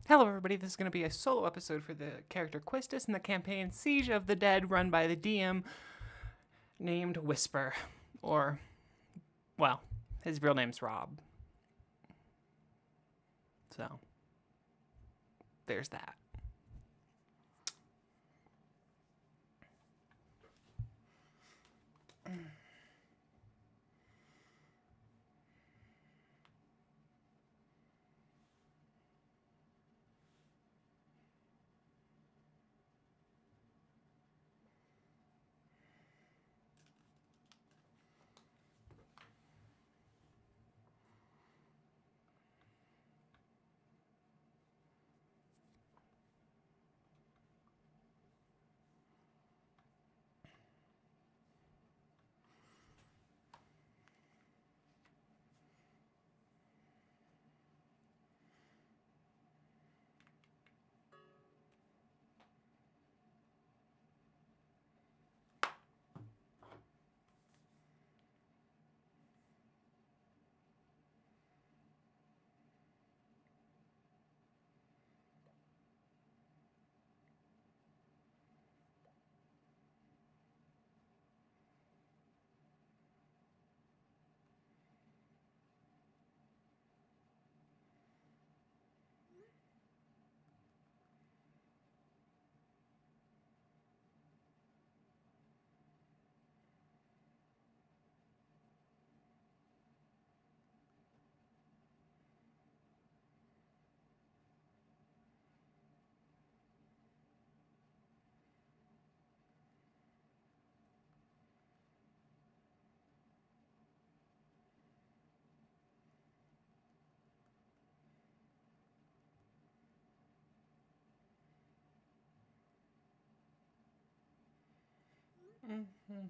Hello, everybody. This is going to be a solo episode for the character Quistis in the campaign Siege of the Dead, run by the DM named Whisper. Or, well, his real name's Rob. So, there's that. Mm-hmm.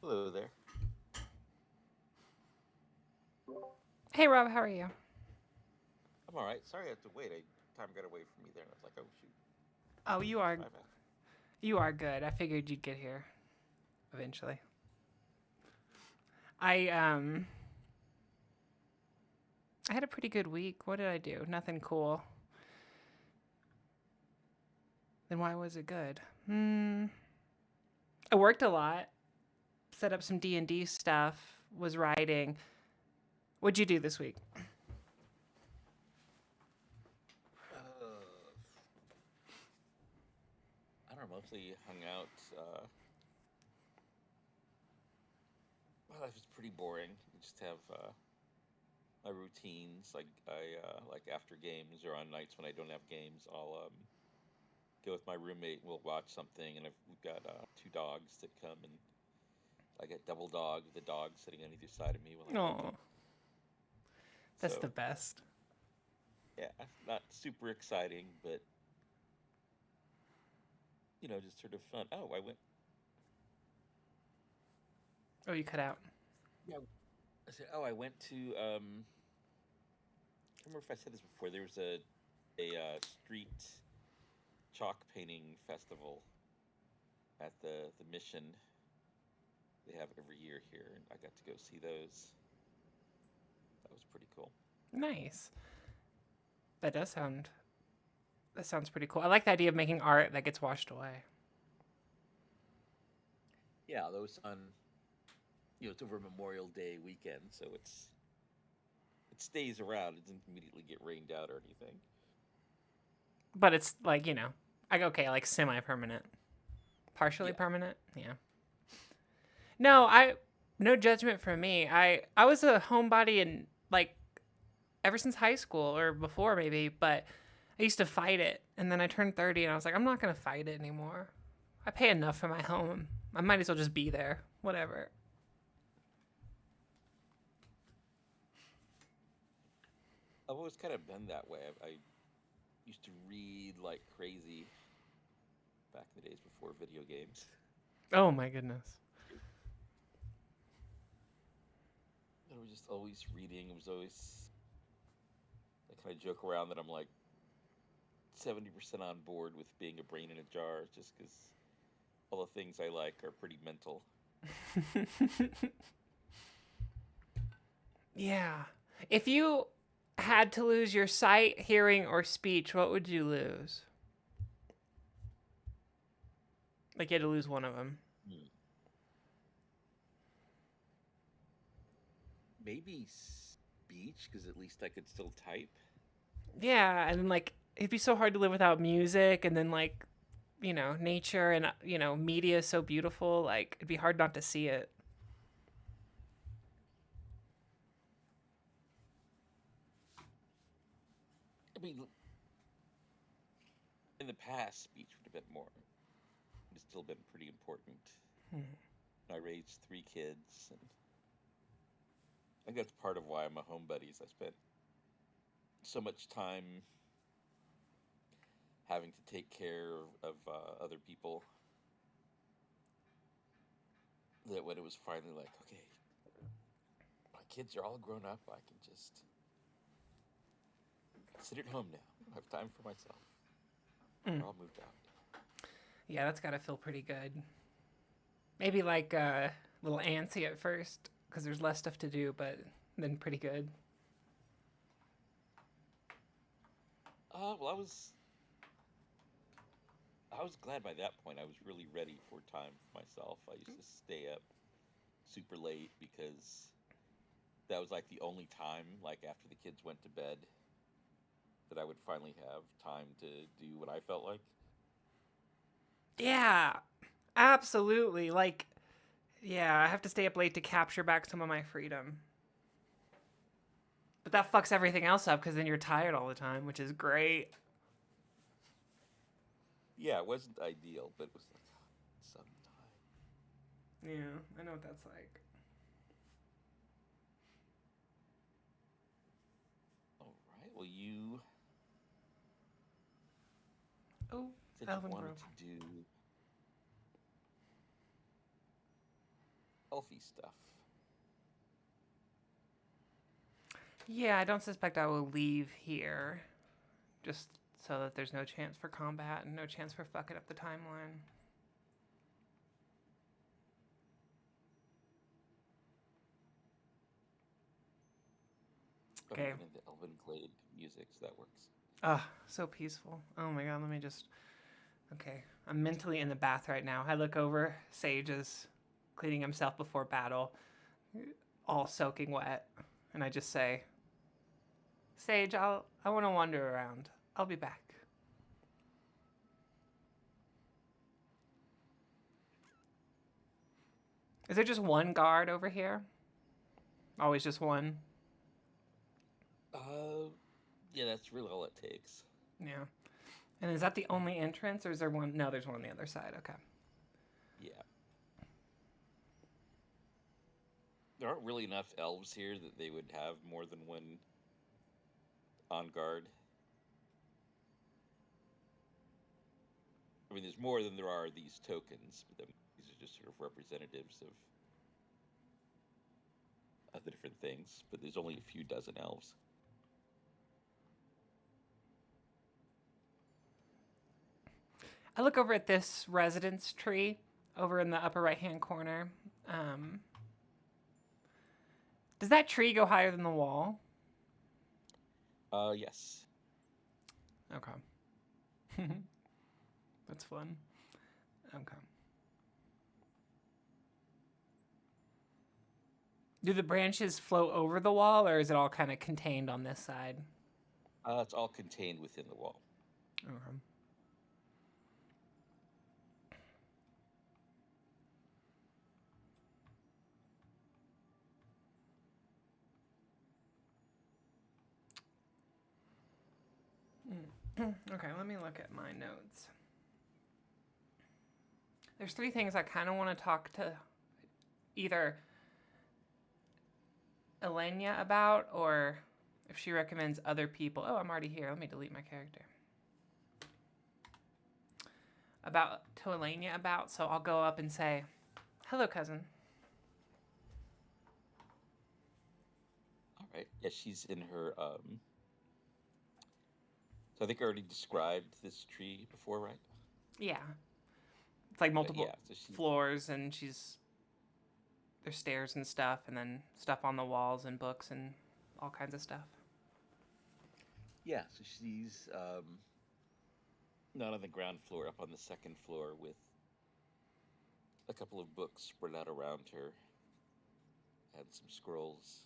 Hello there. Hey, Rob, how are you? I'm all right. Sorry I had to wait. Time got away from me there, and I was like, oh shoot, Oh, my bad. you are good. I figured you'd get here eventually. I um I had a pretty good week. What did I do? Nothing cool. Then why was it good? I worked a lot. Set up some D&D stuff. Was writing. What'd you do this week? I don't know. Mostly hung out. My life is pretty boring. I just have my routines. Like after games or on nights when I don't have games, I'll go with my roommate. And we'll watch something, and we've got two dogs that come, and I get double dog with the dog sitting on either side of me while I'm Oh, cooking. that's the So best. yeah, not super exciting, but just sort of fun. Oh, I went. Oh, you cut out. Yeah, I said, oh, I went to. I don't remember if I said this before. There was a street chalk painting festival at the mission they have every year here, and I got to go see those. That was pretty cool. Nice. That does sound. That sounds pretty cool. I like the idea of making art that gets washed away. Yeah, those on. It's over Memorial Day weekend, so it stays around. It doesn't immediately get rained out or anything. But it's like okay, like semi-permanent, partially Yeah. permanent. Yeah. No, no judgment from me. I was a homebody and like ever since high school or before maybe, but I used to fight it, and then I turned 30 and I was like, I'm not gonna fight it anymore. I pay enough for my home. I might as well just be there. Whatever. I've always kind of been that way. I used to read like crazy back in the days before video games. Oh my goodness. I was just always reading. It was always I kind of joke around that I'm like 70% on board with being a brain in a jar, just because all the things I like are pretty mental. Yeah. If you had to lose your sight, hearing, or speech, what would you lose? Like you had to lose one of them. Hmm. Maybe speech, because at least I could still type. Yeah, and then like it'd be so hard to live without music, and then like nature and media is so beautiful. Like it'd be hard not to see it. I mean, in the past, speech would have been more. It's still been pretty important. I raised three kids, and I think that's part of why I'm a home buddy. Is I spent so much time having to take care of other people that when it was finally like, okay, my kids are all grown up, I can just sit at home now. I don't have time for myself. They're all moved out. Yeah, that's gotta feel pretty good. Maybe like a little antsy at first because there's less stuff to do, but then pretty good. Well, I was glad by that point. I was really ready for time for myself. I used to stay up super late because that was like the only time, like after the kids went to bed, that I would finally have time to do what I felt like. Yeah, absolutely. Like, yeah, I have to stay up late to capture back some of my freedom. But that fucks everything else up because then you're tired all the time, which is great. Yeah, it wasn't ideal, but it was like some time. Yeah, I know what that's like. All right. Well, you Oh, said you Alvin wanted broke. to do elfy stuff. Yeah, I don't suspect I will leave here. Just so that there's no chance for combat and no chance for fucking up the timeline. I'm Okay. even into Elven Glade music, so that works. Ah, so peaceful. Oh my god, let me just... Okay, I'm mentally in the bath right now. I look over, Sage is cleaning himself before battle, all soaking wet, and I just say, Sage, I want to wander around. I'll be back. Is there just one guard over here? Always just one? Yeah, that's really all it takes. Yeah. And is that the only entrance, or is there one? No, there's one on the other side. Okay. Yeah. There aren't really enough elves here that they would have more than one on guard. I mean, there's more than there are these tokens, but these are just sort of representatives of the different things. But there's only a few dozen elves. I look over at this residence tree over in the upper right hand corner. Does that tree go higher than the wall? Yes. Okay. That's fun. Okay. Do the branches flow over the wall, or is it all kind of contained on this side? It's all contained within the wall. Okay. Okay, let me look at my notes. There's three things I kind of want to talk to either Elenia about, or if she recommends other people. Oh, I'm already here. Let me delete my character. To Elenia about, so I'll go up and say, hello, cousin. All right. Yeah, she's in her. So I think I already described this tree before, right? Yeah. It's like multiple Yeah, so floors, and there's stairs and stuff, and then stuff on the walls and books and all kinds of stuff. Yeah, so she's not on the ground floor, up on the second floor with a couple of books spread out around her and some scrolls.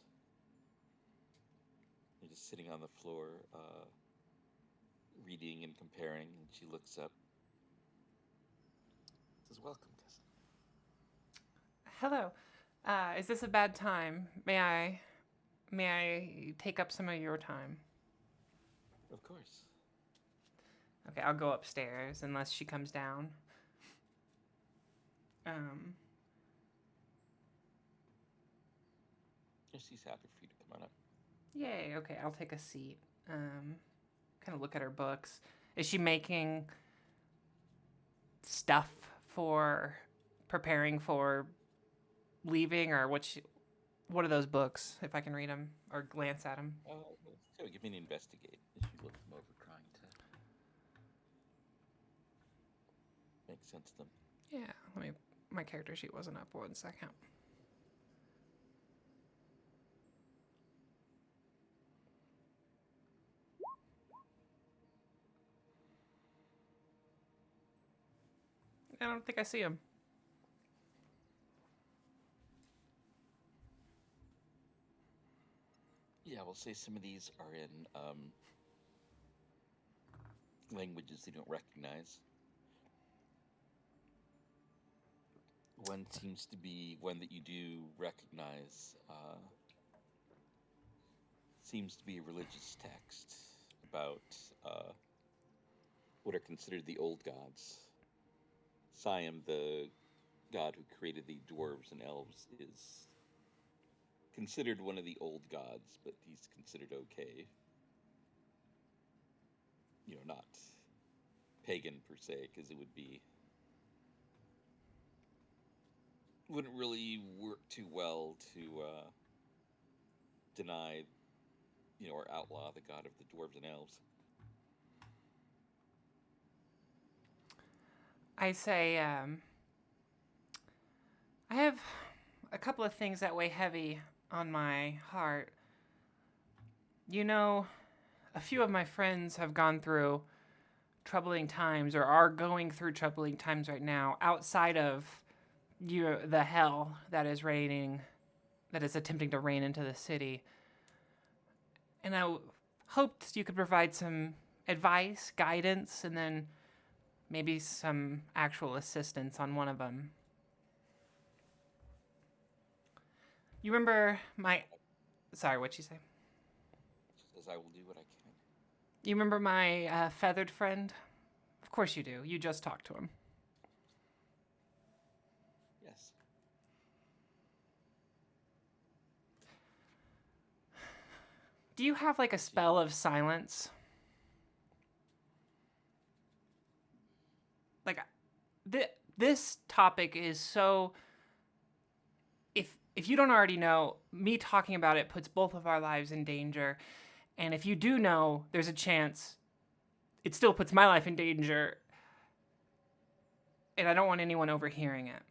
You're just sitting on the floor, reading and comparing, and she looks up. Says, "Welcome, cousin." Hello. Is this a bad time? May I take up some of your time? Of course. Okay, I'll go upstairs unless she comes down. Yeah, she's happy for you to come on up. Yay. Okay, I'll take a seat. Kind of look at her books. Is she making stuff for preparing for leaving, or what are those books? If I can read them or glance at them. So give me an investigate. She looks them over, trying to make sense of them. Yeah. My character sheet wasn't up. 1 second. I don't think I see them. Yeah, we'll say some of these are in languages you don't recognize. One seems to be one that you do recognize. Seems to be a religious text about what are considered the old gods. Siam, the god who created the dwarves and elves, is considered one of the old gods, but he's considered okay. You know, not pagan per se, because it would be wouldn't really work too well to deny, or outlaw the god of the dwarves and elves. I say, I have a couple of things that weigh heavy on my heart. You know, a few of my friends have gone through troubling times or are going through troubling times right now outside of the hell that is attempting to reign into the city. And I hoped you could provide some advice, guidance, and then maybe some actual assistance on one of them. You remember my... Sorry, what'd you say? She says, I will do what I can. You remember my feathered friend? Of course you do. You just talked to him. Yes. Do you have like a spell of silence? Like, this topic is so... If you don't already know, me talking about it puts both of our lives in danger. And if you do know, there's a chance it still puts my life in danger. And I don't want anyone overhearing it.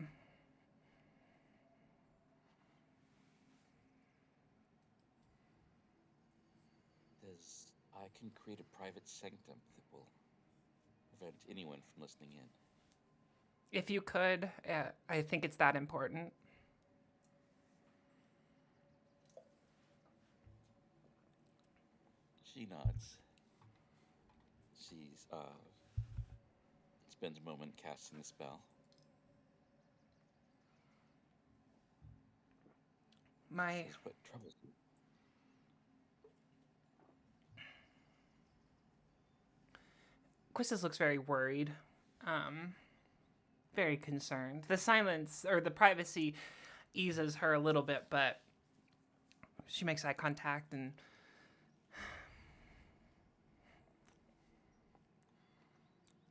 I can create a private sanctum that will prevent anyone from listening in. If you could, I think it's that important. She nods. She spends a moment casting the spell. Says, what troubles you? Quistis looks very worried, very concerned. The silence or the privacy eases her a little bit, but she makes eye contact and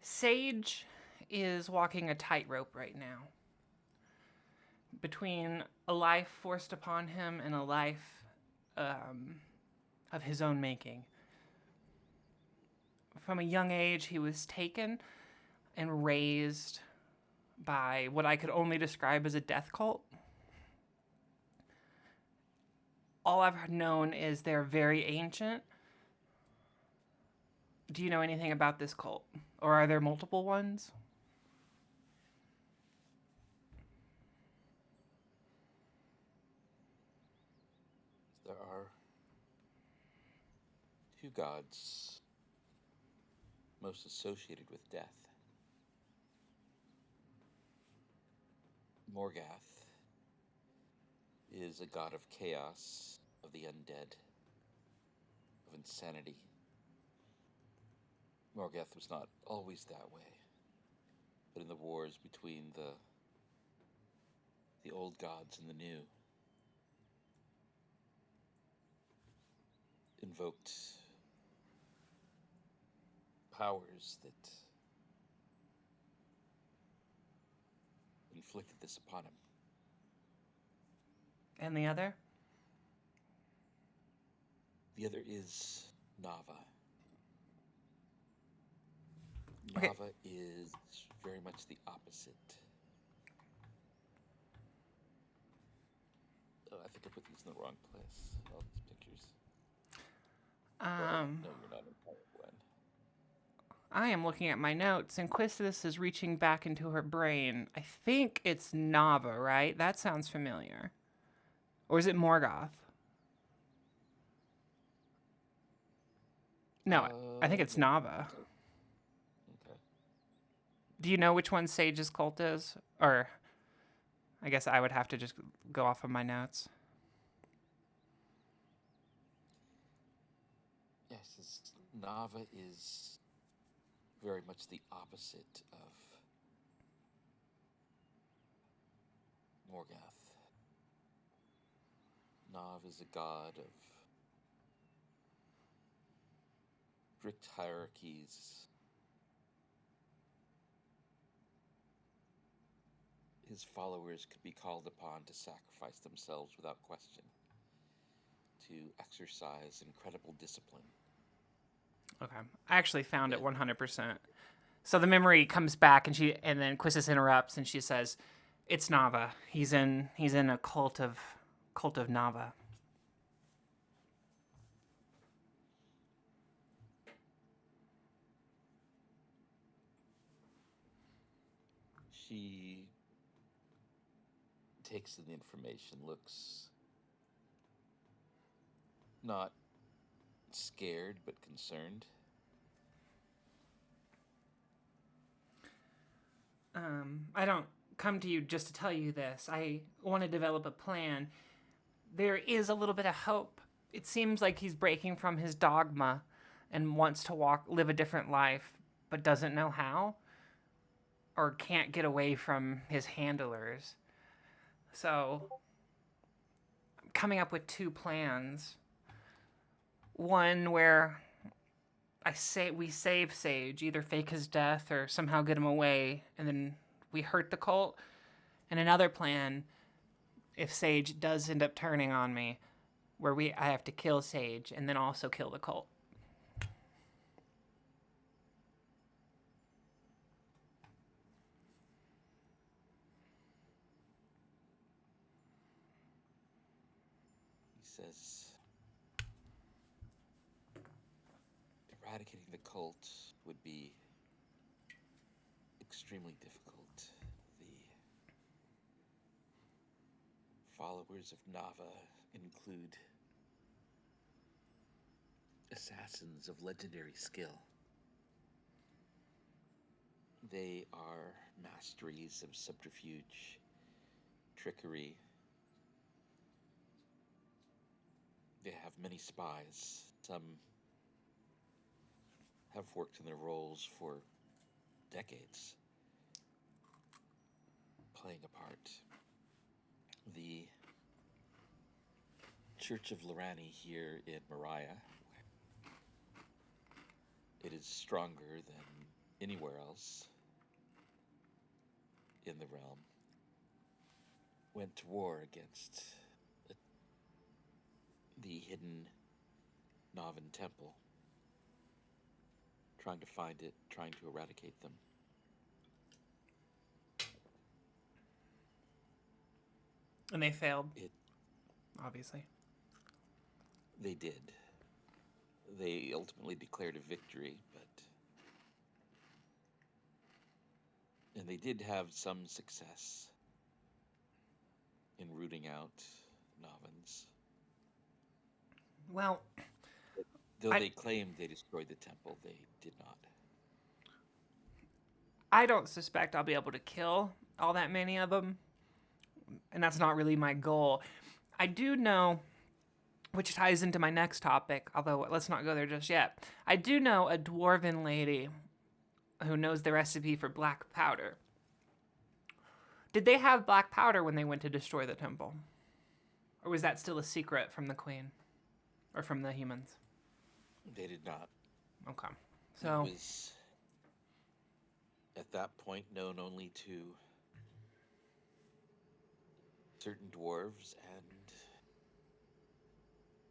Sage is walking a tightrope right now between a life forced upon him and a life of his own making. From a young age, he was taken and raised by what I could only describe as a death cult. All I've known is they're very ancient. Do you know anything about this cult? Or are there multiple ones? There are two gods most associated with death. Morgath is a god of chaos, of the undead, of insanity. Morgath was not always that way, but in the wars between the old gods and the new, invoked powers that inflicted this upon him. And the other? The other is Nava. Okay. Nava is very much the opposite. Oh, I think I put these in the wrong place. All these pictures. No, you're not in Power Blend. I am looking at my notes, and Quistis is reaching back into her brain. I think it's Nava, right? That sounds familiar. Or is it Morgoth? No, I think it's Nava. Okay. Do you know which one Sage's cult is? Or I guess I would have to just go off of my notes. Yes, Nava is very much the opposite of Morgoth. Nav is a god of strict hierarchies. his followers could be called upon to sacrifice themselves without question, to exercise incredible discipline. Okay. I actually found it Then 100%. So the memory comes back, and then Quistis interrupts, and she says, "It's Nava. He's in a cult of Nava." she takes in the information, looks not scared but concerned. I don't come to you just to tell you this. I want to develop a plan. There is a little bit of hope. It seems like he's breaking from his dogma and wants to live a different life, but doesn't know how or can't get away from his handlers. So, I'm coming up with two plans. One where we save Sage, either fake his death or somehow get him away, and then we hurt the cult. And another plan, if Sage does end up turning on me, where I have to kill Sage and then also kill the cult. He says, eradicating the cult would be extremely difficult. The followers of Nava include assassins of legendary skill. They are masteries of subterfuge, trickery. They have many spies. Some have worked in their roles for decades, playing a part. The Church of Lorani here in Mariah, it is stronger than anywhere else in the realm, went to war against the hidden Navan temple, trying to find it, trying to eradicate them. And they failed, obviously. They did. They ultimately declared a victory, and they did have some success in rooting out Navans. Well, though they claimed they destroyed the temple, they did not. I don't suspect I'll be able to kill all that many of them, and that's not really my goal. I do know, which ties into my next topic, although let's not go there just yet. I do know a dwarven lady who knows the recipe for black powder. Did they have black powder when they went to destroy the temple? Or was that still a secret from the queen? Or from the humans? They did not. Okay. So it was at that point known only to certain dwarves and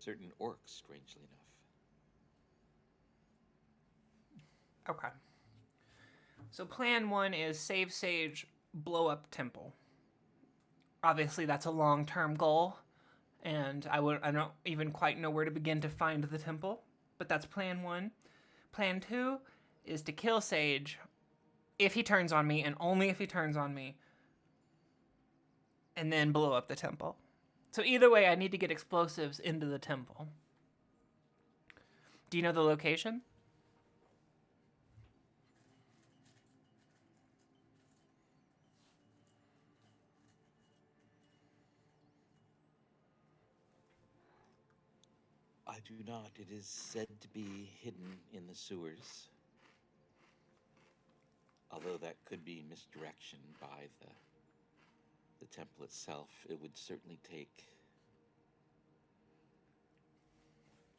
certain orcs, strangely enough. Okay. So plan one is save Sage, blow up temple. Obviously, that's a long-term goal, and I don't even quite know where to begin to find the temple, but that's plan one. Plan two is to kill Sage if he turns on me, and only if he turns on me, and then blow up the temple. So either way, I need to get explosives into the temple. Do you know the location? I do not. It is said to be hidden in the sewers. Although that could be misdirection by the temple itself, it would certainly take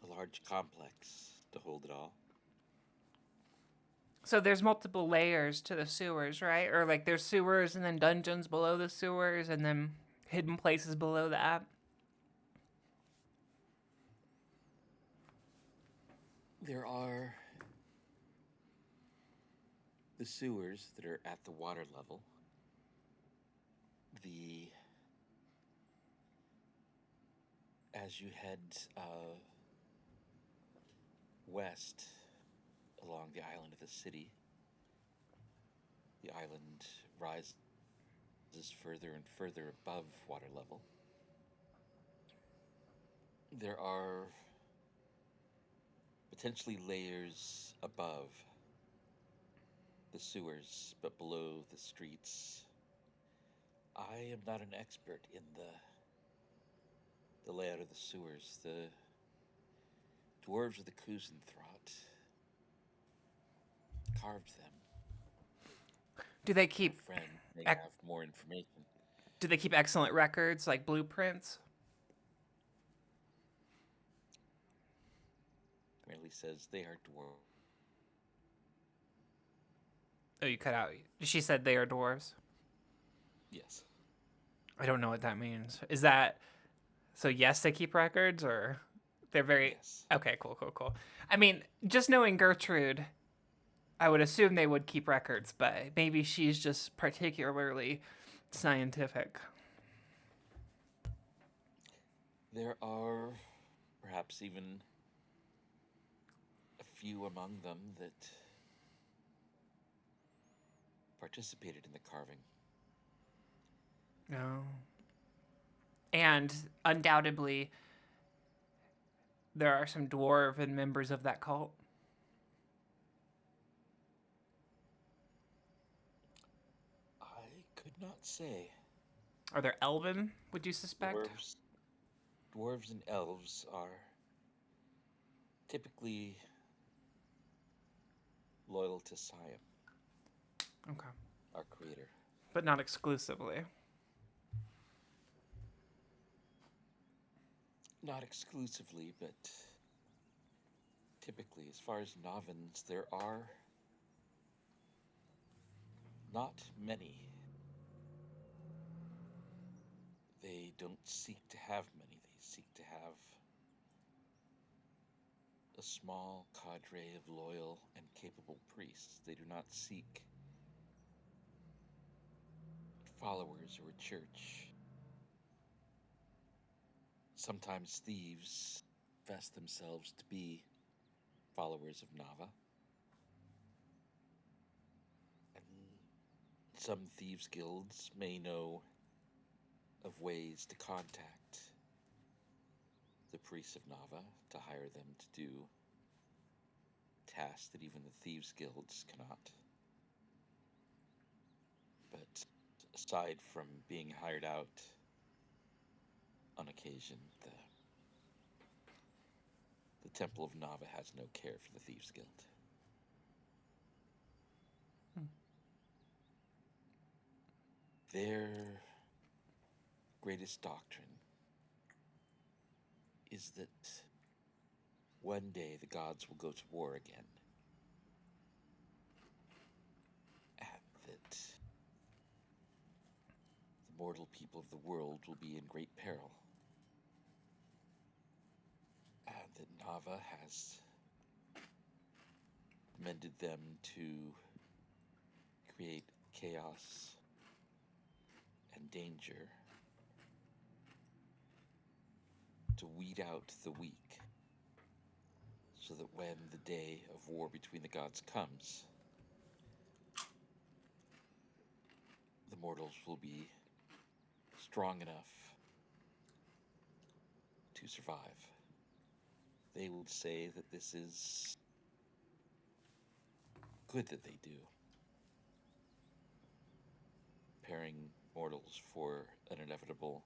a large complex to hold it all. So there's multiple layers to the sewers, right? Or like there's sewers and then dungeons below the sewers and then hidden places below that. There are the sewers that are at the water level. The As you head west along the island of the city, the island rises further and further above water level. There are potentially layers above the sewers, but below the streets. I am not an expert in the layout of the sewers. The dwarves of the Kuzenthrot carved them. Do they My keep friend may ec- have more information. do they keep excellent records like blueprints? Merely says they are dwarves. Oh, you cut out. She said they are dwarves. Yes. I don't know what that means. Is that so? Yes, they keep records, or they're very Yes. okay. Cool. I mean, just knowing Gertrude, I would assume they would keep records, but maybe she's just particularly scientific. There are perhaps even a few among them that participated in the carving. No. And undoubtedly, there are some dwarven members of that cult. I could not say. Are there elven, would you suspect? Dwarves and elves are typically loyal to Siam, Okay. our creator. But not exclusively. Not exclusively, but typically, as far as Novans, there are not many. They don't seek to have many, they seek to have a small cadre of loyal and capable priests. They do not seek followers or a church. Sometimes thieves vest themselves to be followers of Nava. And some thieves' guilds may know of ways to contact the priests of Nava to hire them to do tasks that even the thieves' guilds cannot. But aside from being hired out on occasion, the Temple of Nava has no care for the Thieves Guild. Their greatest doctrine is that one day the gods will go to war again, and that the mortal people of the world will be in great peril, and that Nava has mended them to create chaos and danger, to weed out the weak, so that when the day of war between the gods comes, the mortals will be strong enough to survive. They will say that this is good that they do, preparing mortals for an inevitable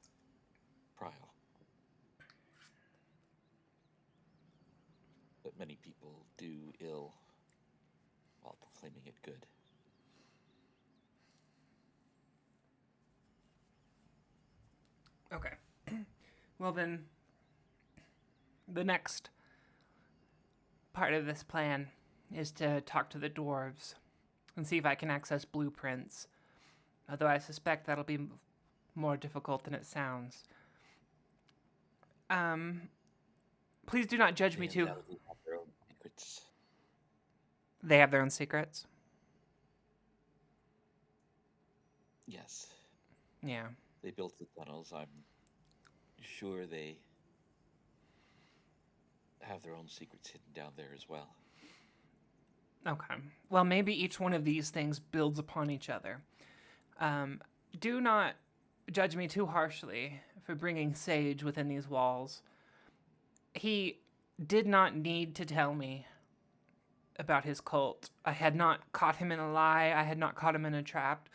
trial. But many people do ill while proclaiming it good. Okay. Well, then, the next part of this plan is to talk to the dwarves and see if I can access blueprints. Although I suspect that'll be more difficult than it sounds. Please do not judge They me too. undoubtedly have their own secrets. They have their own secrets. Yes, Yeah. they built the tunnels. I'm sure they have their own secrets hidden down there as well. Okay. Well, maybe each one of these things builds upon each other. Do not judge me too harshly for bringing Sage within these walls. He did not need to tell me about his cult. I had not caught him in a lie. I had not caught him in a trap.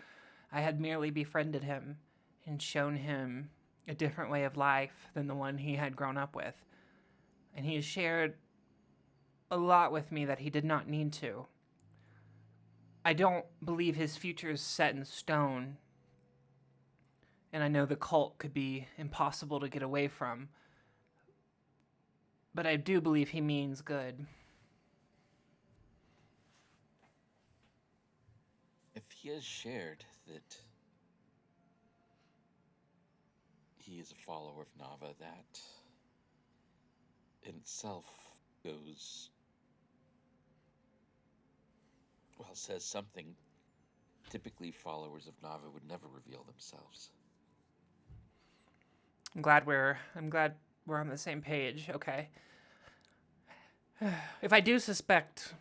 I had merely befriended him and shown him a different way of life than the one he had grown up with. And he has shared a lot with me that he did not need to. I don't believe his future is set in stone. And I know the cult could be impossible to get away from. But I do believe he means good. If he has shared that he is a follower of Nava, that in itself goes, well, says something. Typically, followers of Nava would never reveal themselves. I'm glad we're on the same page. Okay. If I do suspect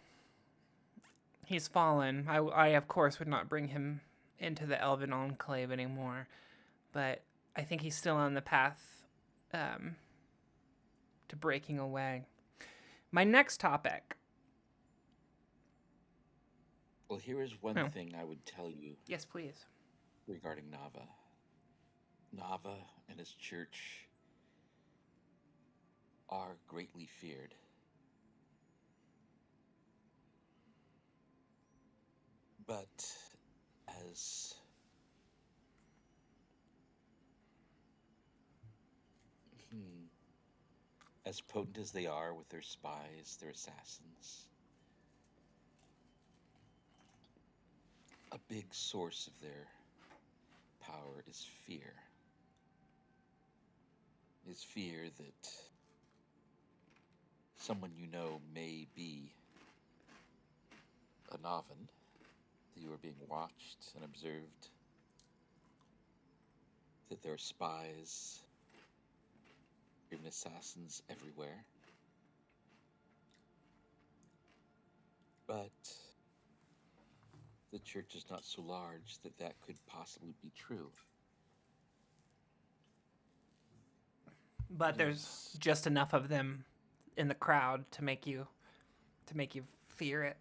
he's fallen, I of course would not bring him into the Elven Enclave anymore. But I think he's still on the path to breaking away. My next topic. Well, here is one thing I would tell you. Yes, please. Regarding Nava. Nava and his church are greatly feared. But as potent as they are with their spies, their assassins, a big source of their power is fear. Is fear that someone you know may be a Navan, that you are being watched and observed, that there are spies, even assassins everywhere. But the church is not so large that that could possibly be true. But there's just enough of them in the crowd to make you fear it.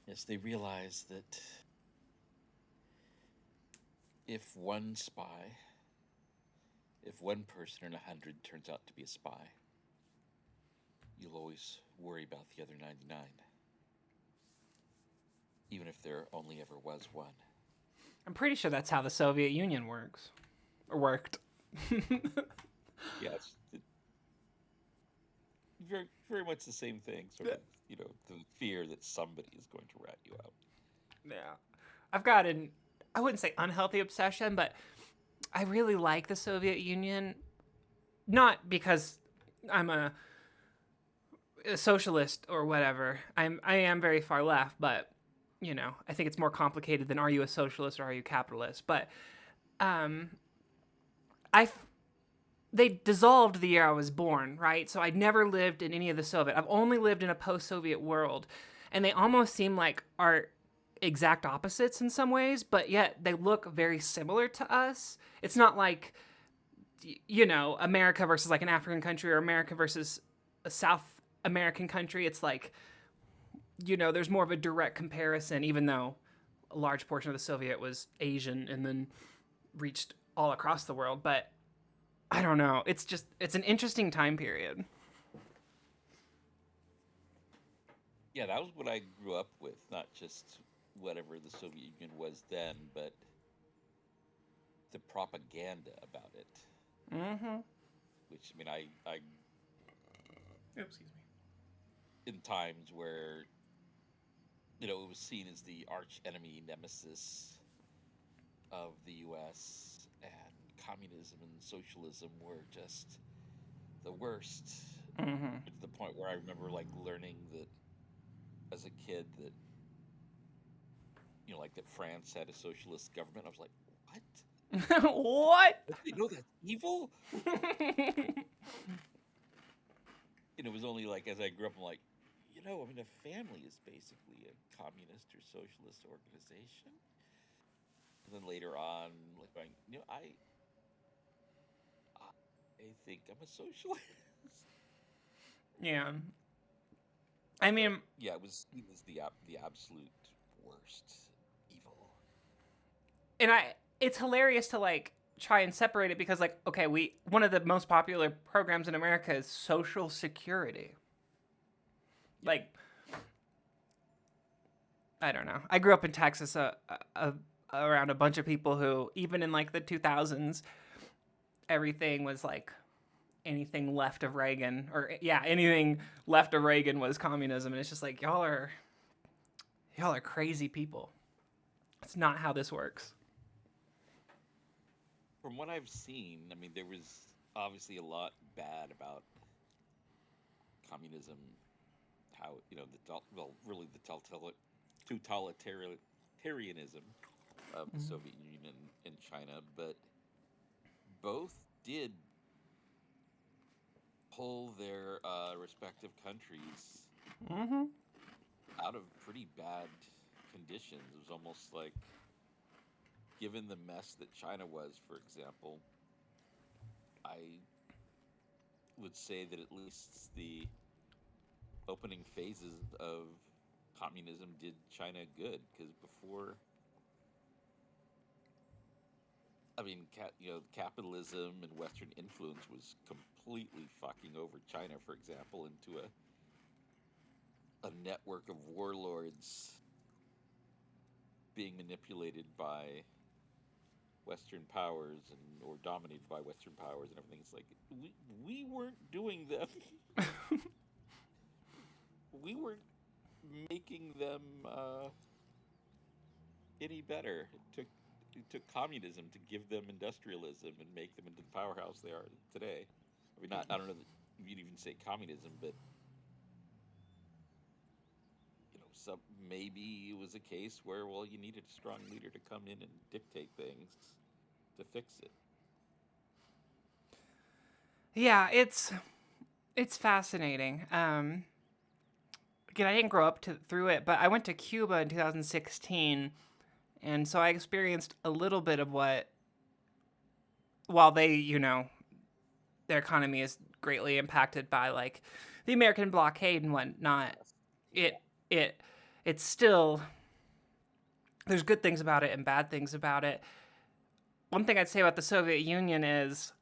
Yes, they realize that if one person in 100 turns out to be a spy, you'll always worry about the other 99. Even if there only ever was one. I'm pretty sure that's how the Soviet Union works. Or worked. Yes. Very, very much the same thing. Sort of, the fear that somebody is going to rat you out. Yeah. I've got I wouldn't say unhealthy obsession, but I really like the Soviet Union. Not because I'm a socialist or whatever. I am very far left, but I think it's more complicated than are you a socialist or are you capitalist. But they dissolved the year I was born, right? So I'd never lived in any of the Soviet. I've only lived in a post-Soviet world, and they almost seem like our exact opposites in some ways, but yet they look very similar to us. It's not like America versus like an African country or America versus a South American country. It's like there's more of a direct comparison, even though a large portion of the Soviet was Asian and then reached all across the world. But I don't know. It's an interesting time period. Yeah, that was what I grew up with, not just whatever the Soviet Union was then, but the propaganda about it. Mm-hmm. Which, I excuse me. in times where it was seen as the arch enemy nemesis of the U.S. and communism and socialism were just the worst. Mm-hmm. To the point where I remember like learning that as a kid that like that France had a socialist government. I was like, what? What? Don't they know that's evil? And it was only like as I grew up, I'm like, I mean, a family is basically a communist or socialist organization. And then later on, like going, I think I'm a socialist. Yeah. I But mean, yeah, it was the absolute worst evil. and it's hilarious to like try and separate it because like okay, one of the most popular programs in America is Social Security. Yeah. Like I don't know. I grew up in Texas around a bunch of people who even in like the 2000s everything was like anything left of Reagan or yeah, anything left of Reagan was communism and it's just like y'all are crazy people. It's not how this works. From what I've seen, I mean, there was obviously a lot bad about communism, how really the totalitarianism of the Soviet Union and China, but both did pull their respective countries Mm-hmm. out of pretty bad conditions. It was almost like, given the mess that China was, for example, I would say that at least the opening phases of communism did China good, because before, I mean, capitalism and Western influence was completely fucking over China, for example, into a network of warlords being manipulated by Western powers or dominated by Western powers and everything. It's like we weren't doing them. We weren't making them any better. It took communism to give them industrialism and make them into the powerhouse they are today. I mean, not I don't know that you'd even say communism, but some maybe it was a case where you needed a strong leader to come in and dictate things to fix it. Yeah, it's fascinating. Again, I didn't grow up through it, but I went to Cuba in 2016, and so I experienced a little bit of what, while their economy is greatly impacted by like the American blockade and whatnot. Yes. It it it's still there's good things about it and bad things about it. One thing I'd say about the Soviet Union is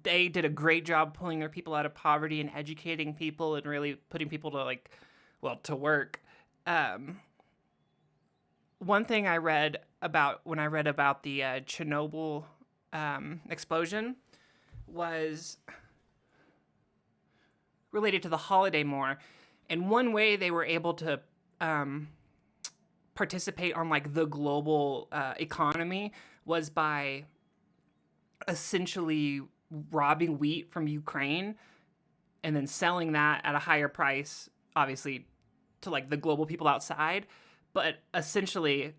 they did a great job pulling their people out of poverty and educating people and really putting people to to work. Um, One thing I read about when I read about the Chernobyl explosion was related to the holiday more, and one way they were able to um, participate on like the global economy was by essentially robbing wheat from Ukraine and then selling that at a higher price, obviously, to like the global people outside. But essentially,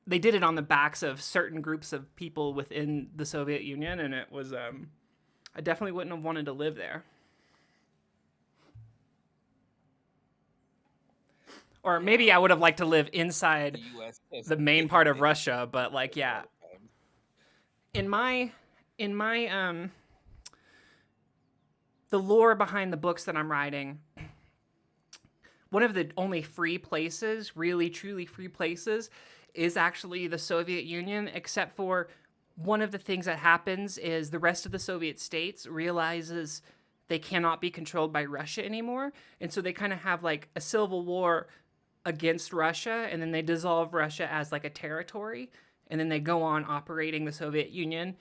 they did it on the backs of certain groups of people within the Soviet Union, and it was I definitely wouldn't have wanted to live there. Or maybe I Yeah, would have liked to live the inside U.S. has the main taken part of things Russia, but like a yeah, lot of times. in my the lore behind the books that I'm writing, one of the only free places, really truly free places, is actually the Soviet Union, except for one of the things that happens is the rest of the Soviet states realizes they cannot be controlled by Russia anymore. And so they kind of have like a civil war against Russia, and then they dissolve Russia as like a territory, and then they go on operating the Soviet Union.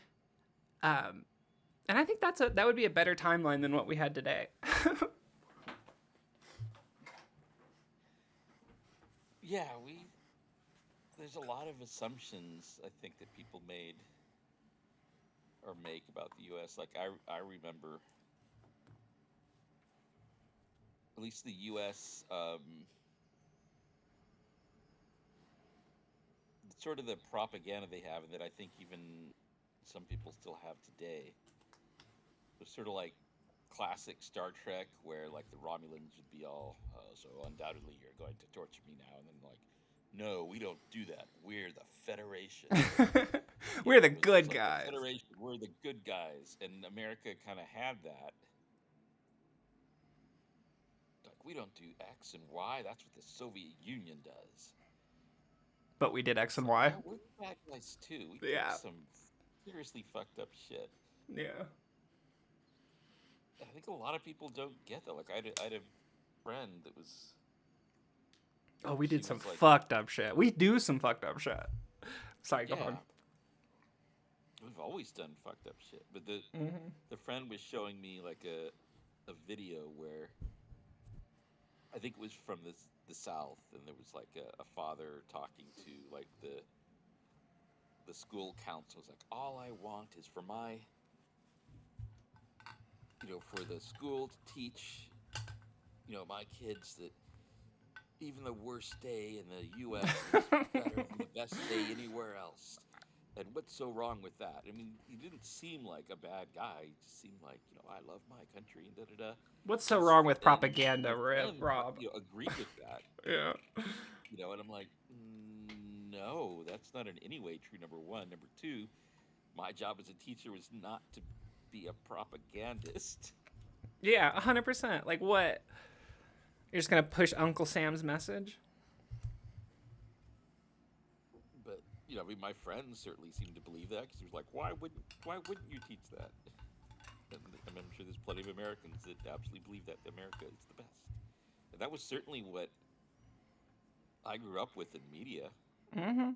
And I think that would be a better timeline than what we had today. yeah, there's a lot of assumptions I think that people made or make about the U.S. Like I remember at least the U.S. Sort of the propaganda they have, and that I think even some people still have today. It was sort of like classic Star Trek, where like the Romulans would be all, so undoubtedly you're going to torture me now, and then like, no, we don't do that. We're the Federation. We're the It was always good like the guys. Federation. We're the good guys, and America kind of had that. Like we don't do X and Y. That's what the Soviet Union does. But we did X It's and like, Y. no, we're the bad guys too. We did Yeah. some seriously fucked up shit. Yeah. I think a lot of people don't get that. Like I had a friend that was, Oh, we she did some was like, fucked up shit. We do some fucked up shit. Sorry, go on. yeah, we've always done fucked up shit. But Mm-hmm. the friend was showing me like a video where I think it was from the South, and there was like a father talking to like the school council. It's like, all I want is for my, for the school to teach, my kids that even the worst day in the U.S. is better than the best day anywhere else. And what's so wrong with that? I mean, he didn't seem like a bad guy. He just seemed like, I love my country and da da da. What's so And wrong with my propaganda, friend, Rob? agreed with that. Yeah. And I'm like, no, that's not in any way true. Number one. Number two, my job as a teacher was not to be a propagandist. Yeah, 100%. Like what? You're just gonna push Uncle Sam's message? But I mean, my friends certainly seemed to believe that because he was like, why wouldn't you teach that? And I'm sure there's plenty of Americans that absolutely believe that America is the best. And that was certainly what I grew up with in media. Mm-hmm.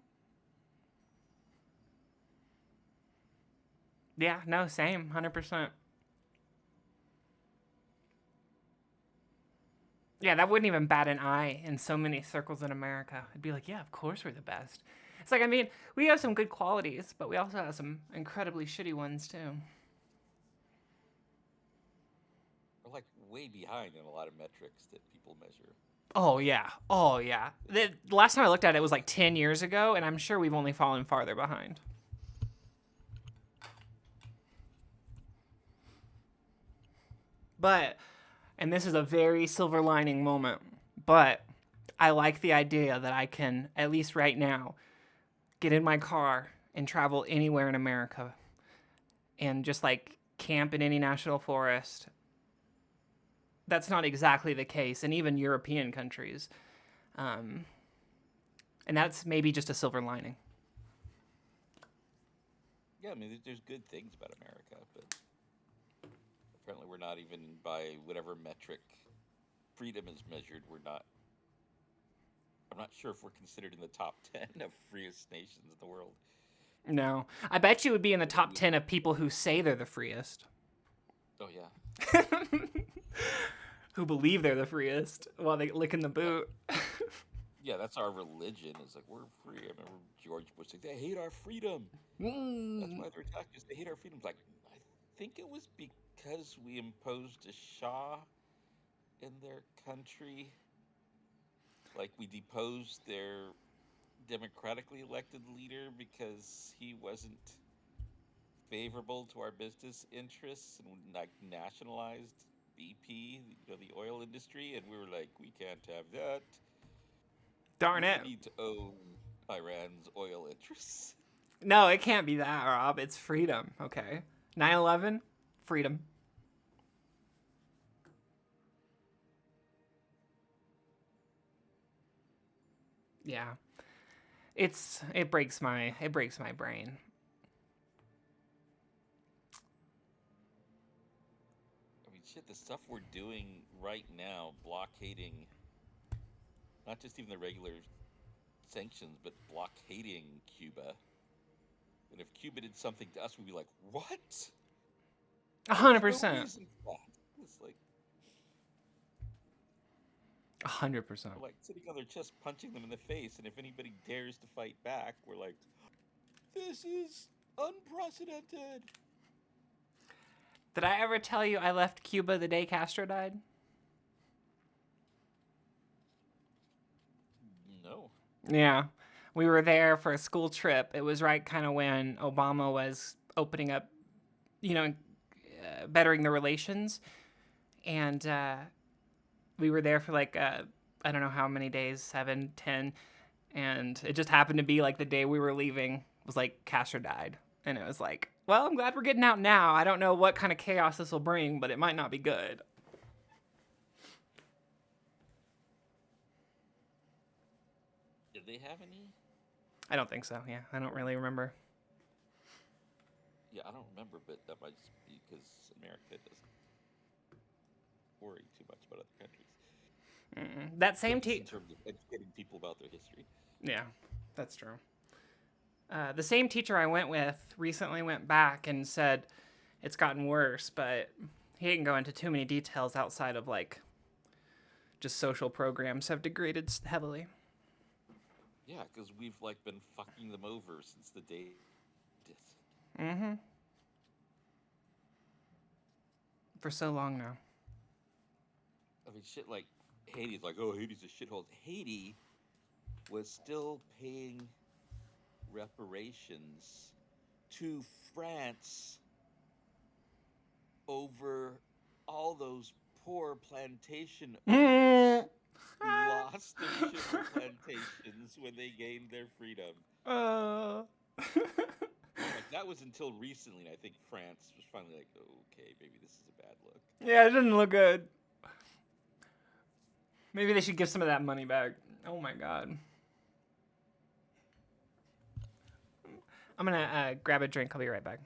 Yeah, no, same, 100%. Yeah, that wouldn't even bat an eye in so many circles in America. It'd be like, yeah, of course we're the best. It's like, I mean, we have some good qualities, but we also have some incredibly shitty ones too. We're like way behind in a lot of metrics that people measure. Oh yeah, oh yeah. The last time I looked at it was like 10 years ago, and I'm sure we've only fallen farther behind. But, and this is a very silver lining moment, but I like the idea that I can, at least right now, get in my car and travel anywhere in America and just like camp in any national forest. That's not exactly the case in even European countries. Um, and that's maybe just a silver lining. Yeah, I mean, there's good things about America, but apparently we're not even by whatever metric freedom is measured. We're not. I'm not sure if we're considered in the top 10 of freest nations in the world. No. I bet you would be in the top 10 of people who say they're the freest. Oh yeah. Who believe they're the freest while they licking the boot. Yeah, that's our religion. It's like we're free. I remember George Bush like they hate our freedom. That's why they're attacking us. They hate our freedom. Like I think it was because we imposed a Shah in their country. Like we deposed their democratically elected leader because he wasn't favorable to our business interests and like nationalized BP, the oil industry, and we were like, we can't have that. Darn We it. need to own Iran's oil interests. No, it can't be that, Rob. It's freedom, okay? 9/11, freedom. Yeah. It breaks my brain. I mean, shit, the stuff we're doing right now, blockading not just even the regular sanctions, but blockading Cuba. And if Cuba did something to us, we'd be like, what? There's no 100%. reason for that. It's like, 100%. We're like sitting on their chest, punching them in the face, and if anybody dares to fight back, we're like, "This is unprecedented." Did I ever tell you I left Cuba the day Castro died? No. Yeah. We were there for a school trip. It was right kind of when Obama was opening up, bettering the relations. And we were there for like, I don't know how many days, 7, 10. And it just happened to be like the day we were leaving was like Castro died. And it was like, well, I'm glad we're getting out now. I don't know what kind of chaos this will bring, but it might not be good. Did they have any? I don't think so. Yeah, I don't really remember. Yeah, I don't remember, but that might just be because America doesn't worry too much about other countries. That same At least in teacher. terms of educating people about their history. Yeah, that's true. The same teacher I went with recently went back and said it's gotten worse, but he didn't go into too many details outside of like just social programs have degraded heavily. Yeah, because we've like been fucking them over since the day. Mm-hmm. For so long now. I mean, shit like Haiti's like, oh, Haiti's a shithole. Haiti was still paying reparations to France over all those poor plantation owners who lost their sugar plantations when they gained their freedom. uh. Like, that was until recently, and I think France was finally like, okay, maybe this is a bad look. Yeah, it didn't look good. Maybe they should give some of that money back. Oh my god. I'm gonna grab a drink. I'll be right back.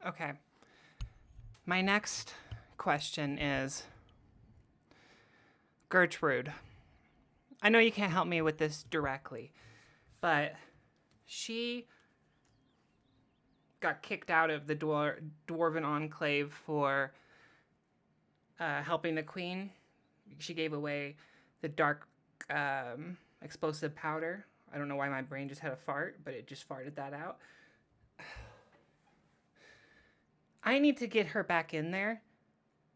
Okay. My next question is Gertrude. I know you can't help me with this directly, but she got kicked out of the Dwarven Enclave for helping the queen. She gave away the dark explosive powder I don't know why my brain just had a fart, but it just farted that out. I need to get her back in there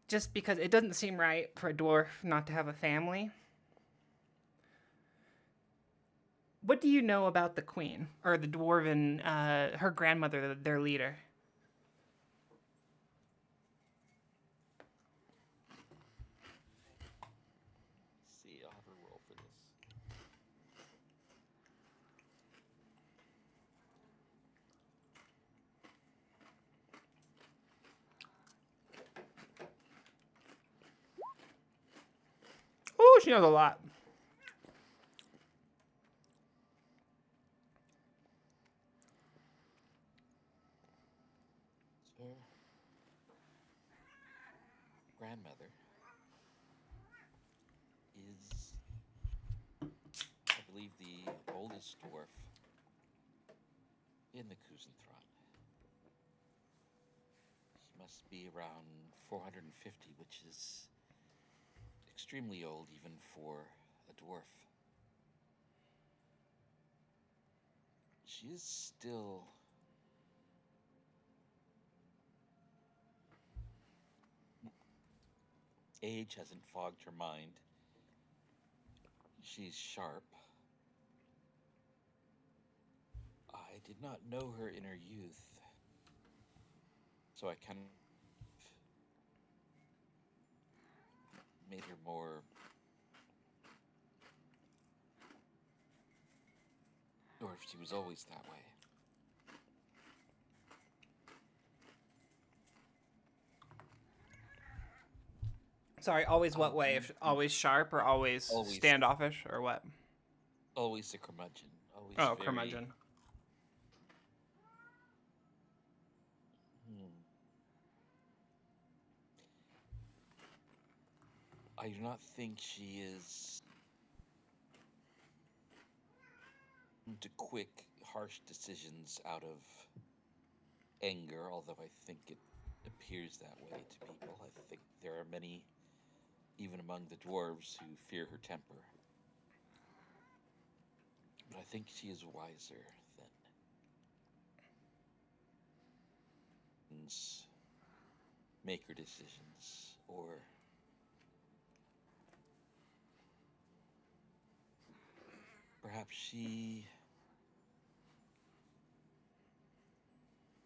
just because it doesn't seem right for a dwarf not to have a family. What do you know about the queen or the dwarven, her grandmother, their leader? Let's see, I'll have her roll for this. Oh, she knows a lot. So, grandmother is, I believe, the oldest dwarf in the Kuzenthron. She must be around 450, which is extremely old even for a dwarf. She is still age hasn't fogged her mind. She's sharp. I did not know her in her youth, so I kind of made her more, or if she was always that way. Sorry, always what way? If always sharp or always, Always. standoffish or what? Always a curmudgeon. Always Oh, very, curmudgeon. I do not think she is into quick, harsh decisions out of anger, although I think it appears that way to people. I think there are many, even among the dwarves, who fear her temper. But I think she is wiser than make her decisions, or perhaps she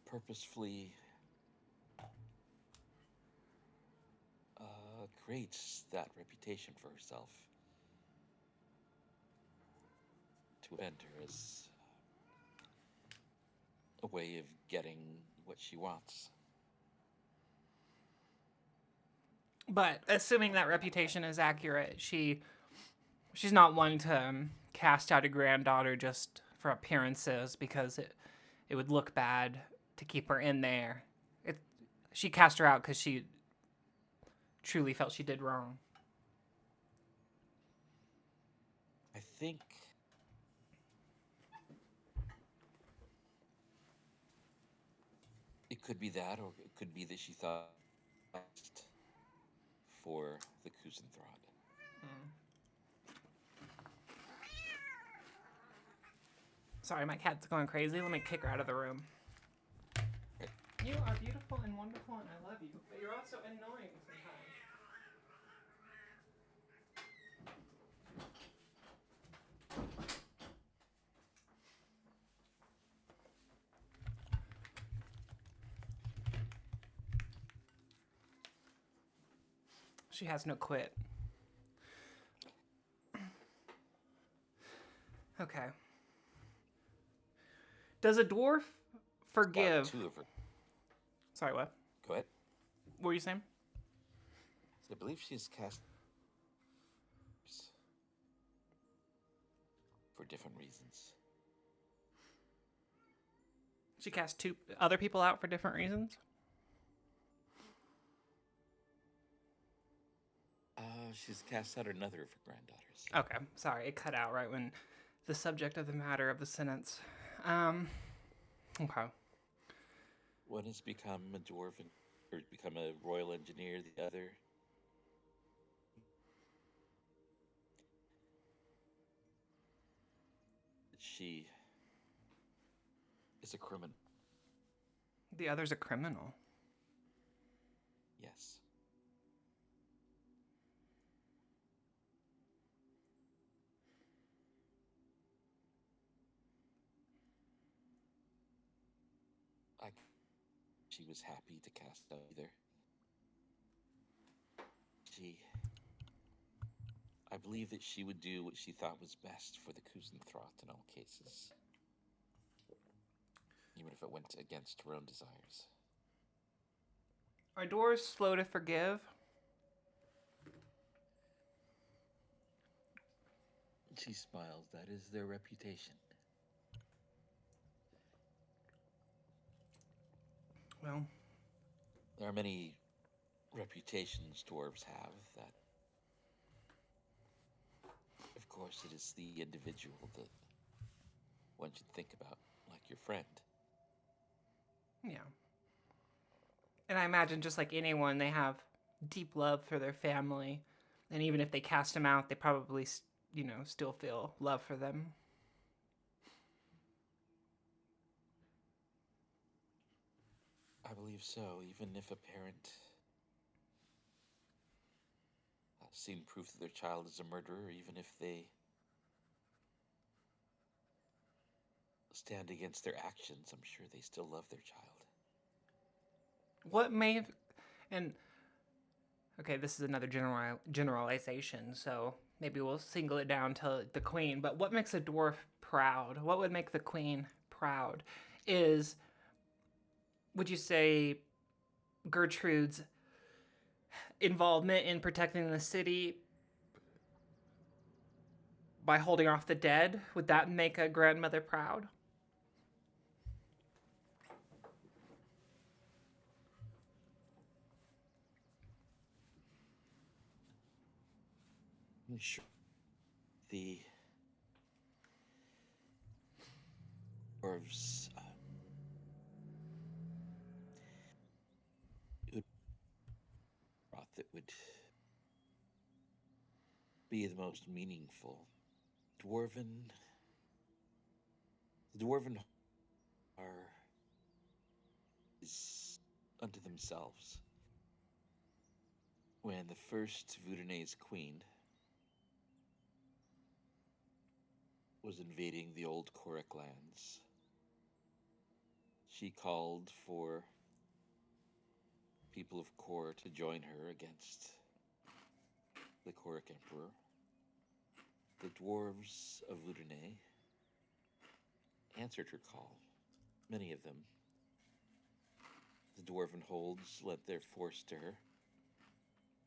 purposefully creates that reputation for herself to enter as a way of getting what she wants. But assuming that reputation is accurate, she's not one to cast out a granddaughter just for appearances because it would look bad to keep her in there. She cast her out because she truly felt she did wrong. I think it could be that, or it could be that she thought for the Kuzenthron. Sorry, my cat's going crazy. Let me kick her out of the room. You are beautiful and wonderful, and I love you, but you're also annoying sometimes. She has no quit. Okay. Does a dwarf forgive? Two of her. Sorry, what? Go ahead. What were you saying? So I believe she's cast for different reasons. She cast two other people out for different reasons? She's cast out another of her granddaughters. Okay, sorry, it cut out right when the subject of the matter of the sentence. Okay. One has become a dwarf or become a royal engineer. The other She is a criminal. The other's a criminal. Yes. I. She was happy to cast out either. She. I believe that she would do what she thought was best for the Kusenthroth in all cases, even if it went against her own desires. Are dwarves slow to forgive? She smiles. That is their reputation. Well, There are many reputations dwarves have that, of course, it is the individual that one should think about, like your friend. yeah. And I imagine just like anyone, they have deep love for their family. And even if they cast them out, they probably, still feel love for them. I believe so, even if a parent has seen proof that their child is a murderer, even if they stand against their actions, I'm sure they still love their child. What may, and okay, this is another generalization, so maybe we'll single it down to the queen. But what makes a dwarf proud? What would make the queen proud? Would you say Gertrude's involvement in protecting the city by holding off the dead? Would that make a grandmother proud? Sure. The dwarves that would be the most meaningful. Dwarven. The dwarven are is unto themselves. When the first Vudane's queen was invading the old Korik lands, she called for people of Kor to join her against the Korik Emperor. The dwarves of Vudane answered her call, many of them. The dwarven holds lent their force to her.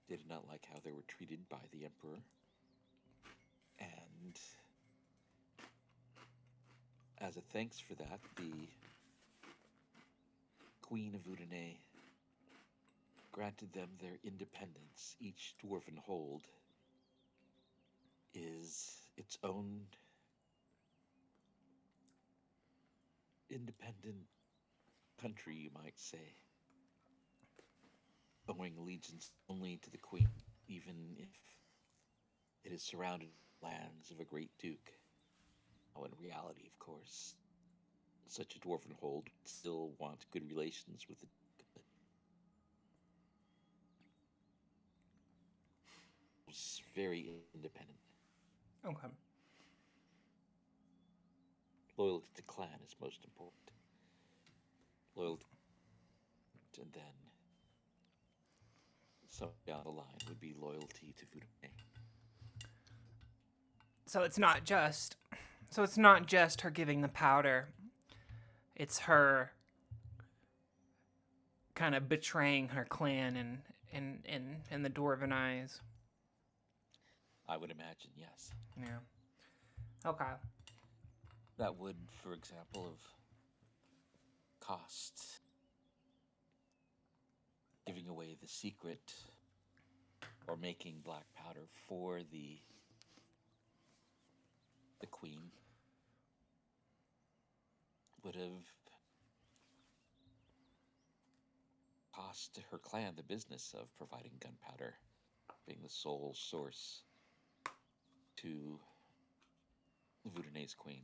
They did not like how they were treated by the Emperor. And as a thanks for that, the Queen of Vudane granted them their independence. Each dwarven hold is its own independent country, you might say, owing allegiance only to the queen, even if it is surrounded by lands of a great duke. Now, in reality, of course, such a dwarven hold would still want good relations with the duke, but it was very independent. Okay. Loyalty to clan is most important. Loyalty, and then some down the line would be loyalty to Vudane. So it's not just her giving the powder. It's her kind of betraying her clan in the dwarven eyes. I would imagine, yes. Yeah. Okay. That would, for example, have cost giving away the secret or making black powder for the queen would have cost her clan the business of providing gunpowder, being the sole source to Vudane's queen.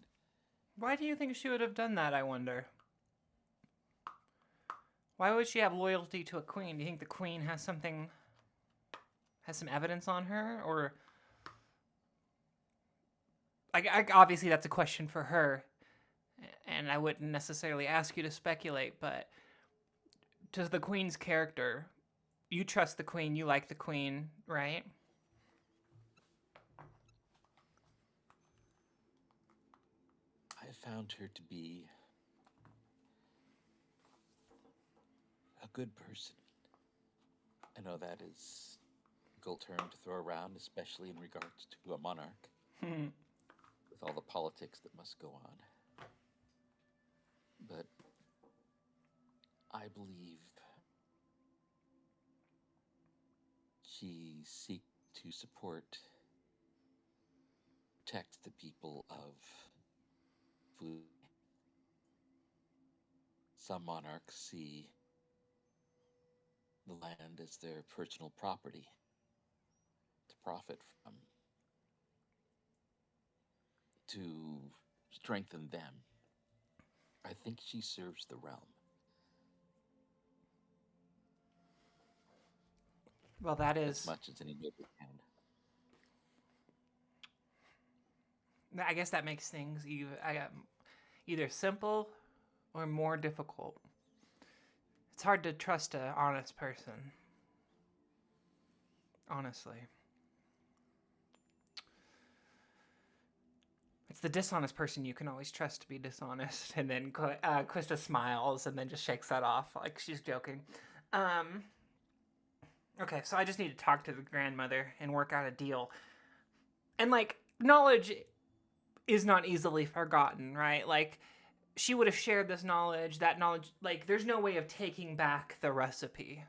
Why do you think she would have done that, I wonder? Why would she have loyalty to a queen? Do you think the queen has some evidence on her? Or, obviously that's a question for her, and I wouldn't necessarily ask you to speculate, but does the queen's character, you trust the queen, you like the queen, right? I found her to be a good person. I know that is a difficult term to throw around, especially in regards to a monarch, with all the politics that must go on. But I believe she seeks to support, protect the people of Fu. Some monarchs see the land as their personal property to profit from, to strengthen them. I think she serves the realm. Well, that As is, much as any noble can. I guess that makes things either simple or more difficult. It's hard to trust an honest person. Honestly. It's the dishonest person you can always trust to be dishonest. And then Quista smiles and then just shakes that off like she's joking. Okay, so I just need to talk to the grandmother and work out a deal. And, like, knowledge is not easily forgotten, right? Like, she would have shared this knowledge, that knowledge, like, there's no way of taking back the recipe.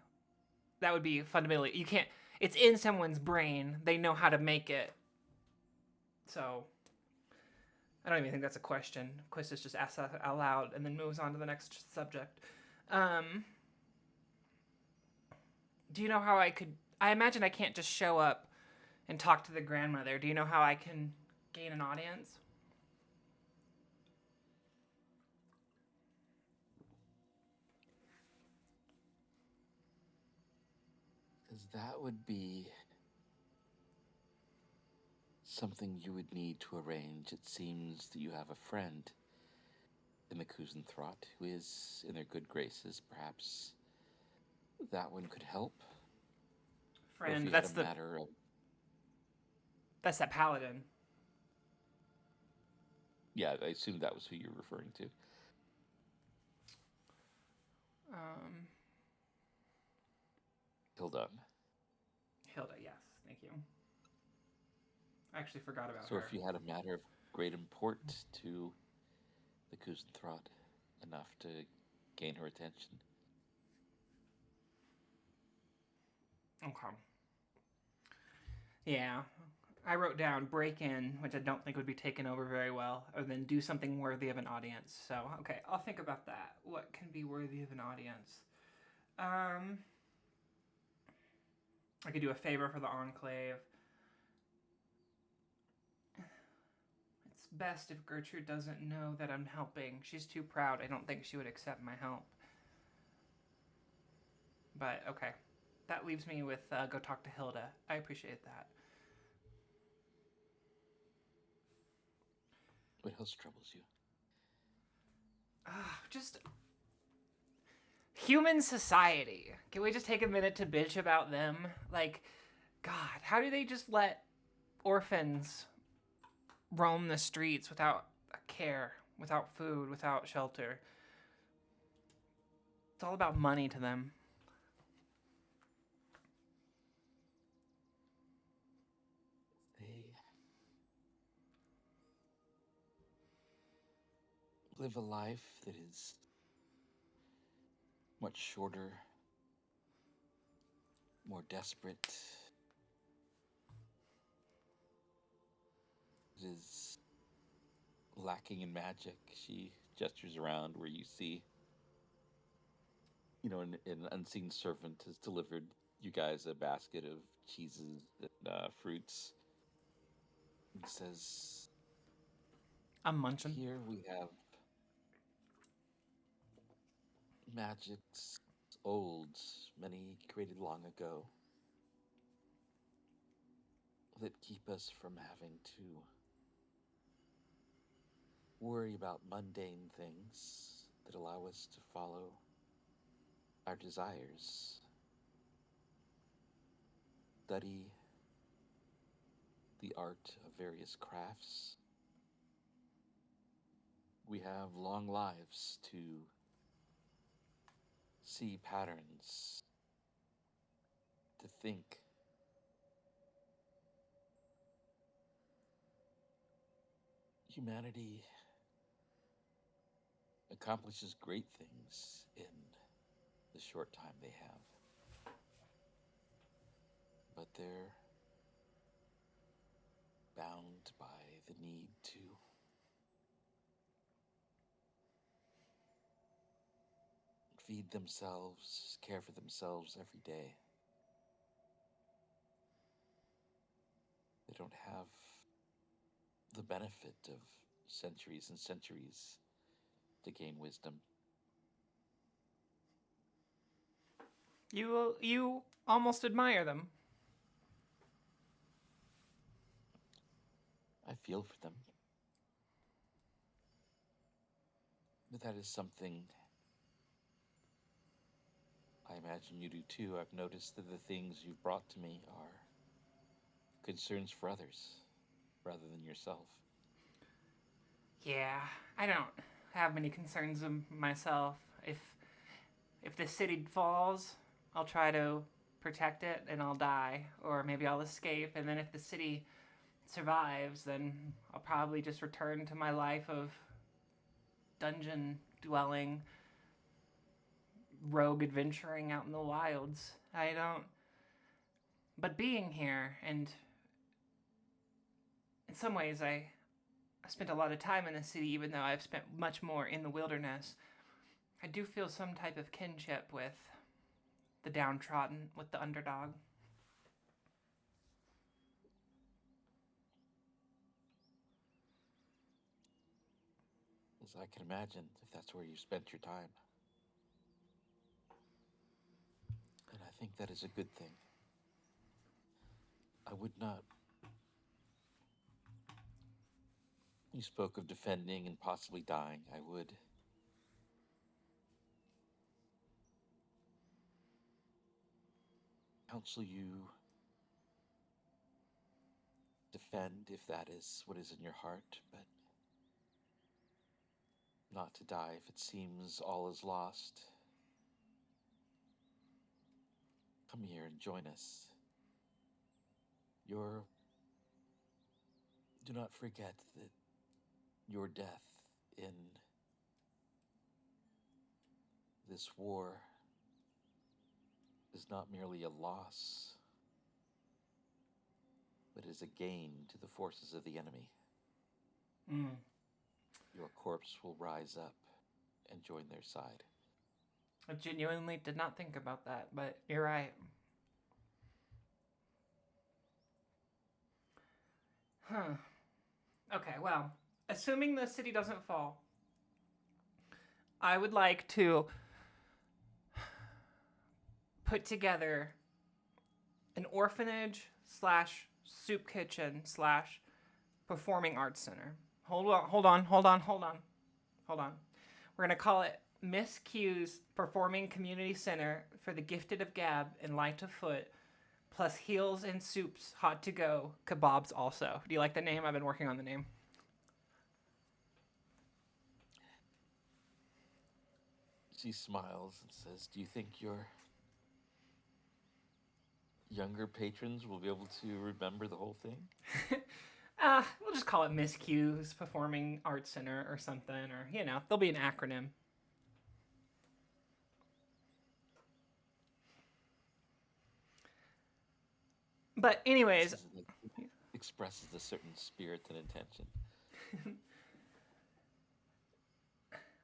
That would be fundamentally, you can't, it's in someone's brain, they know how to make it. So, I don't even think that's a question. Quistis just asks that out loud and then moves on to the next subject. Do you know how I imagine I can't just show up and talk to the grandmother. Do you know how I can gain an audience? Because that would be something you would need to arrange. It seems that you have a friend in the Kuzenthrot who is in their good graces. Perhaps that one could help. Or if Friend, you had a matter of... that's that paladin. Yeah, I assumed that was who you were referring to. Hilda. Hilda, yes, thank you. I actually forgot about So her. if you had a matter of great import to the Kuzenthrot, enough to gain her attention. Okay. Yeah. I wrote down break in, which I don't think would be taken over very well, or then do something worthy of an audience. So, okay, I'll think about that. What can be worthy of an audience? I could do a favor for the Enclave. It's best if Gertrude doesn't know that I'm helping. She's too proud. I don't think she would accept my help. But, okay. That leaves me with go talk to Hilda. I appreciate that. What else troubles you? Just human society. Can we just take a minute to bitch about them? Like, God, how do they just let orphans roam the streets without care, without food, without shelter? It's all about money to them. They live a life that is much shorter, more desperate. It is lacking in magic. She gestures around where you see, an unseen servant has delivered you guys a basket of cheeses and fruits. And says, I'm munching. Here we have magics old, many created long ago, that keep us from having to worry about mundane things, that allow us to follow our desires, study the art of various crafts. We have long lives to see patterns, to think. Humanity accomplishes great things in the short time they have, but they're bound by the need to feed themselves, care for themselves every day. They don't have the benefit of centuries and centuries to gain wisdom. You almost admire them. I feel for them. But that is something I imagine you do too. I've noticed that the things you've brought to me are concerns for others rather than yourself. Yeah, I don't have many concerns of myself. If the city falls, I'll try to protect it and I'll die, or maybe I'll escape. And then if the city survives, then I'll probably just return to my life of dungeon dwelling, rogue adventuring out in the wilds. I don't. But being here, and in some ways, I spent a lot of time in the city, even though I've spent much more in the wilderness. I do feel some type of kinship with the downtrodden, with the underdog. As I can imagine, if that's where you spent your time. And I think that is a good thing. I would not. You spoke of defending and possibly dying. I would counsel you defend if that is what is in your heart, but not to die if it seems all is lost. Come here and join us. Your Do not forget that your death in this war is not merely a loss, but is a gain to the forces of the enemy. Mm. Your corpse will rise up and join their side. I genuinely did not think about that, but you're right. Huh. Okay, well, assuming the city doesn't fall, I would like to put together an orphanage slash soup kitchen slash performing arts center. Hold on, hold on, hold on, hold on, hold on. We're gonna call it Miss Q's Performing Community Center for the Gifted of Gab and Light of Foot, plus heels and soups, hot to go, kebabs also. Do you like the name? I've been working on the name. She smiles and says, "Do you think your younger patrons will be able to remember the whole thing?" We'll just call it Miss Q's Performing Arts Center or something, or, there'll be an acronym. But anyways, It expresses a certain spirit and intention.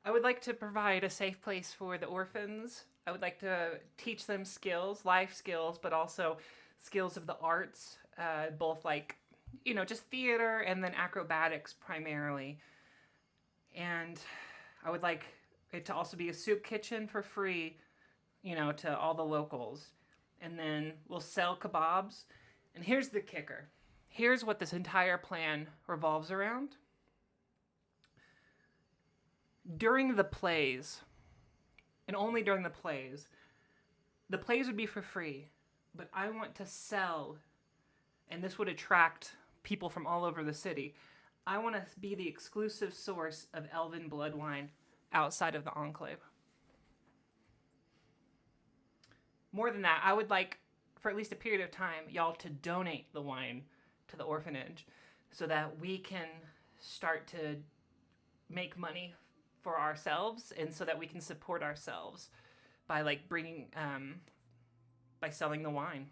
I would like to provide a safe place for the orphans. I would like to teach them skills, life skills, but also skills of the arts, both like, just theater and then acrobatics primarily. And I would like it to also be a soup kitchen for free, to all the locals. And then we'll sell kebabs. And here's the kicker. Here's what this entire plan revolves around. During the plays, and only during the plays would be for free, but I want to sell, and this would attract people from all over the city. I want to be the exclusive source of elven blood wine outside of the Enclave. More than that, I would like, for at least a period of time, y'all to donate the wine to the orphanage so that we can start to make money for ourselves and so that we can support ourselves by by selling the wine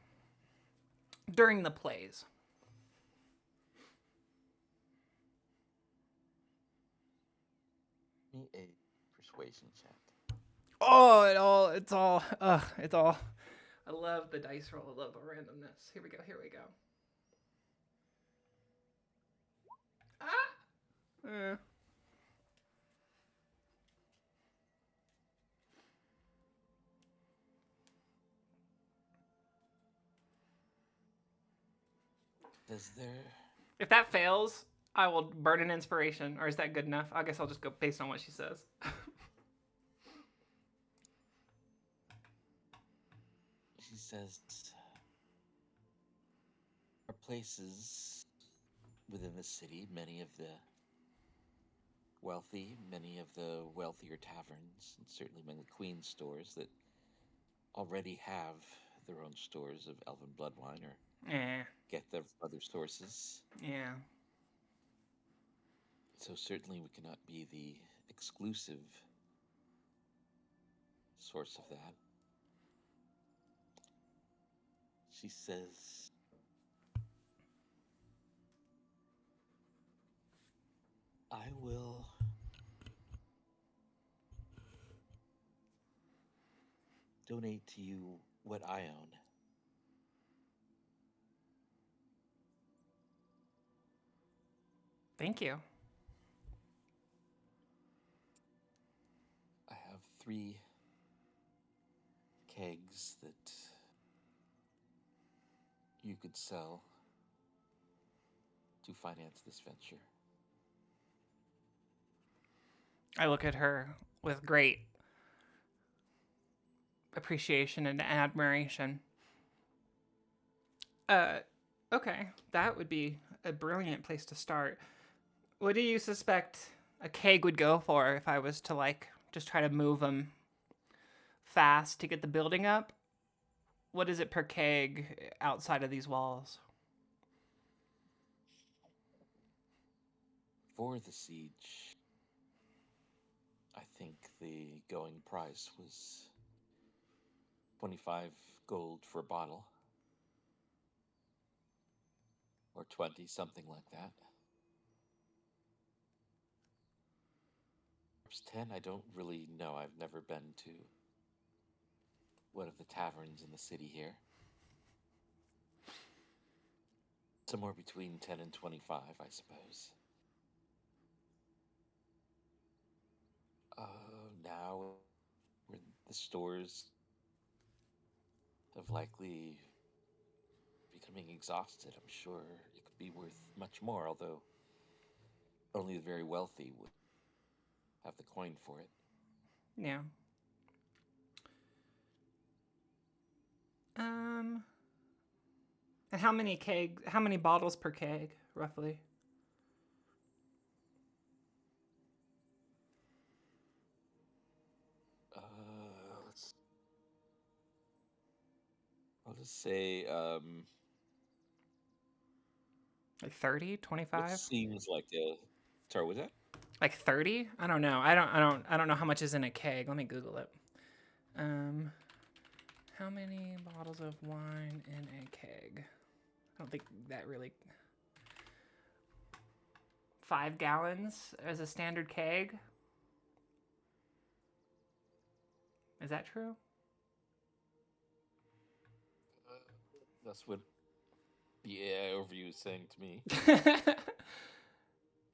during the plays. Me a persuasion check. Oh, it's all. I love the dice roll. I love the randomness. Here we go. Ah! Does there? If that fails, I will burn an inspiration. Or is that good enough? I guess I'll just go based on what she says. She says, are places within the city, many of the wealthy, many of the wealthier taverns, and certainly many Queen stores that already have their own stores of elven blood wine or Yeah. get them from other sources. Yeah. So certainly we cannot be the exclusive source of that. She says, I will donate to you what I own. Thank you. I have 3 kegs that you could sell to finance this venture. I look at her with great appreciation and admiration. Okay, that would be a brilliant place to start. What do you suspect a keg would go for if I was to just try to move them fast to get the building up? What is it per keg outside of these walls? For the siege, I think the going price was 25 gold for a bottle. Or 20, something like that. Perhaps 10, I don't really know. I've never been to one of the taverns in the city here. Somewhere between 10 and 25, I suppose. Now, the stores have likely becoming exhausted. I'm sure it could be worth much more, although only the very wealthy would have the coin for it. Yeah. And how many bottles per keg, roughly? Let's. I'll just say, Like 30, what 25? seems like a. Sorry, was that? Like 30? I don't know. I don't know how much is in a keg. Let me Google it. How many bottles of wine in a keg? I don't think that really. 5 gallons as a standard keg? Is that true? That's what the AI overview is saying to me.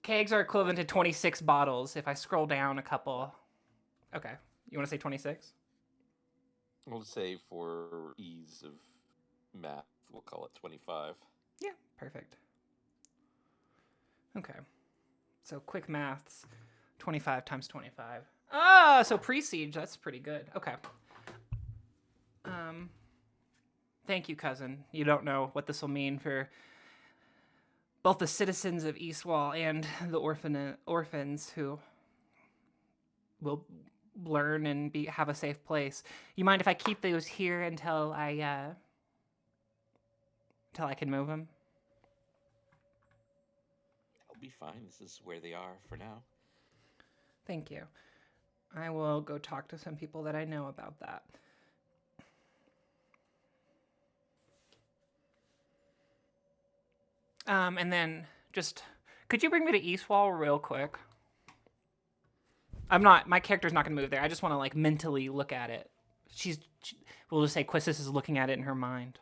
Kegs are equivalent to 26 bottles. If I scroll down a couple. Okay. You want to say 26? We'll say for ease of math, we'll call it 25. Yeah, perfect. Okay. So quick maths. 25 times 25. Ah, so pre-siege. That's pretty good. Okay. Thank you, cousin. You don't know what this will mean for both the citizens of Eastwall and the orphans who will learn and have a safe place. You mind if I keep those here until I can move them? I'll be fine. This is where they are for now. Thank you. I will go talk to some people that I know about that. And then just, could you bring me to Eastwall real quick? My character's not going to move there. I just want to, like, mentally look at it. We'll just say Quistis is looking at it in her mind.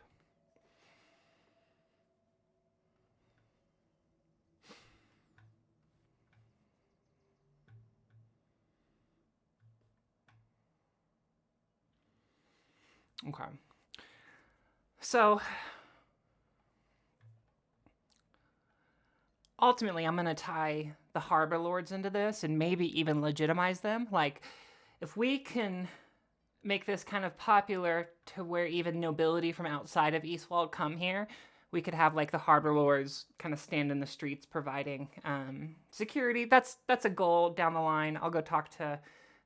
Okay. So, ultimately, I'm going to tie the Harbor Lords into this and maybe even legitimize them. Like, if we can make this kind of popular to where even nobility from outside of Eastwall come here, we could have, like, the Harbor Lords kind of stand in the streets providing security. That's a goal down the line. I'll go talk to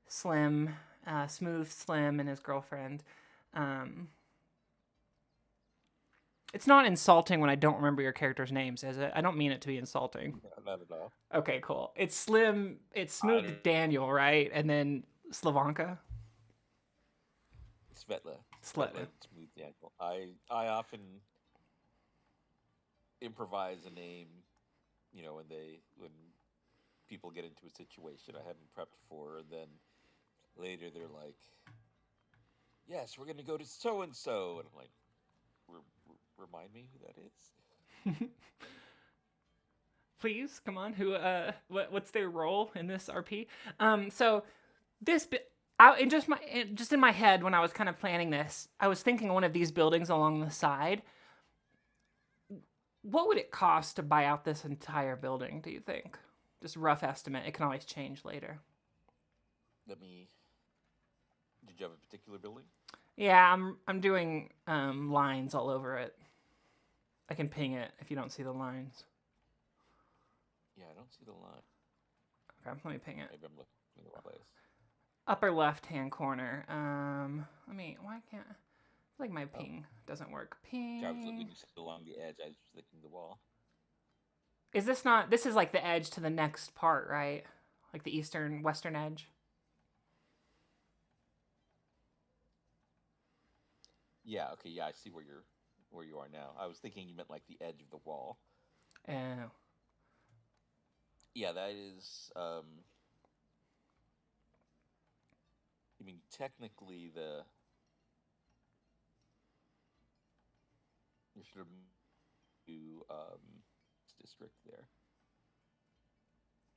Smooth Slim and his girlfriend. It's not insulting when I don't remember your character's names, is it? I don't mean it to be insulting. No, not at all. Okay, cool. It's Smooth Daniel, right? And then Slavanka? Svetla. Svetla. Smooth Daniel. I often improvise a name, when people get into a situation I haven't prepped for, and then later they're like, yes, we're going to go to so-and-so. And I'm like, remind me who that is? Please, come on. What's their role in this RP? So this bit, just in my head when I was kind of planning this, I was thinking one of these buildings along the side. What would it cost to buy out this entire building, do you think? Just rough estimate. It can always change later. Did you have a particular building? Yeah, I'm doing lines all over it. I can ping it if you don't see the lines. Yeah, I don't see the line. Okay, let me ping it. Maybe I'm looking in the wrong place. Upper left-hand corner. Why can't... I feel like my ping doesn't work. Ping. I was looking along the edge. I was clicking the wall. Is this not... This is like the edge to the next part, right? Like the western edge? Yeah, okay, yeah, I see where you are now. I was thinking you meant like the edge of the wall. Oh. Yeah, that is technically you should do district there.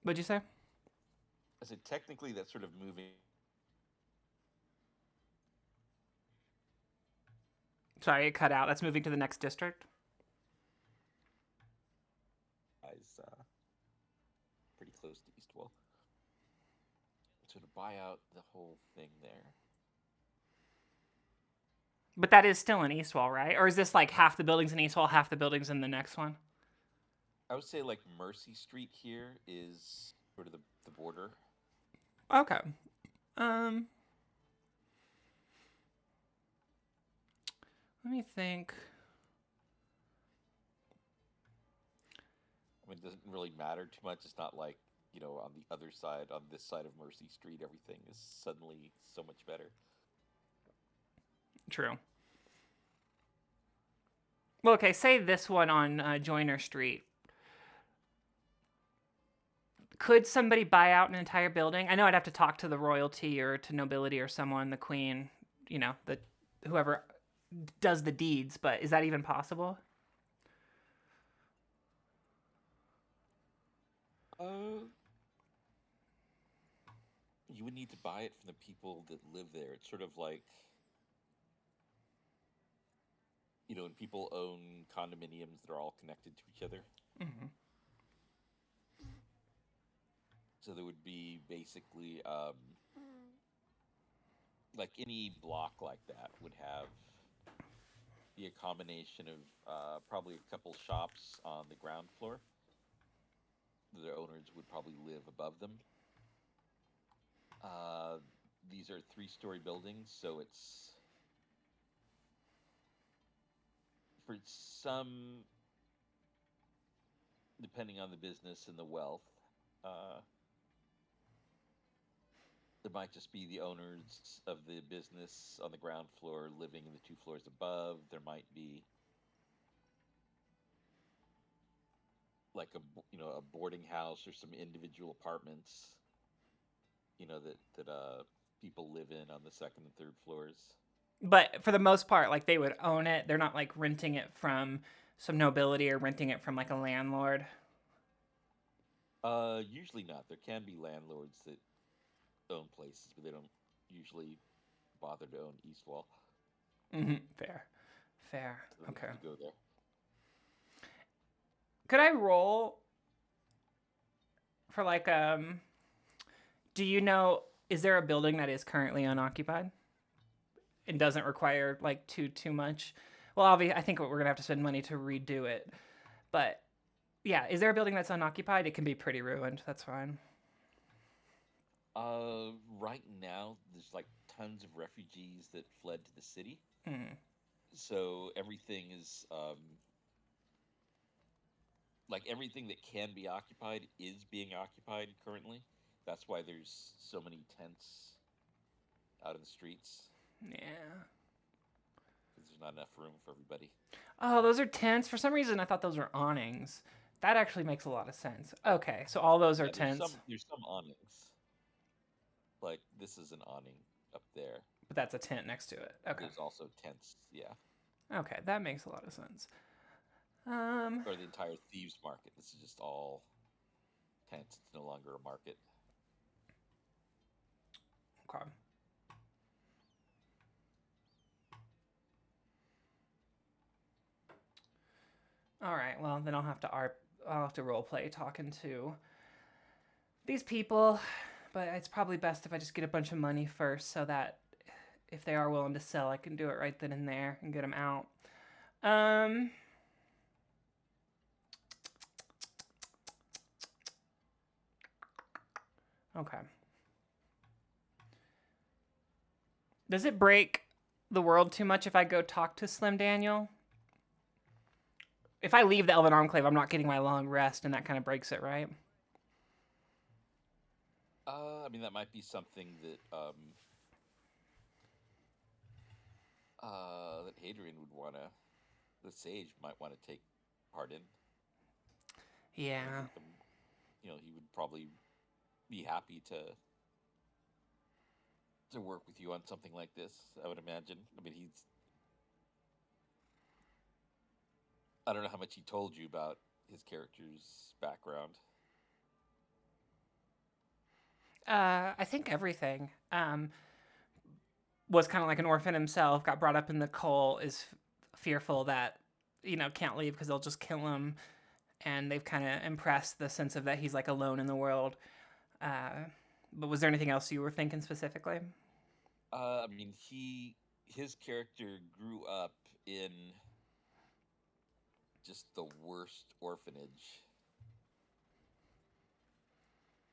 What'd you say? I said technically that's sort of moving. Sorry, it cut out. That's moving to the next district? Pretty close to Eastwall. So to buy out the whole thing there. But that is still in Eastwall, right? Or is this like half the buildings in Eastwall, half the buildings in the next one? I would say like Mercy Street here is sort of the border. Okay. Let me think. I mean, it doesn't really matter too much. It's not like, on the other side, on this side of Mercy Street, everything is suddenly so much better. True. Well, okay, say this one on Joyner Street. Could somebody buy out an entire building? I know I'd have to talk to the royalty or to nobility or someone, the queen, whoever does the deeds, but is that even possible? Uh, you would need to buy it from the people that live there. It's sort of like, when people own condominiums that are all connected to each other. Hmm. So there would be basically, like any block like that would have be a combination of probably a couple shops on the ground floor. The owners would probably live above them. Uh, these are three-story buildings, so it's for some, depending on the business and the wealth. Uh, there might just be the owners of the business on the ground floor living in the two floors above. There might be like a boarding house or some individual apartments, that people live in on the second and third floors. But for the most part, like they would own it. They're not like renting it from some nobility or renting it from like a landlord. Usually not. There can be landlords that own places, but they don't usually bother to own Eastwall, Fair. Fair. so they Okay. have to go there. Could I roll for like do you know, is there a building that is currently unoccupied and doesn't require like too much? Well, obviously, I think we're gonna have to spend money to redo it, but yeah, is there a building that's unoccupied? It can be pretty ruined. That's fine. Right now, there's like tons of refugees that fled to the city, Mm. so everything is like everything that can be occupied is being occupied currently. That's why there's so many tents out in the streets Yeah. because there's not enough room for everybody. Oh, those are tents. For some reason, I thought those were awnings. That actually makes a lot of sense. Okay, so all those are Yeah, there's some tents, there's some awnings. Like this is an awning up there. but that's a tent next to it. Okay. There's also tents, yeah. Okay, that makes a lot of sense. Um, Or the entire thieves market. This is just all tents. It's no longer a market. okay. All right. Well, then I'll have to role play talking to these people, but it's probably best if I just get a bunch of money first, so that if they are willing to sell, I can do it right then and there and get them out. Um. Okay. Does it break the world too much if I go talk to Slim Daniel? If I leave the Elven Enclave, I'm not getting my long rest, and that kind of breaks it, right? I mean that might be something that Hadrian would wanna, the sage might want to take part in. Yeah. He would probably be happy to work with you on something like this. I would imagine. I mean, I don't know how much he told you about his character's background. I think everything. Was kind of like an orphan himself, got brought up in the coal, is fearful that, can't leave because they'll just kill him. And they've kind of impressed the sense of that he's like alone in the world. Uh, but was there anything else you were thinking specifically? I mean, his character grew up in just the worst orphanage.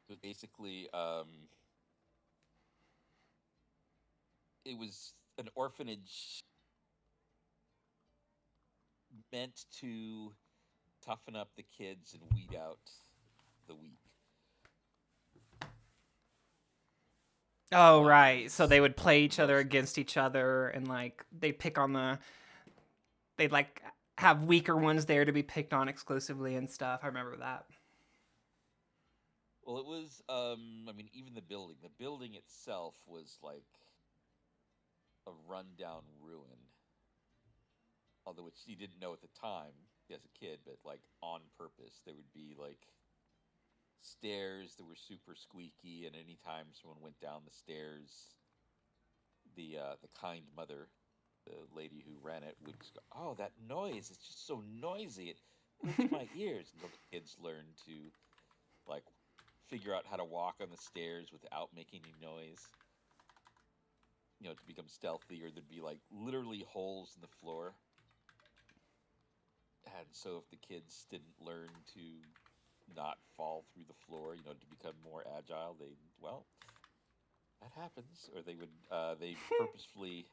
So basically, it was an orphanage meant to toughen up the kids and weed out the weak. Oh, Like it right. So was they would play each other most against each other, and like they'd like have weaker ones there to be picked on exclusively and stuff. I remember that. well, it was. I mean, even the building itself was like a rundown ruin. Although which he didn't know at the time as a kid, but like on purpose, there would be like stairs that were super squeaky, and anytime someone went down the stairs, the kind mother, the lady who ran it, would just go, "Oh, that noise! It's just so noisy. It hurts my ears." Until the kids learned to like figure out how to walk on the stairs without making any noise. To become stealthy, or there'd be like literally holes in the floor. And so if the kids didn't learn to not fall through the floor, to become more agile, well, that happens. Or they purposefully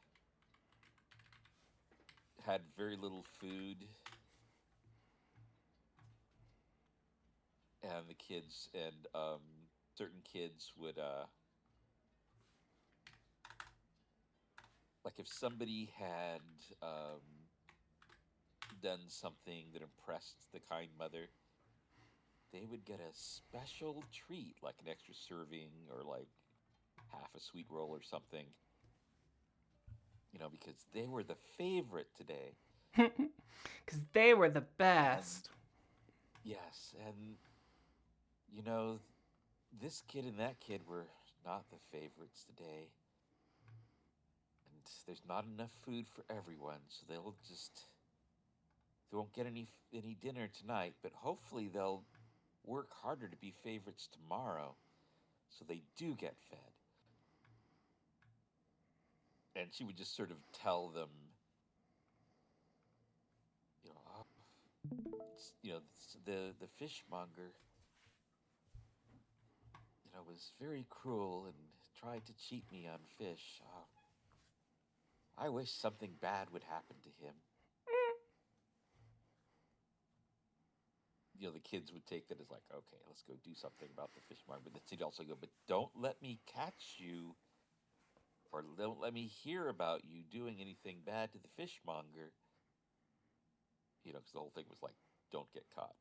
had very little food, and the kids and certain kids would like if somebody had done something that impressed the kind mother, they would get a special treat, like an extra serving or like half a sweet roll or something, because they were the favorite today. Because they were the And best. yes, and you know, this kid and that kid were not the favorites today. And there's not enough food for everyone, so they won't get any dinner tonight, but hopefully they'll work harder to be favorites tomorrow so they do get fed. And she would just sort of tell them, the fishmonger, was very cruel and tried to cheat me on fish. I wish something bad would happen to him. The kids would take that as like, okay, let's go do something about the fishmonger. But then she'd also go, but don't let me catch you, or don't let me hear about you doing anything bad to the fishmonger. Because the whole thing was like, don't get caught.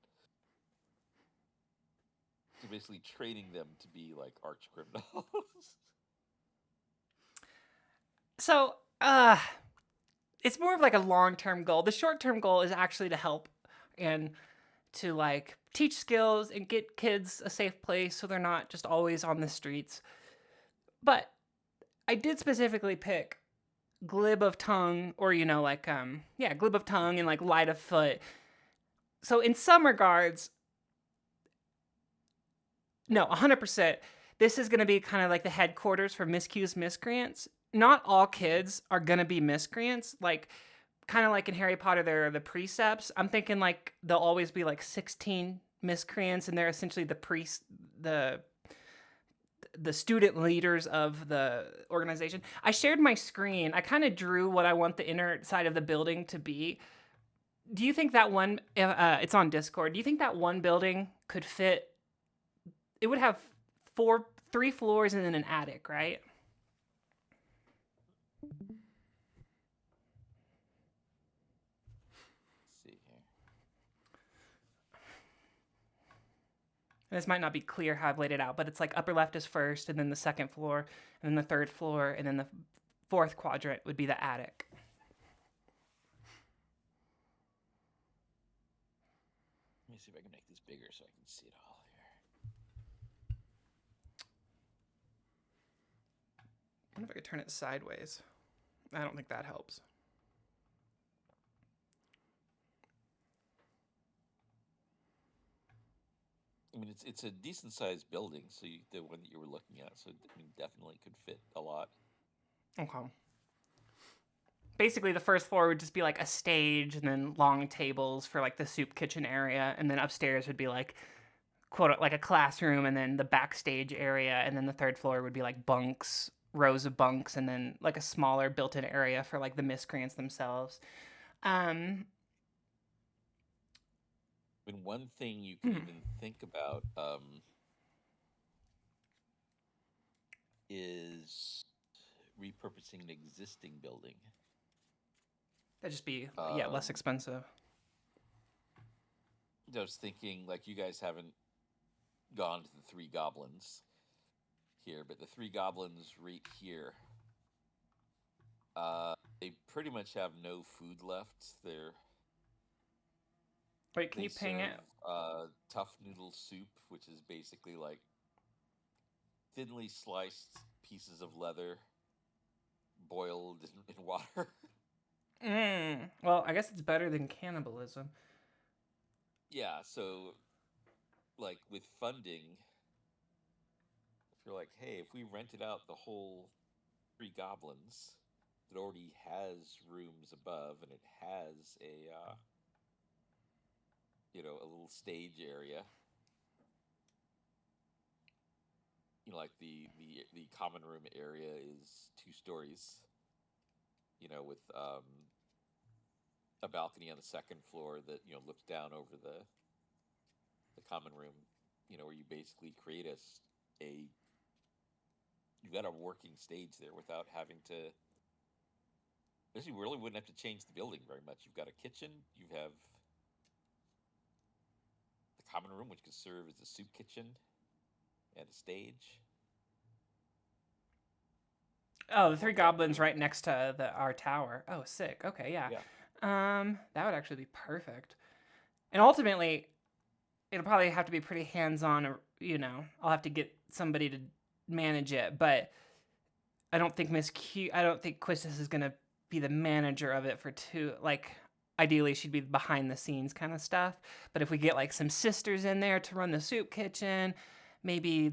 So basically training them to be like arch criminals. So, it's more of like a long-term goal. The short-term goal is actually to help and to like teach skills and get kids a safe place so they're not just always on the streets. But I did specifically pick glib of tongue, or glib of tongue and like light of foot. So in some regards, no, 100%, this is going to be kind of like the headquarters for miscues, miscreants. Not all kids are going to be miscreants. Like, kind of like in Harry Potter, there are the precepts. I'm thinking like there'll always be like 16 miscreants, and they're essentially the student leaders of the organization. I shared my screen. I kind of drew what I want the inner side of the building to be. Do you think that one, it's on Discord, do you think that one building could fit? It would have 3 floors and then an attic, right? Let's see here. And this might not be clear how I've laid it out, but it's like upper left is first, and then the second floor, and then the third floor, and then the fourth quadrant would be the attic. Let me see if I can make this bigger so I can see it all here. I wonder if I could turn it sideways. I don't think that helps. I mean, it's a decent sized building, so the one that you were looking at, so definitely could fit a lot. Okay. Basically, the first floor would just be like a stage, and then long tables for like the soup kitchen area, and then upstairs would be like quote like a classroom, and then the backstage area, and then the third floor would be like bunks, rows of bunks, and then like a smaller built-in area for like the miscreants themselves. And one thing you can even think about is repurposing an existing building. That'd just be less expensive. I was thinking, like, you guys haven't gone to the Three Goblins here, but the Three Goblins right here, they pretty much have no food left. Wait, can They you ping serve it? tough noodle soup, which is basically like thinly sliced pieces of leather boiled in water. Well, I guess it's better than cannibalism. Yeah, so like with funding, if you're like, hey, if we rented out the whole Three Goblins that already has rooms above and it has a little stage area, like the common room area is 2 stories, with a balcony on the second floor that looks down over the common room, where you basically create a you've got a working stage there without having to. Basically, you really wouldn't have to change the building very much. You've got a kitchen. You have the common room, which could serve as a soup kitchen and a stage. Oh, the three One dining goblins room. right next to our tower. Oh, sick. Okay, yeah. Yeah. That would actually be perfect. And ultimately, it'll probably have to be pretty hands-on. Or I'll have to get somebody to manage it. But I don't think Quistis is gonna be the manager of it for two. Like, ideally, she'd be behind the scenes kind of stuff. But if we get like some sisters in there to run the soup kitchen, maybe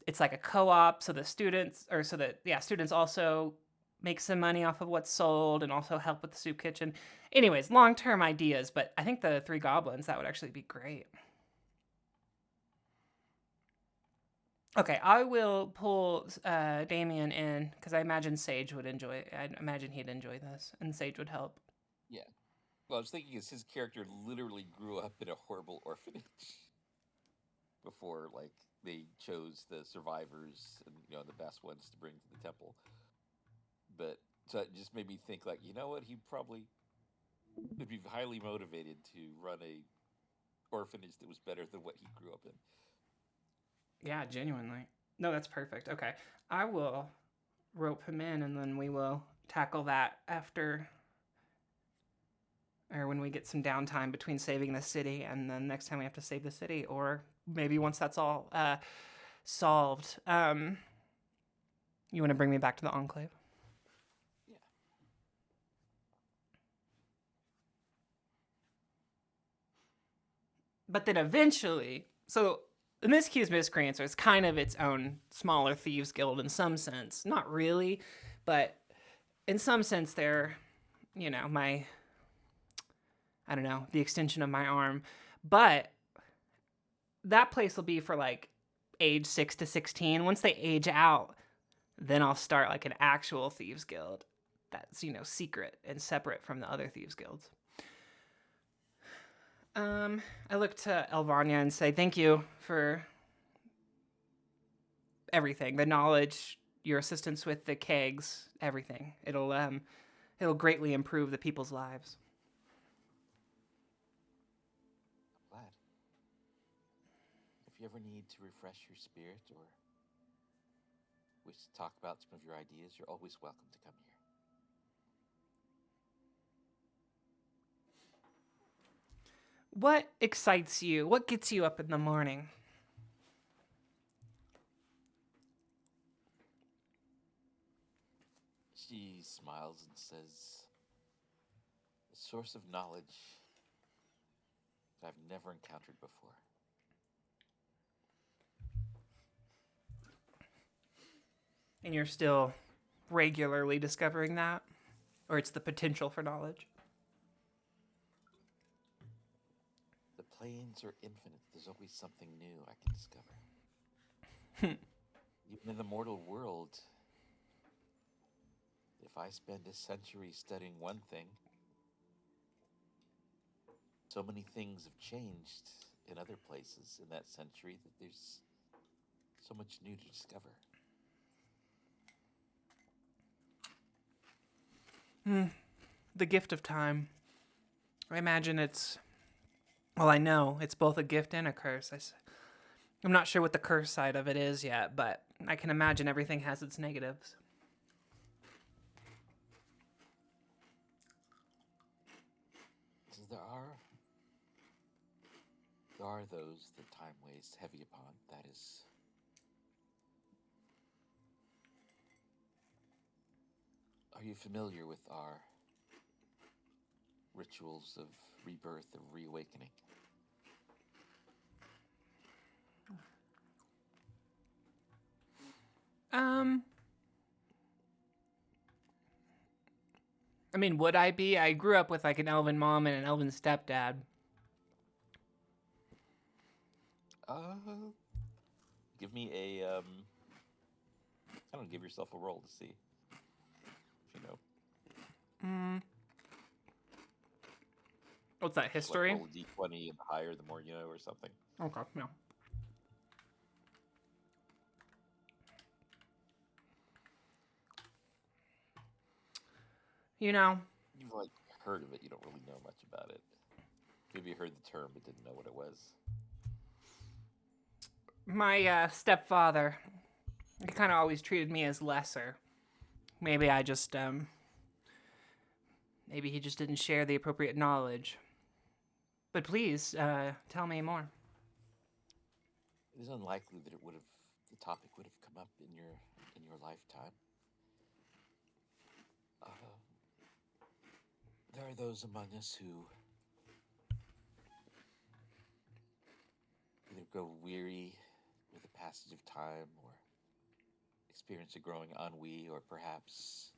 it's like a co-op, so the students or so that yeah students also make some money off of what's sold and also help with the soup kitchen. Anyways, long-term ideas, but I think the three goblins, that would actually be great. Okay, I will pull Damien in because I imagine Sage would enjoy. I imagine he'd enjoy this, and Sage would help. Yeah. Well, I was thinking is his character literally grew up in a horrible orphanage before, like, they chose the survivors and the best ones to bring to the temple. But so it just made me think, like, what, he probably would be highly motivated to run a orphanage that was better than what he grew up in. Yeah, genuinely. No, that's perfect. Okay, I will rope him in, and then we will tackle that after or when we get some downtime between saving the city and then next time we have to save the city, or maybe once that's all solved. You want to bring me back to the Enclave? Yeah. But then eventually, so the Miscues Miscreants is kind of its own smaller thieves guild in some sense. Not really, but in some sense they're, my, I don't know, the extension of my arm. But that place will be for like age 6 to 16. Once they age out, then I'll start like an actual thieves guild that's, secret and separate from the other thieves guilds. I look to Elvania and say thank you for everything, the knowledge, your assistance with the kegs, everything. It'll greatly improve the people's lives. I'm glad. If you ever need to refresh your spirit or wish to talk about some of your ideas, you're always welcome to come here. What excites you? What gets you up in the morning? She smiles and says, a source of knowledge that I've never encountered before. And you're still regularly discovering that? Or it's the potential for knowledge? The plains are infinite. There's always something new I can discover. Even in the mortal world, if I spend a century studying one thing, so many things have changed in other places in that century that there's so much new to discover. The gift of time. I imagine I know it's both a gift and a curse. I'm not sure what the curse side of it is yet, but I can imagine everything has its negatives. So there are are those that time weighs heavy upon. That is. Are you familiar with our rituals of rebirth, of reawakening? Um, I mean, would I be? I grew up with like an elven mom and an elven stepdad. Give me a I don't know, give yourself a roll to see if you know. What's that, Just like history? roll a d20, and the higher, the more you know, or something. Okay, yeah. You know, You've like heard of it. You don't really know much about it. Maybe you heard the term but didn't know what it was. my stepfather, he kind of always treated me as lesser. Maybe I just, maybe he just didn't share the appropriate knowledge. But please, tell me more. It is unlikely that the topic would have come up in your lifetime. There are those among us who either grow weary with the passage of time, or experience a growing ennui, or perhaps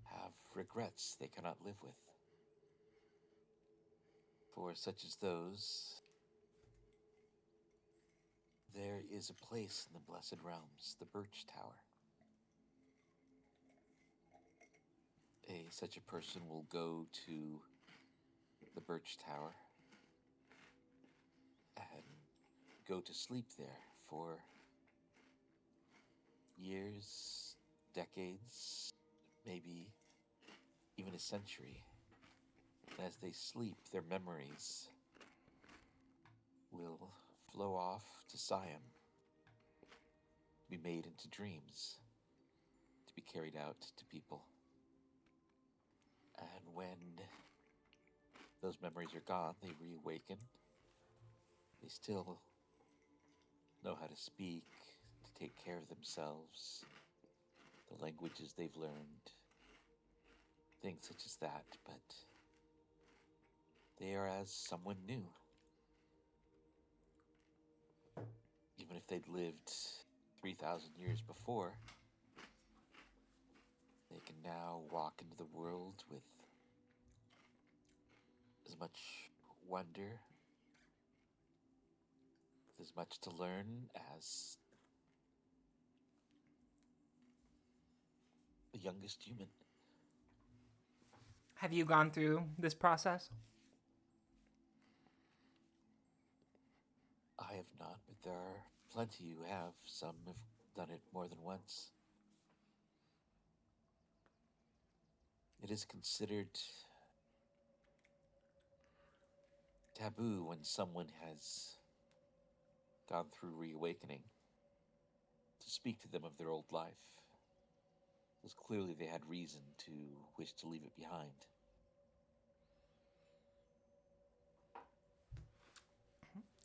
have regrets they cannot live with. For such as those, there is a place in the Blessed Realms, the Birch Tower. Such a person will go to the Birch Tower and go to sleep there for years, decades, maybe even a century. And as they sleep, their memories will flow off to Siam, to be made into dreams, to be carried out to people. And when those memories are gone, they reawaken. They still know how to speak, to take care of themselves, the languages they've learned, things such as that, but they are as someone new. Even if they'd lived 3,000 years before, they can now walk into the world with as much wonder, with as much to learn as the youngest human. Have you gone through this process? I have not, but there are plenty who have. Some have done it more than once. It is considered taboo when someone has gone through reawakening to speak to them of their old life, because clearly they had reason to wish to leave it behind.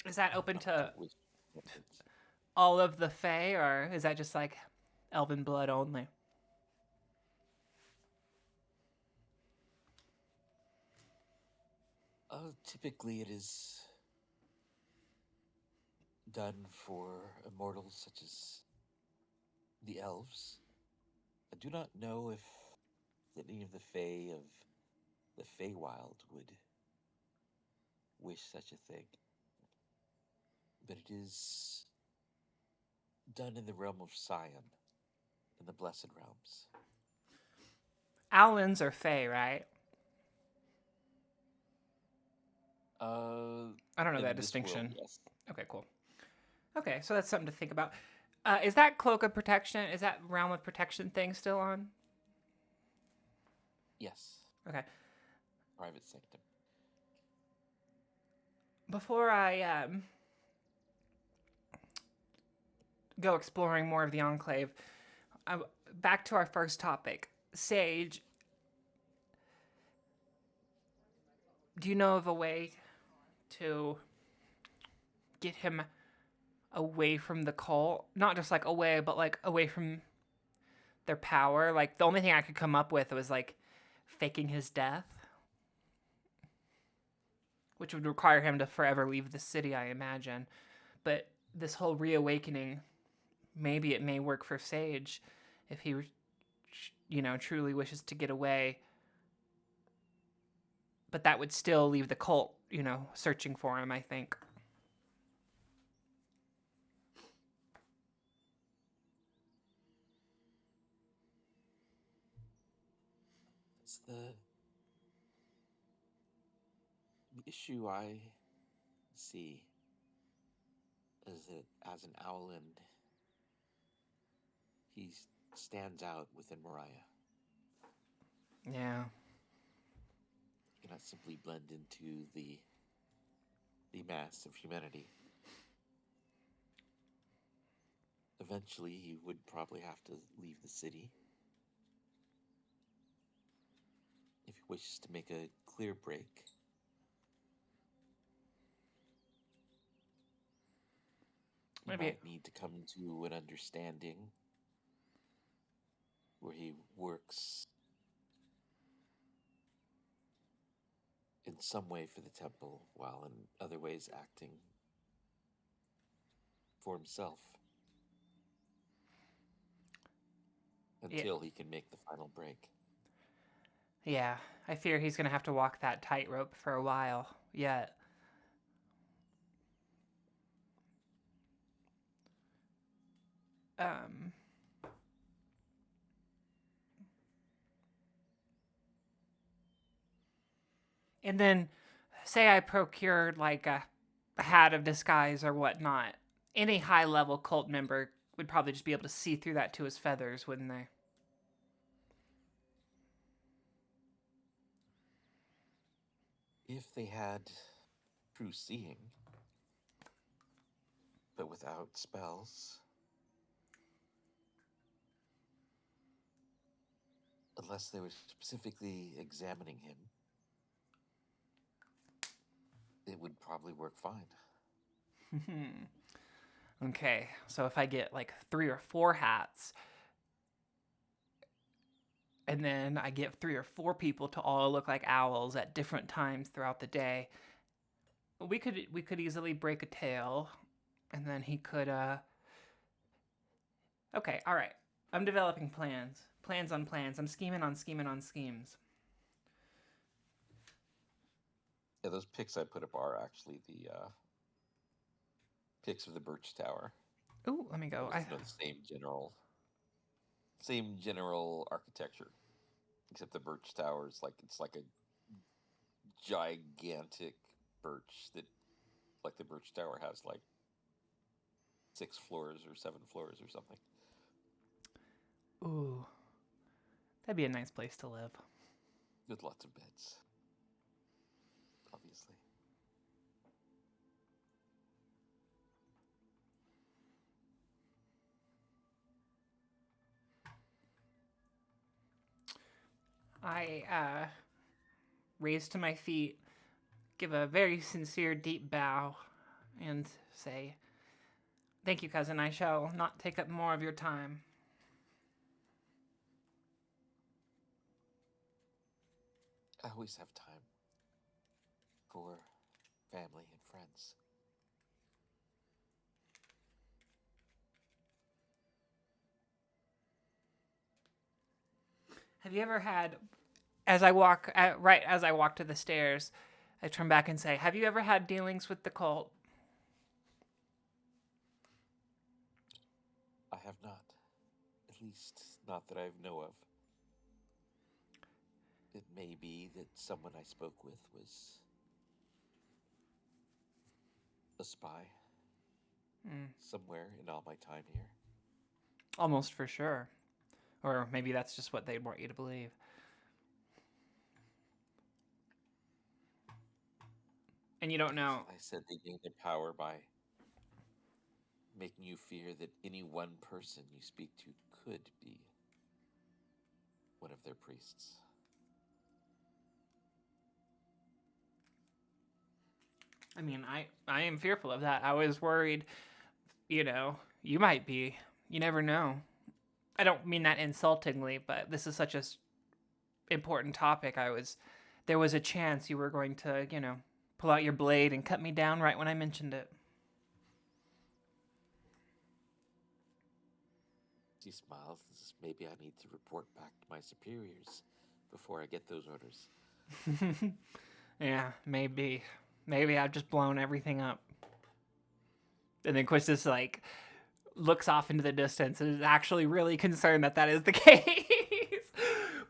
Is that open Not to to wish repentance. all of the Fae, or is that just like elven blood only? Typically it is done for immortals such as the elves. I do not know if any of the Fae of the Feywild would wish such a thing. But it is done in the realm of Sion, in the Blessed Realms. Owlins are Fae, right? I don't know In that this world, distinction. yes. Okay, cool. Okay, so that's something to think about. Is that cloak of protection? Is that realm of protection thing still on? Yes. Okay. Private sanctum. Before I go exploring more of the Enclave, back to our first topic. Sage, do you know of a way to get him away from the cult. Not just like away, but like away from their power. Like the only thing I could come up with was like faking his death, which would require him to forever leave the city, I imagine. But this whole reawakening, maybe it may work for Sage if he, truly wishes to get away. But that would still leave the cult, searching for him, I think. It's the issue I see is that as an Owland, he stands out within Mariah. Yeah. He cannot simply blend into the mass of humanity. Eventually, he would probably have to leave the city if he wishes to make a clear break. He might need to come to an understanding where he works in some way for the temple while in other ways acting for himself until he can make the final break. Yeah, I fear he's going to have to walk that tightrope for a while yet. And then, say I procured like a hat of disguise or whatnot. Any high-level cult member would probably just be able to see through that to his feathers, wouldn't they? If they had true seeing, but without spells, unless they were specifically examining him, it would probably work fine. Okay, so if I get like 3 or 4 hats, and then I get 3 or 4 people to all look like owls at different times throughout the day, we could easily break a tail, and then he could Okay, all right. I'm developing plans. Plans on plans. I'm scheming on scheming on schemes. Yeah, those pics I put up are actually the pics of the Birch Tower. Ooh, let me go. The same general architecture, except the Birch Tower is it's like a gigantic birch that, like the Birch Tower has like 6 floors or 7 floors or something. Ooh, that'd be a nice place to live. With lots of beds, obviously. I raise to my feet, give a very sincere, deep bow, and say, "Thank you, cousin. I shall not take up more of your time." I always have time for family and friends. Have you ever had, right as I walk to the stairs, I turn back and say, "Have you ever had dealings with the cult?" I have not. At least not that I know of. It may be that someone I spoke with was a spy somewhere in all my time here. Almost for sure. Or maybe that's just what they want you to believe. And you don't know. I said they gain their power by making you fear that any one person you speak to could be one of their priests. I mean, I am fearful of that. I was worried, you might be. You never know. I don't mean that insultingly, but this is such a important topic. There was a chance you were going to, pull out your blade and cut me down right when I mentioned it. She smiles and says, maybe I need to report back to my superiors before I get those orders. Yeah, maybe. Maybe I've just blown everything up. And then Quistis, looks off into the distance and is actually really concerned that that is the case.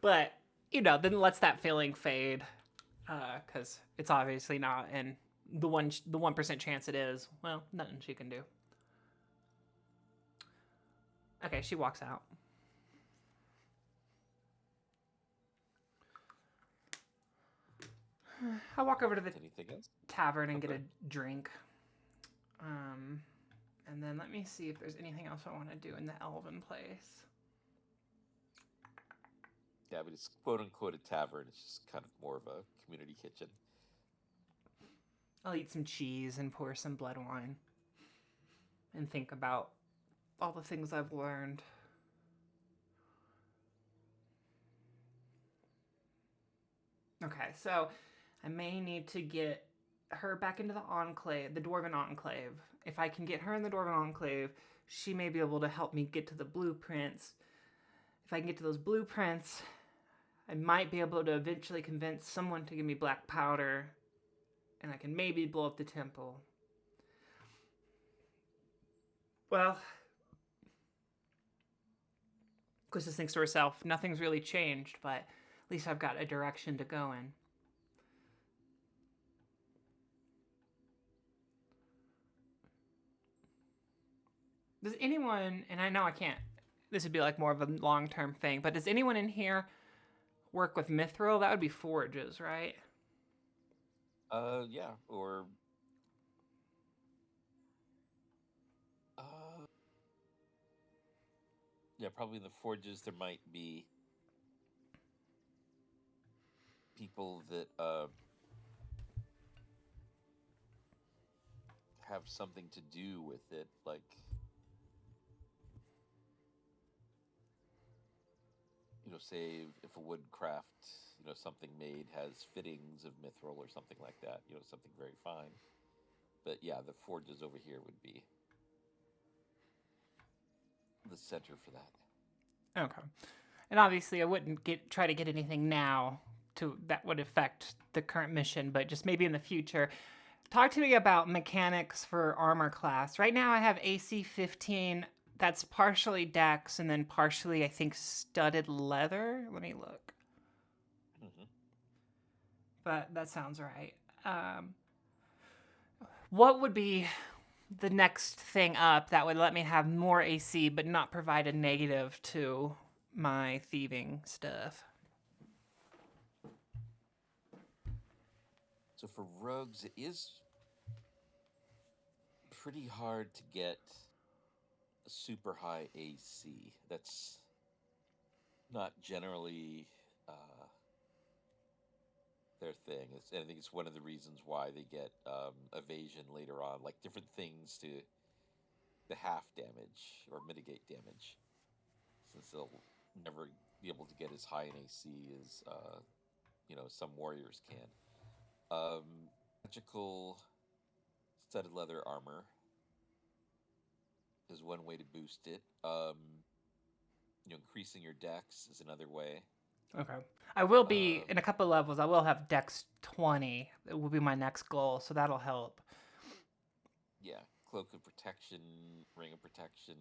But, then lets that feeling fade. Because it's obviously not. And the 1% chance it is, well, nothing she can do. Okay, she walks out. I walk over to the Anything else? tavern and get a drink. And then let me see if there's anything else I want to do in the elven place. Yeah, but it's quote unquote a tavern. It's just kind of more of a community kitchen. I'll eat some cheese and pour some blood wine. And think about all the things I've learned. Okay, so I may need to get her back into the enclave, the Dwarven Enclave. If I can get her in the Dwarven Enclave, she may be able to help me get to the blueprints. If I can get to those blueprints, I might be able to eventually convince someone to give me black powder, and I can maybe blow up the temple. Well, Quistis thinks to herself, nothing's really changed, but at least I've got a direction to go in. Does anyone, and I know I can't, this would be more of a long-term thing, but does anyone in here work with mithril? That would be forges, right? Yeah, or yeah, probably in the forges there might be people that have something to do with it, say if a woodcraft, something made has fittings of mithril or something like that, something very fine. But yeah, the forges over here would be the center for that. Okay. And obviously I wouldn't try to get anything now that would affect the current mission, but just maybe in the future. Talk to me about mechanics for armor class. Right now I have AC 15. That's partially dex and then partially, I think, studded leather. Let me look. Mm-hmm. But that sounds right. What would be the next thing up that would let me have more AC but not provide a negative to my thieving stuff? So for rogues, it is pretty hard to get a super high AC. That's not generally their thing. I think it's one of the reasons why they get evasion later on, like different things to half damage or mitigate damage, since they'll never be able to get as high an AC as some warriors can. Magical studded leather armor is one way to boost it. Increasing your dex is another way. Okay. I will be, in a couple levels, I will have dex 20. It will be my next goal, so that'll help. Yeah. Cloak of protection, ring of protection,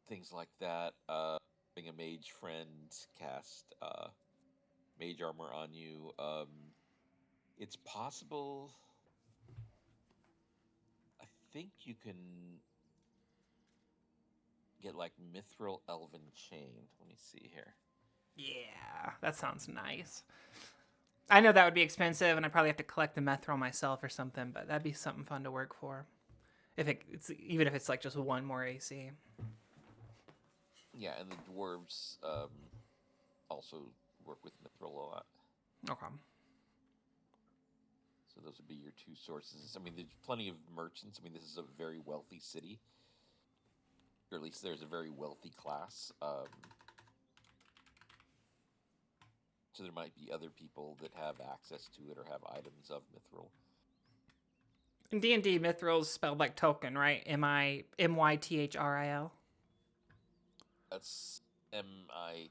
things like that. Having a mage friend cast mage armor on you. It's possible. I think you can get mithril elven chain. Let me see here. Yeah, that sounds nice. I know that would be expensive, and I probably have to collect the mithril myself or something, but that'd be something fun to work for. Even if it's just one more AC. Yeah, and the dwarves also work with mithril a lot. Okay. So those would be your two sources. I mean, there's plenty of merchants. I mean, this is a very wealthy city, or at least there's a very wealthy class. So there might be other people that have access to it or have items of Mithril. In D&D, Mithril is spelled like Tolkien, right? Mythril. That's Mithril.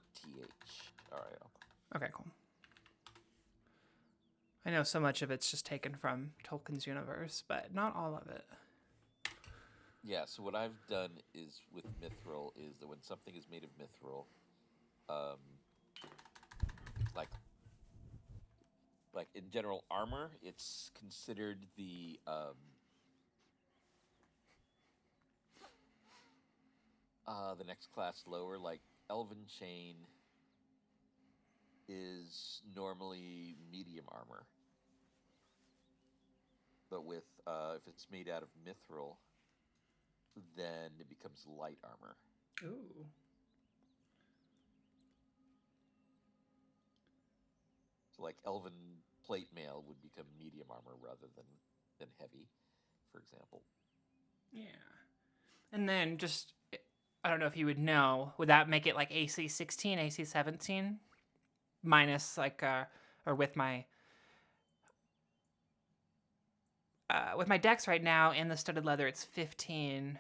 Okay, cool. I know so much of it's just taken from Tolkien's universe, but not all of it. Yeah, so what I've done is with Mithril is that when something is made of Mithril, um, like in general armor, it's considered the next class lower. Like Elven Chain is normally medium armor, but with if it's made out of Mithril, then it becomes light armor. Ooh. So like Elven plate mail would become medium armor rather than heavy, for example. Yeah. And then just, I don't know if you would know, would that make it like AC 16, AC 17? Minus like, or with my dex right now and the studded leather, it's 15.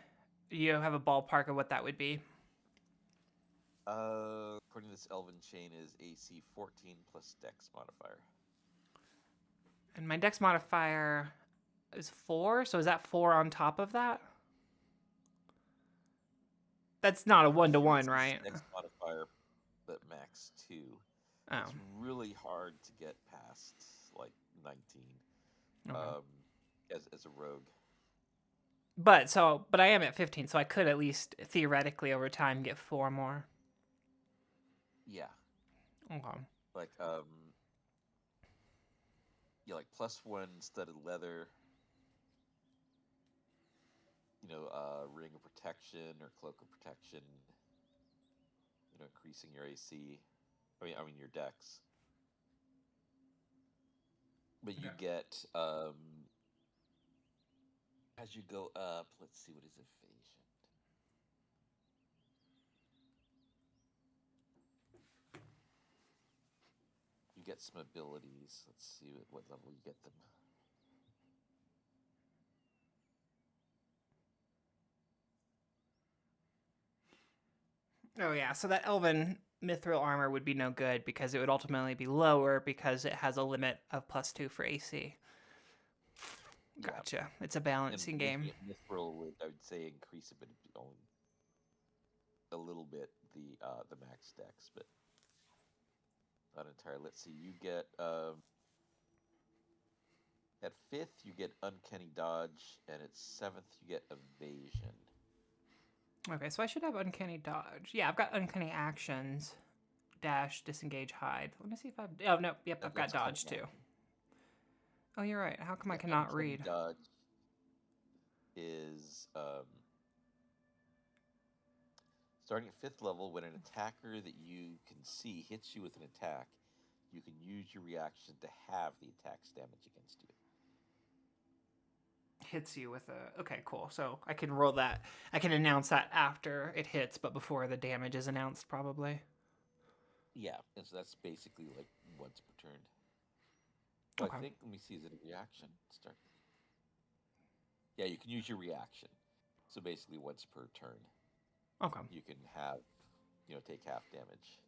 You have a ballpark of what that would be? According to this Elven Chain, is AC 14 plus Dex modifier. And my dex modifier is 4, so is that 4 on top of that? That's not a 1-to-1, right? Dex modifier, but max 2. Oh. It's really hard to get past like 19 Okay. as a rogue. But I am at 15, so I could at least theoretically over time get 4 more. Yeah. Okay. Like yeah, like +1 studded leather. Ring of protection or cloak of protection. Increasing your AC. I mean your dex. But you get as you go up. Let's see, what is evasion? You get some abilities. Let's see what level you get them. Oh yeah, so that elven mithril armor would be no good because it would ultimately be lower because it has a limit of +2 for AC. Gotcha. Yeah. It's a balancing game. Mithril would, I would say, increase it, but only a little bit the max dex, but not entirely. Let's see. You get at 5th you get uncanny dodge, and at 7th you get evasion. Okay, so I should have uncanny dodge. Yeah, I've got uncanny actions. Dash, disengage, hide. Let me see if I've... Oh, no. Yep, I've got dodge, too. Oh, you're right. How come I cannot read? Dodge is starting at 5th level. When an attacker that you can see hits you with an attack, you can use your reaction to have the attack's damage against you. Hits you with a... Okay, cool. So I can roll that. I can announce that after it hits, but before the damage is announced, probably. Yeah, and so that's basically like once per turn. Well, okay. I think, let me see, is it a reaction? Start. Yeah, you can use your reaction. So basically once per turn. Okay. You can have, take half damage.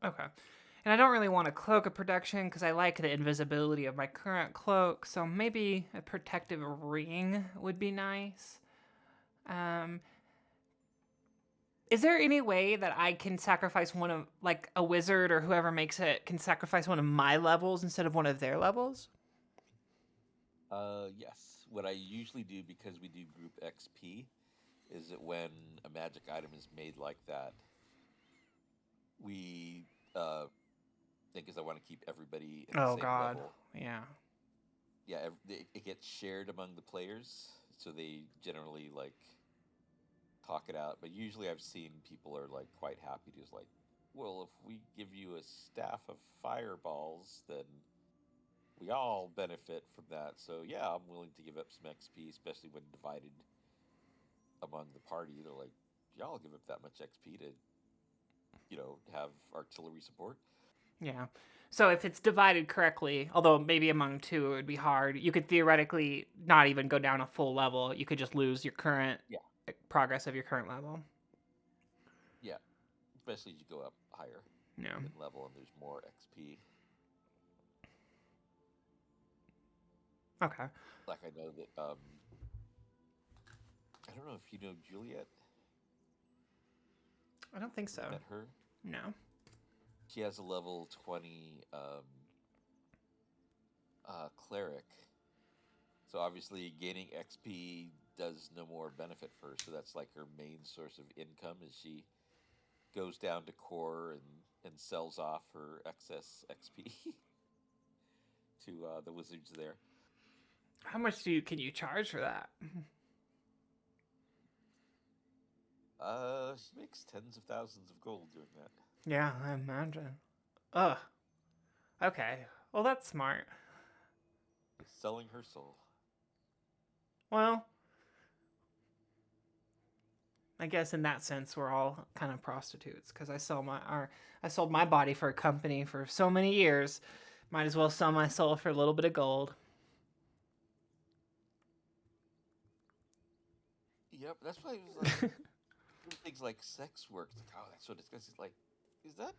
Okay. And I don't really want a cloak of protection because I like the invisibility of my current cloak, so maybe a protective ring would be nice. Is there any way that I can sacrifice one of, like, a wizard or whoever makes it can sacrifice one of my levels instead of one of their levels? Yes. What I usually do, because we do group XP, is that when a magic item is made like that, we because I want to keep everybody in the same level. Yeah. Yeah, it gets shared among the players, so they generally talk it out. But usually, I've seen people are quite happy to just well, if we give you a staff of fireballs, then we all benefit from that. So yeah, I'm willing to give up some XP, especially when divided among the party. They're like, y'all give up that much XP to, have artillery support. Yeah. So if it's divided correctly, although maybe among two it would be hard, you could theoretically not even go down a full level. You could just lose your current Yeah, progress of your current level. yeah. Especially as you go up higher Yeah. in level and there's more XP. Okay. Like I know that I don't know if you know Juliet. I don't think Have you so. met her? No. She has a level 20 cleric. So obviously gaining XP does no more benefit for her. So that's like her main source of income is she goes down to core and sells off her excess XP to the wizards there. How much can you charge for that? She makes tens of thousands of gold doing that. Yeah, I imagine. Ugh. Okay. Well, that's smart. Selling her soul. Well, I guess in that sense we're all kind of prostitutes because I sold my body for a company for so many years. Might as well sell my soul for a little bit of gold. Yep, that's why it was like things like sex work. It's like, oh, that's so disgusting. Like, is that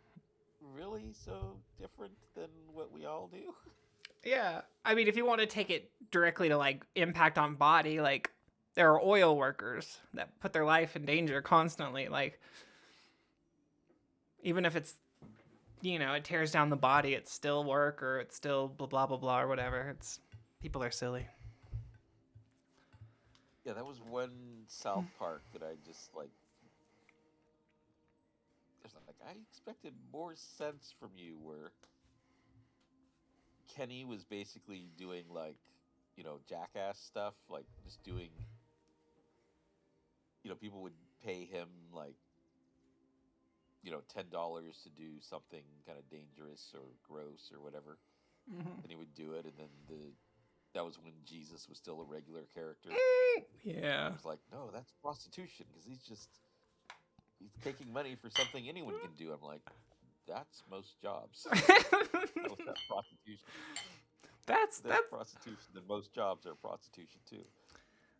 really so different than what we all do? Yeah. I mean, if you want to take it directly to like impact on body, like there are oil workers that put their life in danger constantly. Like, even if it's, it tears down the body, it's still work or it's still blah, blah, blah, blah, or whatever. People are silly. Yeah, that was one South Park that I just like. Just like I expected more sense from you, where Kenny was basically doing like, jackass stuff, like just doing. People would pay him like, $10 to do something kind of dangerous or gross or whatever, and he would do it, and then that was when Jesus was still a regular character. Yeah. It was like, no, that's prostitution because he's taking money for something anyone can do. I'm like, that's most jobs. How is that prostitution? that's There's prostitution, then most jobs are prostitution too.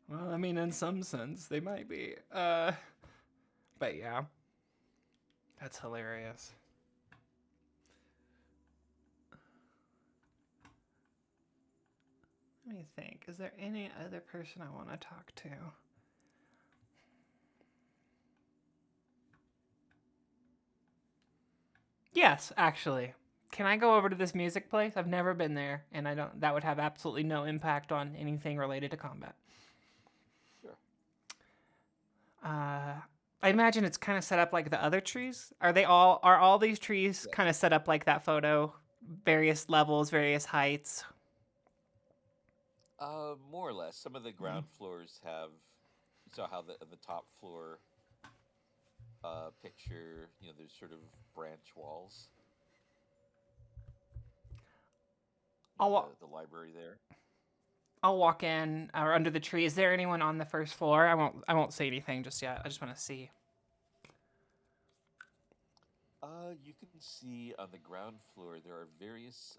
well, I mean, in some sense they might be. But yeah, that's hilarious. Let me think. Is there any other person I want to talk to? Yes, actually. Can I go over to this music place? I've never been there, and I don't. That would have absolutely no impact on anything related to combat. Sure. I imagine it's kind of set up like the other trees. Are all these trees Yes. kind of set up like that photo? Various levels, various heights. More or less. Some of the ground floors have. You saw how the top floor picture. There's sort of branch walls. I'll wa- The library there. I'll walk in or under the tree. Is there anyone on the first floor? I won't say anything just yet. I just want to see. You can see on the ground floor there are various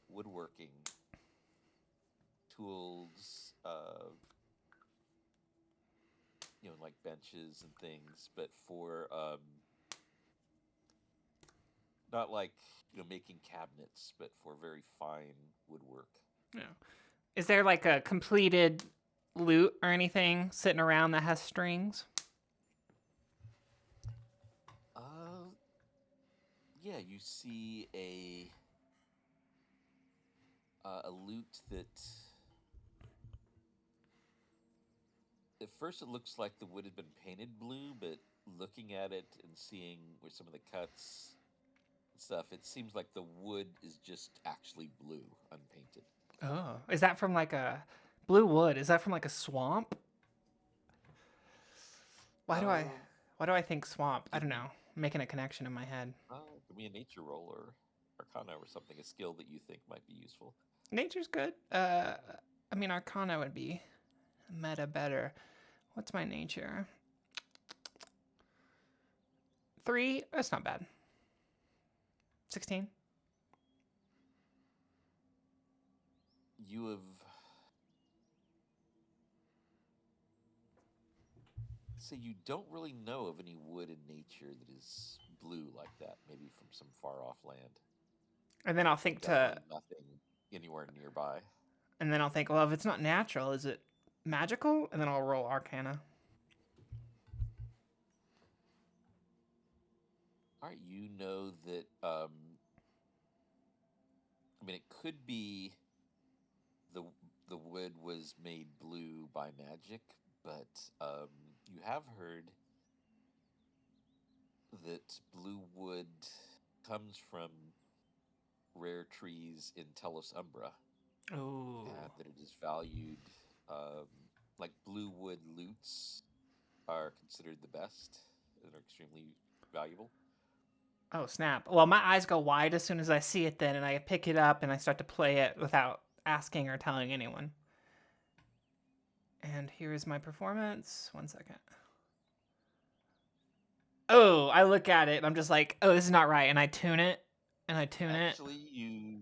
woodworking tools, like benches and things, but for not like making cabinets, but for very fine woodwork. Yeah. Is there like a completed lute or anything sitting around that has strings? Yeah, you see a lute that at first it looks like the wood had been painted blue, but looking at it and seeing where some of the cuts and stuff, it seems like the wood is just actually blue, unpainted. Oh, is that from like a blue wood? Is that from like a swamp? Why do I Um, why do I think swamp? I give don't me know. I'm making a connection in my head. give me a nature roll or Arcana or something, a skill that you think might be useful. Nature's good. I mean, Arcana would be meta better. What's my nature? 3. That's not bad. 16. You have. So you don't really know of any wood in nature that is blue like that, maybe from some far off land. And then I'll think Definitely nothing anywhere nearby. and then I'll think, well, if it's not natural, is it magical? And then I'll roll Arcana. All right, you know that. I mean, it could be the the wood was made blue by magic, but you have heard that blue wood comes from rare trees in Telos Umbra, Oh. and that it is valued. Um, like blue wood lutes are considered the best and are extremely valuable. Oh, snap. Well, my eyes go wide as soon as I see it then, and I pick it up and I start to play it without asking or telling anyone. And here is my performance. 1 second. Oh, I look at it and I'm just like, oh, this is not right. And I tune it. And I tune it. Actually, you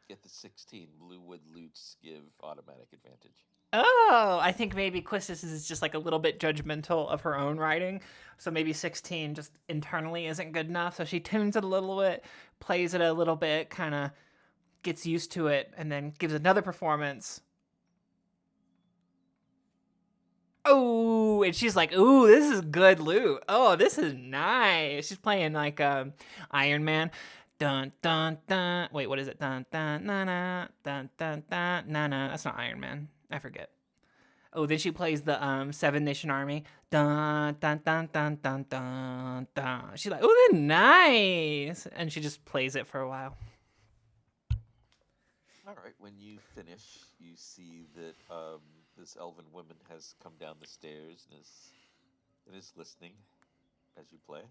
get the 16. Blue wood lutes give automatic advantage. Oh, I think maybe Quistis is just like a little bit judgmental of her own writing. So maybe 16 just internally isn't good enough. So she tunes it a little bit, plays it a little bit, kind of gets used to it, and then gives another performance. Oh, and she's like, ooh, this is good loot. Oh, this is nice. She's playing like Iron Man. Dun dun dun. Wait, what is it? Dun dun na na. Dun dun dun na na. That's not Iron Man. I forget. Oh, then she plays the Seven Nation Army. Dun dun dun dun dun dun dun. She's like, oh, that's nice, and she just plays it for a while. All right. When you finish, you see that this elven woman has come down the stairs and is listening as you play.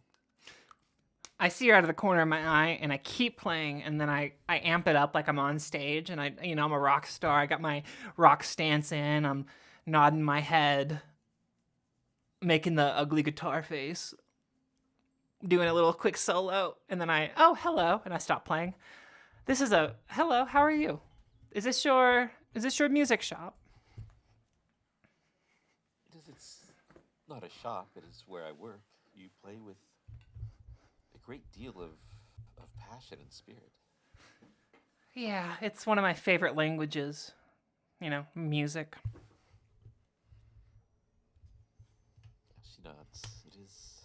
I see her out of the corner of my eye, and I keep playing, and then I amp it up like I'm on stage, and I'm a rock star. I got my rock stance in. I'm nodding my head, making the ugly guitar face, doing a little quick solo, and then oh, hello, and I stop playing. This is a hello. How are you? Is this your music shop? It's not a shop. It is where I work. You play with a great deal of passion and spirit. Yeah, it's one of my favorite languages. Music. She nods. It is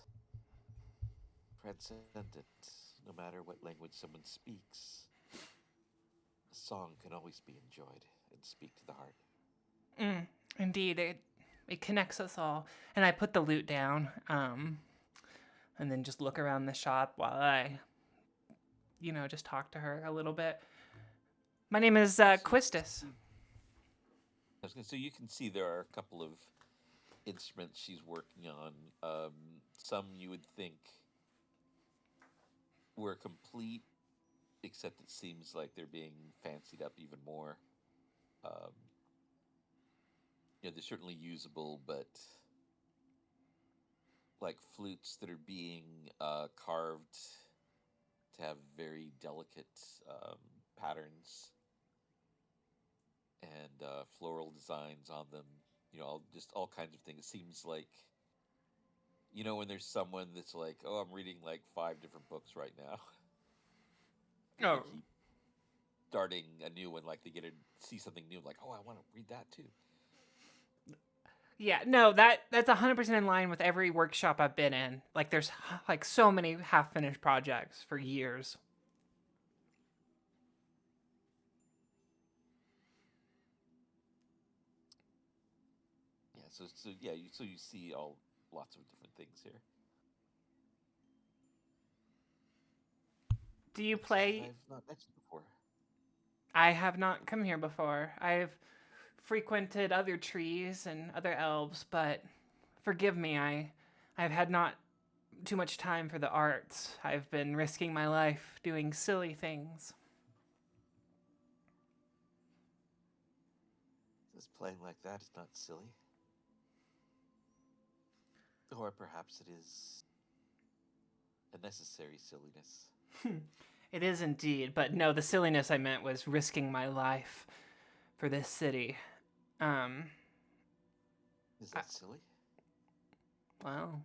transcendent. No matter what language someone speaks, a song can always be enjoyed and speak to the heart. Indeed, it connects us all. And I put the loot down, and then just look around the shop while I, just talk to her a little bit. My name is Quistis. So you can see there are a couple of instruments she's working on. Some you would think were complete, except it seems like they're being fancied up even more. They're certainly usable, but like flutes that are being carved to have very delicate patterns and floral designs on them. Just all kinds of things. It seems like, when there's someone that's like, oh, I'm reading like 5 different books right now. Oh. They keep starting a new one, like they get to see something new, like, oh, I want to read that too. Yeah, no, that's 100% in line with every workshop I've been in. Like, there's like so many half-finished projects for years. Yeah, so you see lots of different things here. Do you play? I've not mentioned before. I have not come here before. I've frequented other trees and other elves, but forgive me, I've had not too much time for the arts. I've been risking my life doing silly things. This playing like that is not silly. Or perhaps it is a necessary silliness. It is indeed, but no, the silliness I meant was risking my life for this city. Is that silly? Well,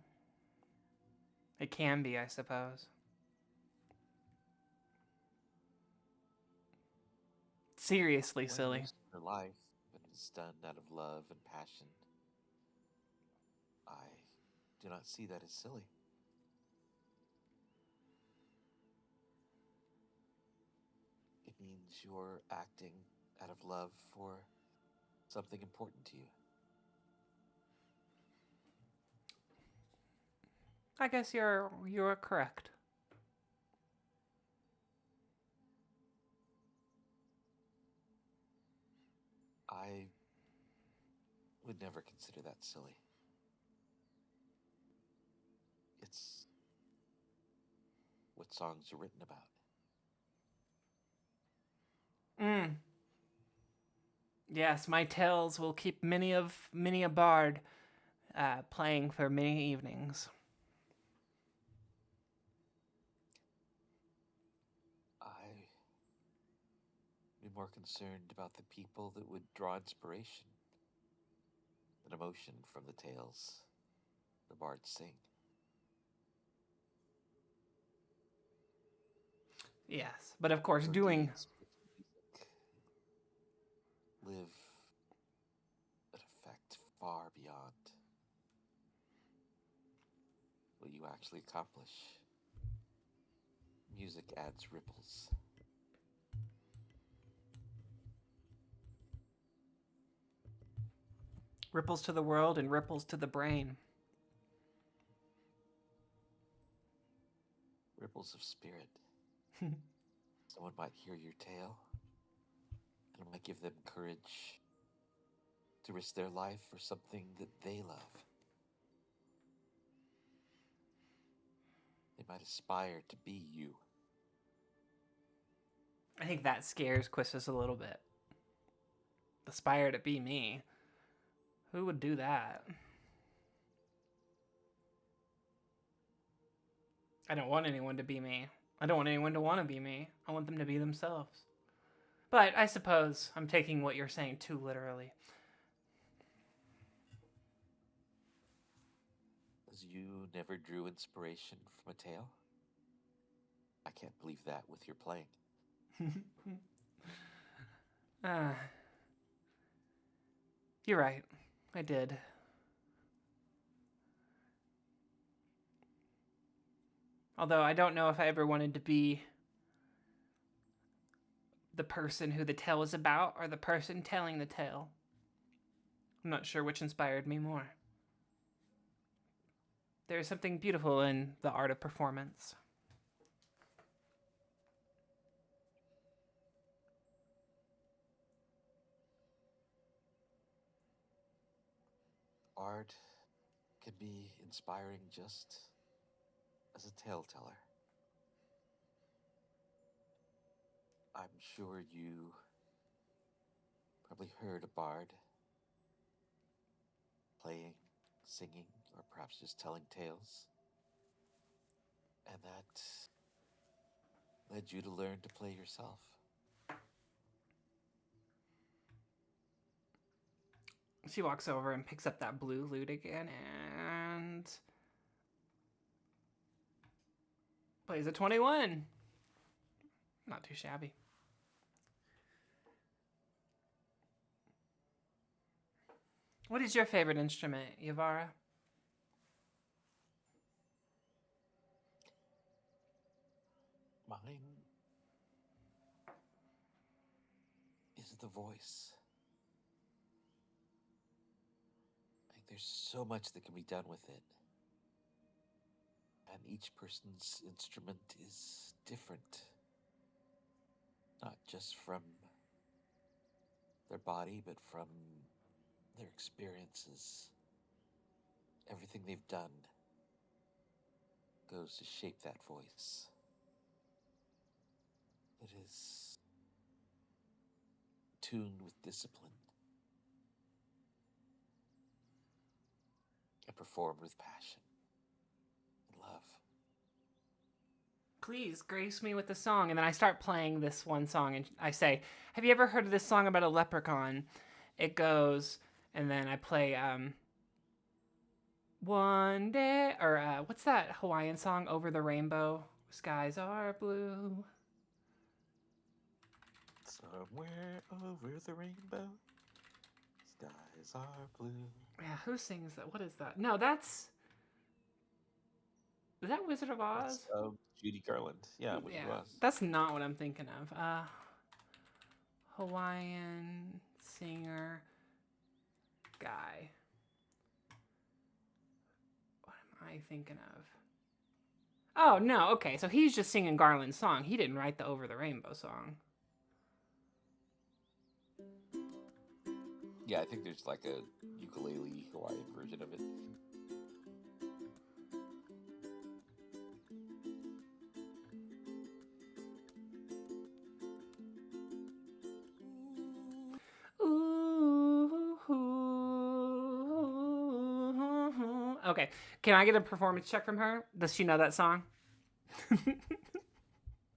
it can be, I suppose. Seriously When silly. risking your life and it's done out of love and passion, I do not see that as silly. It means you're acting out of love for something important to you. I guess you're correct. I would never consider that silly. It's what songs are written about. Yes, my tales will keep many a bard playing for many evenings. I be more concerned about the people that would draw inspiration and emotion from the tales the bards sing. Yes, but of course, Your doing deeds with music live an effect far beyond what you actually accomplish. Music adds ripples. ripples to the world and ripples to the brain. Ripples of spirit. Someone might hear your tale, and it might give them courage to risk their life for something that they love. They might aspire to be you. I think that scares Quistis a little bit. Aspire to be me. Who would do that? I don't want anyone to be me. I don't want anyone to want to be me. I want them to be themselves. But I suppose I'm taking what you're saying too literally. As you never drew inspiration from a tale? I can't believe that with your playing. Ah, you're right. I did. Although I don't know if I ever wanted to be the person who the tale was about or the person telling the tale. I'm not sure which inspired me more. There is something beautiful in the art of performance. Art can be inspiring just as a tale teller. I'm sure you probably heard a bard playing, singing, or perhaps just telling tales. And that led you to learn to play yourself. She walks over and picks up that blue lute again and plays a 21. Not too shabby. What is your favorite instrument, Yavara? Mine is the voice. Like, there's so much that can be done with it. And each person's instrument is different. Not just from their body, but from their experiences, everything they've done. goes to shape that voice. It is tuned with discipline and performed with passion and love. Please grace me with the song. And then I start playing this one song and I say, have you ever heard of this song about a leprechaun? It goes, and then I play one day, or what's that Hawaiian song, Over the Rainbow? Skies are blue. Somewhere over the rainbow, skies are blue. Yeah, who sings that? What is that? No, that's... Is that Wizard of Oz? That's Judy Garland. Yeah, Wizard of Oz. That's not what I'm thinking of. Hawaiian singer guy. What am I thinking of? Oh, no, okay, so he's just singing Garland's song. He didn't write the Over the Rainbow song. Yeah, I think there's like a ukulele Hawaiian version of it. Okay, can I get a performance check from her? Does she know that song?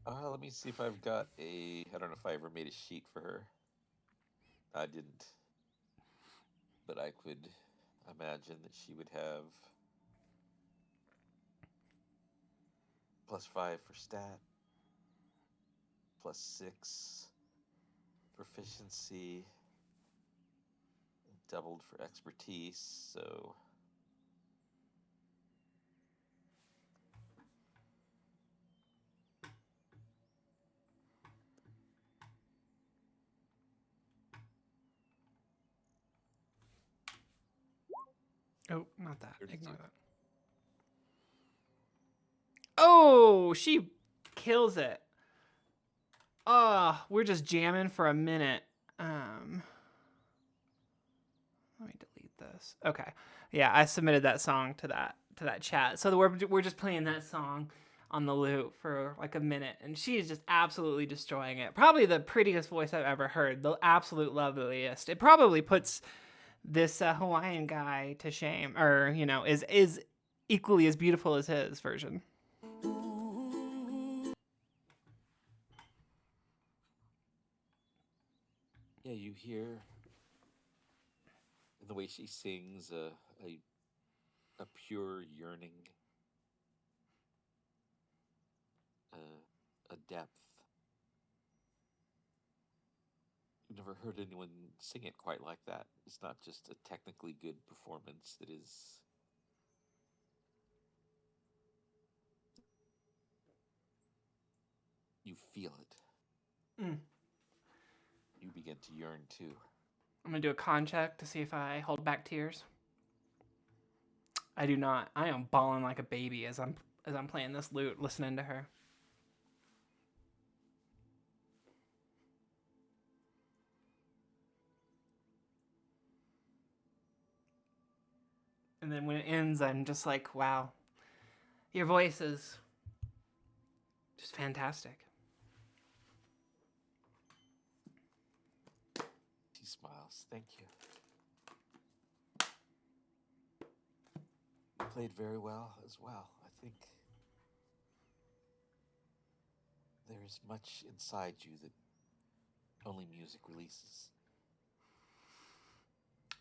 Let me see if I've got I don't know if I ever made a sheet for her. I didn't. But I could imagine that she would have +5 for stat, +6 proficiency, doubled for expertise, so... Oh, not that. 32. Ignore that. Oh, she kills it. Oh, we're just jamming for a minute. Let me delete this. Okay. Yeah, I submitted that song to that chat. So we're just playing that song on the loop for like a minute, and she is just absolutely destroying it. Probably the prettiest voice I've ever heard. The absolute loveliest. It probably puts this Hawaiian guy to shame, or is equally as beautiful as his version. Yeah, you hear in the way she sings a pure yearning, a depth. I've never heard anyone sing it quite like that. It's not just a technically good performance. It is... You feel it. Mm. You begin to yearn too. I'm gonna do a con check to see if I hold back tears. I do not. I am bawling like a baby as I'm playing this lute, listening to her. And then when it ends, I'm just like, wow, your voice is just fantastic. She smiles. Thank you. You played very well as well. I think there is much inside you that only music releases.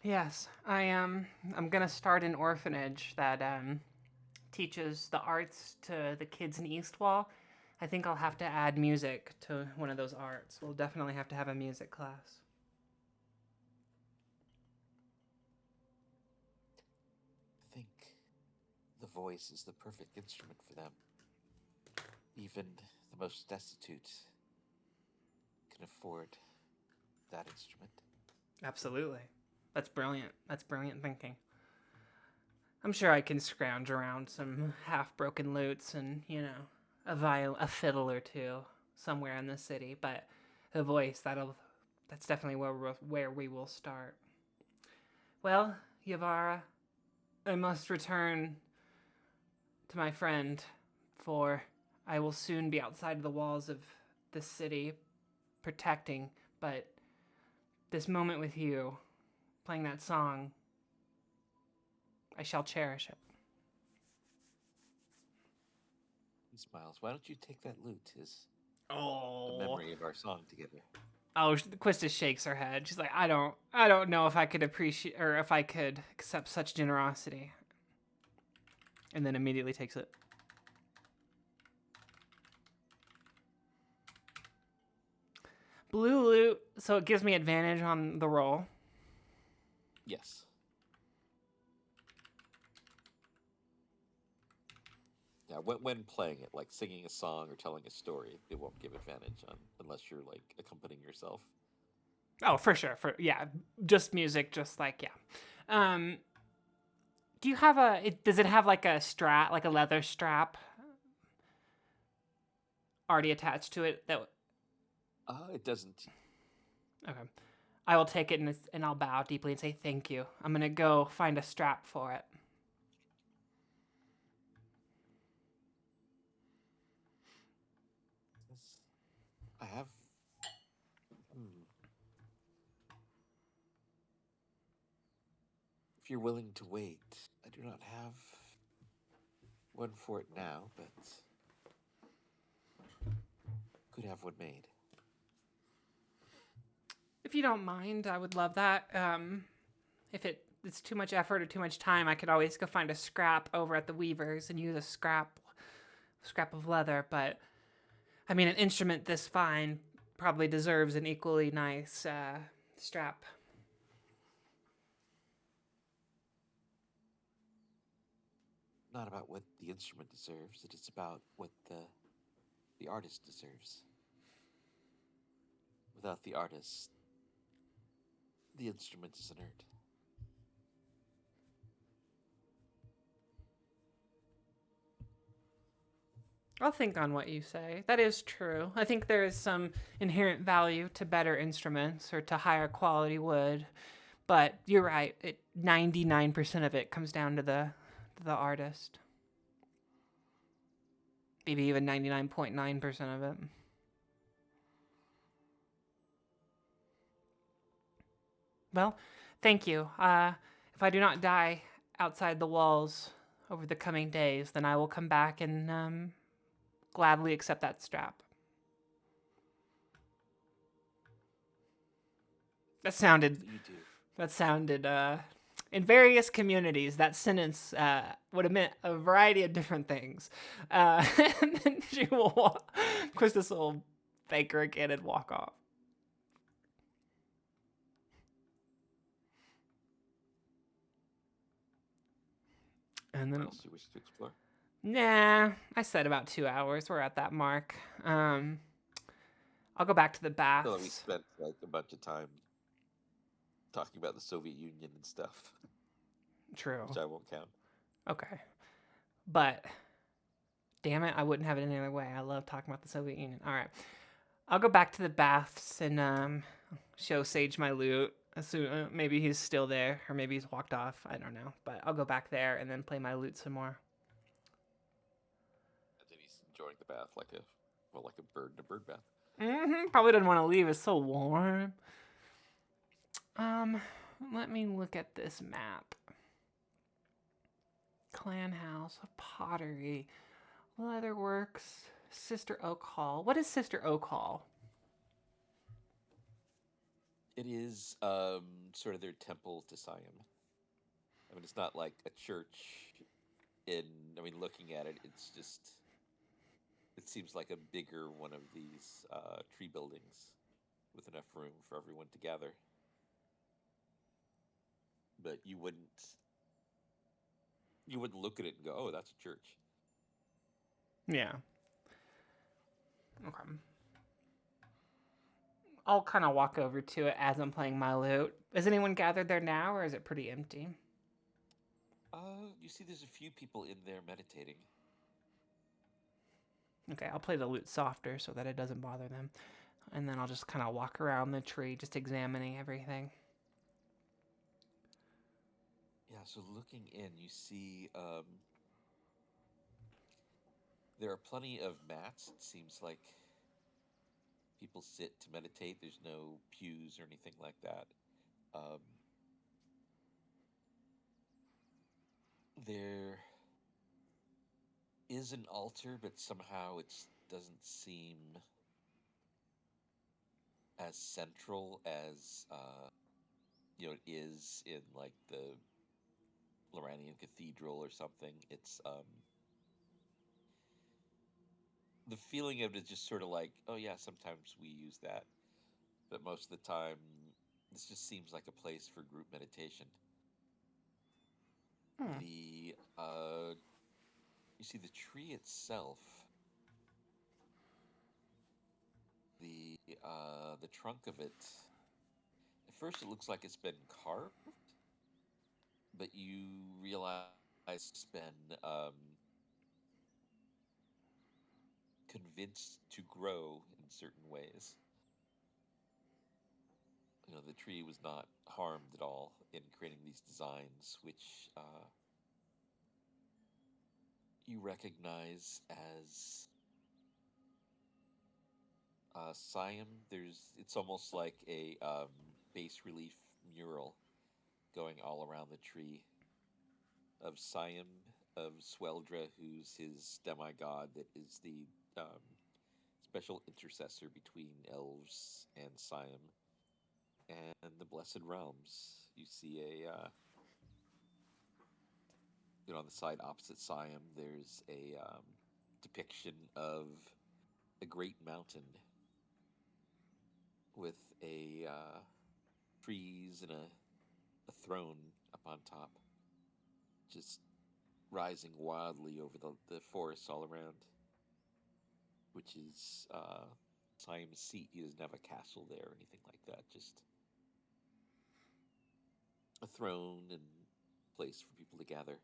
Yes, I'm gonna start an orphanage that teaches the arts to the kids in Eastwall. I think I'll have to add music to one of those arts. We'll definitely have to have a music class. I think the voice is the perfect instrument for them. Even the most destitute can afford that instrument. Absolutely. That's brilliant. That's brilliant thinking. I'm sure I can scrounge around some half-broken lutes and, a fiddle or two somewhere in the city, but the voice, that's definitely where we will start. Well, Yavara, I must return to my friend for I will soon be outside the walls of the city, protecting, but this moment with you, playing that song, I shall cherish it. He smiles. Why don't you take that lute as a Oh. memory of our song together? Oh, Quistis shakes her head. She's like, I don't know if I could appreciate or if I could accept such generosity. And then immediately takes it. Blue loot, so it gives me advantage on the roll. Yes. Yeah, when playing it, like singing a song or telling a story, it won't give advantage on unless you're like accompanying yourself. Oh, for sure. Just music, just like do you have does it have like a strap, like a leather strap already attached to it? It doesn't. Okay. I will take it and I'll bow deeply and say thank you. I'm going to go find a strap for it. I have. If you're willing to wait, I do not have one for it now, but could have one made. If you don't mind, I would love that. If it's too much effort or too much time, I could always go find a scrap over at the Weavers and use a scrap of leather. But I mean, an instrument this fine probably deserves an equally nice strap. Not about what the instrument deserves. It is about what the artist deserves. Without the artist, the instrument is inert. I'll think on what you say. That is true. I think there is some inherent value to better instruments or to higher quality wood. But you're right. 99% of it comes down to the artist. Maybe even 99.9% of it. Well, thank you. If I do not die outside the walls over the coming days, then I will come back and gladly accept that strap. That sounded in various communities, that sentence would have meant a variety of different things. And then she will Quistis will thank her again and walk off. And then What else do you wish to explore? Nah, I said about 2 hours. We're at that mark. I'll go back to the baths. Well, we spent like a bunch of time talking about the Soviet Union and stuff. True. Which I won't count. Okay. But, damn it, I wouldn't have it any other way. I love talking about the Soviet Union. All right. I'll go back to the baths and show Sage my loot. Maybe he's still there, or maybe he's walked off. I don't know. But I'll go back there and then play my loot some more. And then he's enjoying the bath like a bird in a bird bath. Probably doesn't want to leave. It's so warm. Let me look at this map. Clan house, pottery, leatherworks, Sister Oak Hall. What is Sister Oak Hall? It is sort of their temple to Siam. I mean, it's not like a church. Looking at it, it seems like a bigger one of these tree buildings with enough room for everyone to gather. But you wouldn't look at it and go, "Oh, that's a church." Yeah. Okay. I'll kind of walk over to it as I'm playing my loot. Is anyone gathered there now, or is it pretty empty? You see there's a few people in there meditating. Okay, I'll play the loot softer so that it doesn't bother them. And then I'll just kind of walk around the tree, just examining everything. Yeah, so looking in, you see There are plenty of mats. It seems like people sit to meditate. There's no pews or anything like that. Um, there is an altar, but somehow it doesn't seem as central as it is in like the Loranian Cathedral or something. It's the feeling of it is just sort of like, oh yeah, sometimes we use that, but most of the time, this just seems like a place for group meditation. Hmm. The you see the tree itself, the trunk of it. At first, it looks like it's been carved, but you realize it's been convinced to grow in certain ways. The tree was not harmed at all in creating these designs, which you recognize as Siam. It's almost like a bas relief mural going all around the tree of Siam, of Sweldra, who's his demigod that is the um, special intercessor between elves and Siam, and the Blessed Realms. You see on the side opposite Siam, there's a depiction of a great mountain with a trees and a throne up on top, just rising wildly over the forests all around, which is Siam's seat. He doesn't have a castle there or anything like that, just a throne and place for people to gather.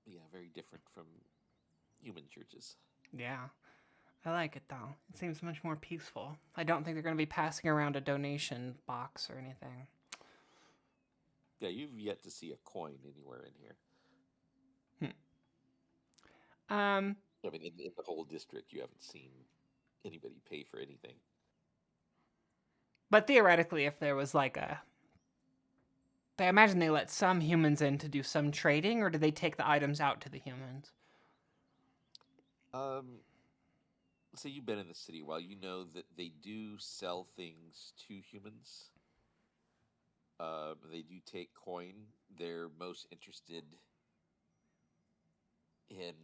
Yeah, very different from human churches. Yeah. I like it though. It seems much more peaceful. I don't think they're going to be passing around a donation box or anything. Yeah, you've yet to see a coin anywhere in here. Um, I mean, in the whole district, you haven't seen anybody pay for anything. but theoretically, if there was like I imagine they let some humans in to do some trading, or do they take the items out to the humans? Um, so you've been in the city a while. You know that they do sell things to humans. They do take coin. They're most interested in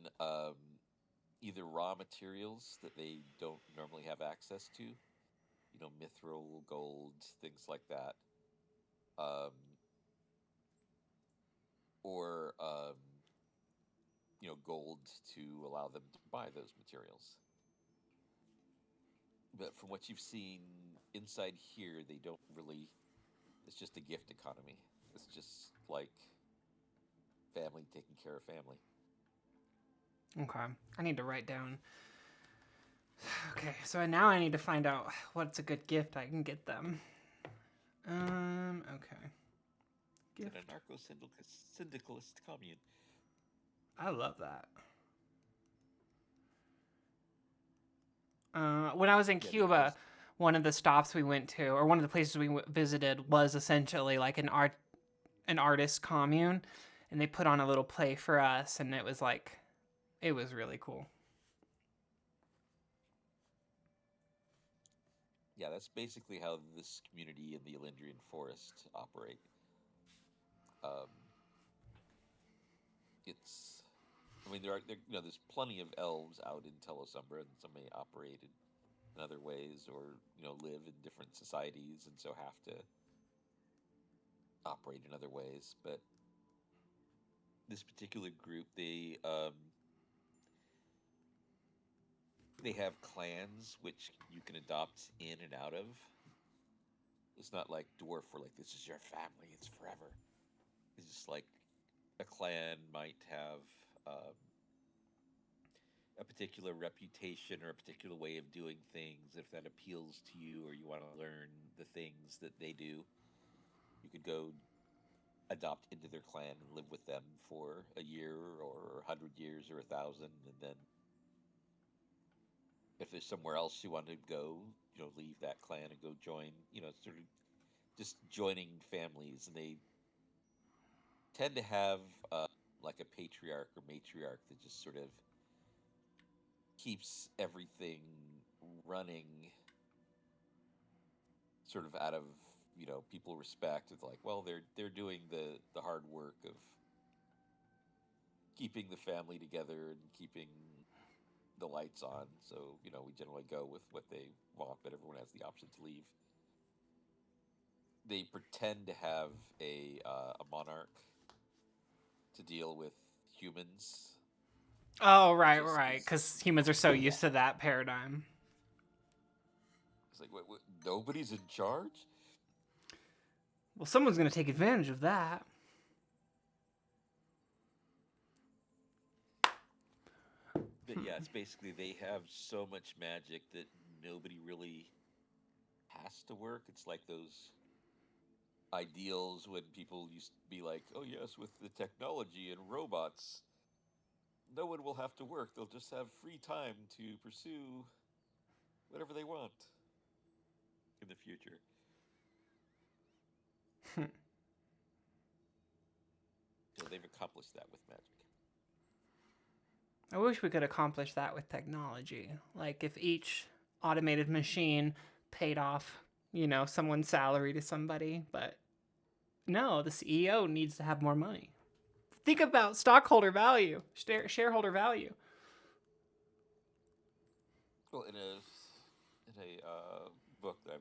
either raw materials that they don't normally have access to, mithril, gold, things like that, um, or gold to allow them to buy those materials. But from what you've seen inside here, they don't really. It's just a gift economy. It's just like family taking care of family. Okay. I need to write down. Okay, so now I need to find out what's a good gift I can get them. Okay. It's Gift. an anarcho-syndicalist commune. I love that. When I was in Cuba, one of the stops we went to, or one of the places we visited, was essentially like an artist commune, and they put on a little play for us, and it was really cool. Yeah, that's basically how this community in the Elendrian Forest operate. Um, it's, I mean, there's plenty of elves out in Telesumbra, and some may operate in other ways, or live in different societies, and so have to operate in other ways. But this particular group, they have clans which you can adopt in and out of. It's not like dwarf where like this is your family, it's forever. It's just like a clan might have a particular reputation or a particular way of doing things. If that appeals to you or you want to learn the things that they do, You could go adopt into their clan and live with them for a year or 100 years or 1,000, and then if there's somewhere else you want to go, leave that clan and go join. Sort of just joining families, and they tend to have like a patriarch or matriarch that just sort of keeps everything running, sort of out of people respect. It's like, well, they're doing the hard work of keeping the family together and keeping the lights on. So we generally go with what they want, but everyone has the option to leave. They pretend to have a monarch to deal with humans. Oh, right, Just right. is Because humans are so used to that paradigm. It's like, what, nobody's in charge. Well, someone's going to take advantage of that. But yeah, it's basically they have so much magic that nobody really has to work. It's like those ideals when people used to be like, oh yes, with the technology and robots, no one will have to work. They'll just have free time to pursue whatever they want in the future. So they've accomplished that with magic. I wish we could accomplish that with technology. Like if each automated machine paid off, someone's salary to somebody, but no, the CEO needs to have more money. Think about stockholder value, shareholder value. Well, in a book that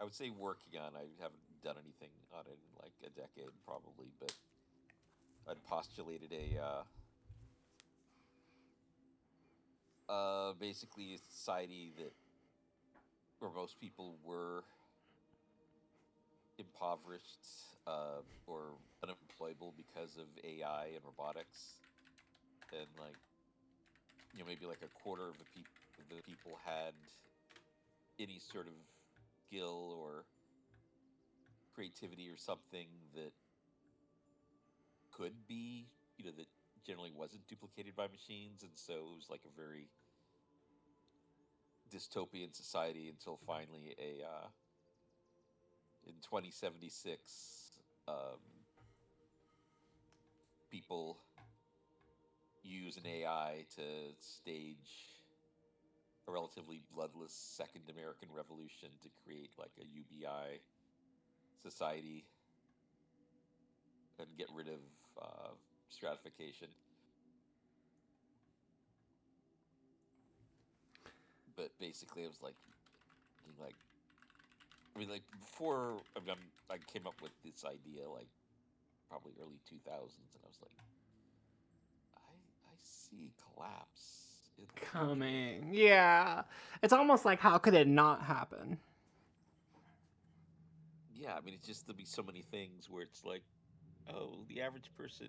I would say working on, I haven't done anything on it in like a decade probably, but I'd postulated basically a society that where most people were impoverished or unemployable because of AI and robotics, and like maybe like a quarter of the people had any sort of skill or creativity or something that could be that generally wasn't duplicated by machines, and so it was like a very dystopian society until finally in 2076 people use an AI to stage a relatively bloodless Second American Revolution to create like a UBI society and get rid of stratification. But basically, it was like I mean, like before I came up with this idea, like probably early 2000s, and I was like, I see collapse in the future. Coming. Yeah. It's almost like, how could it not happen? Yeah, I mean, it's just there'll be so many things where it's like, oh, the average person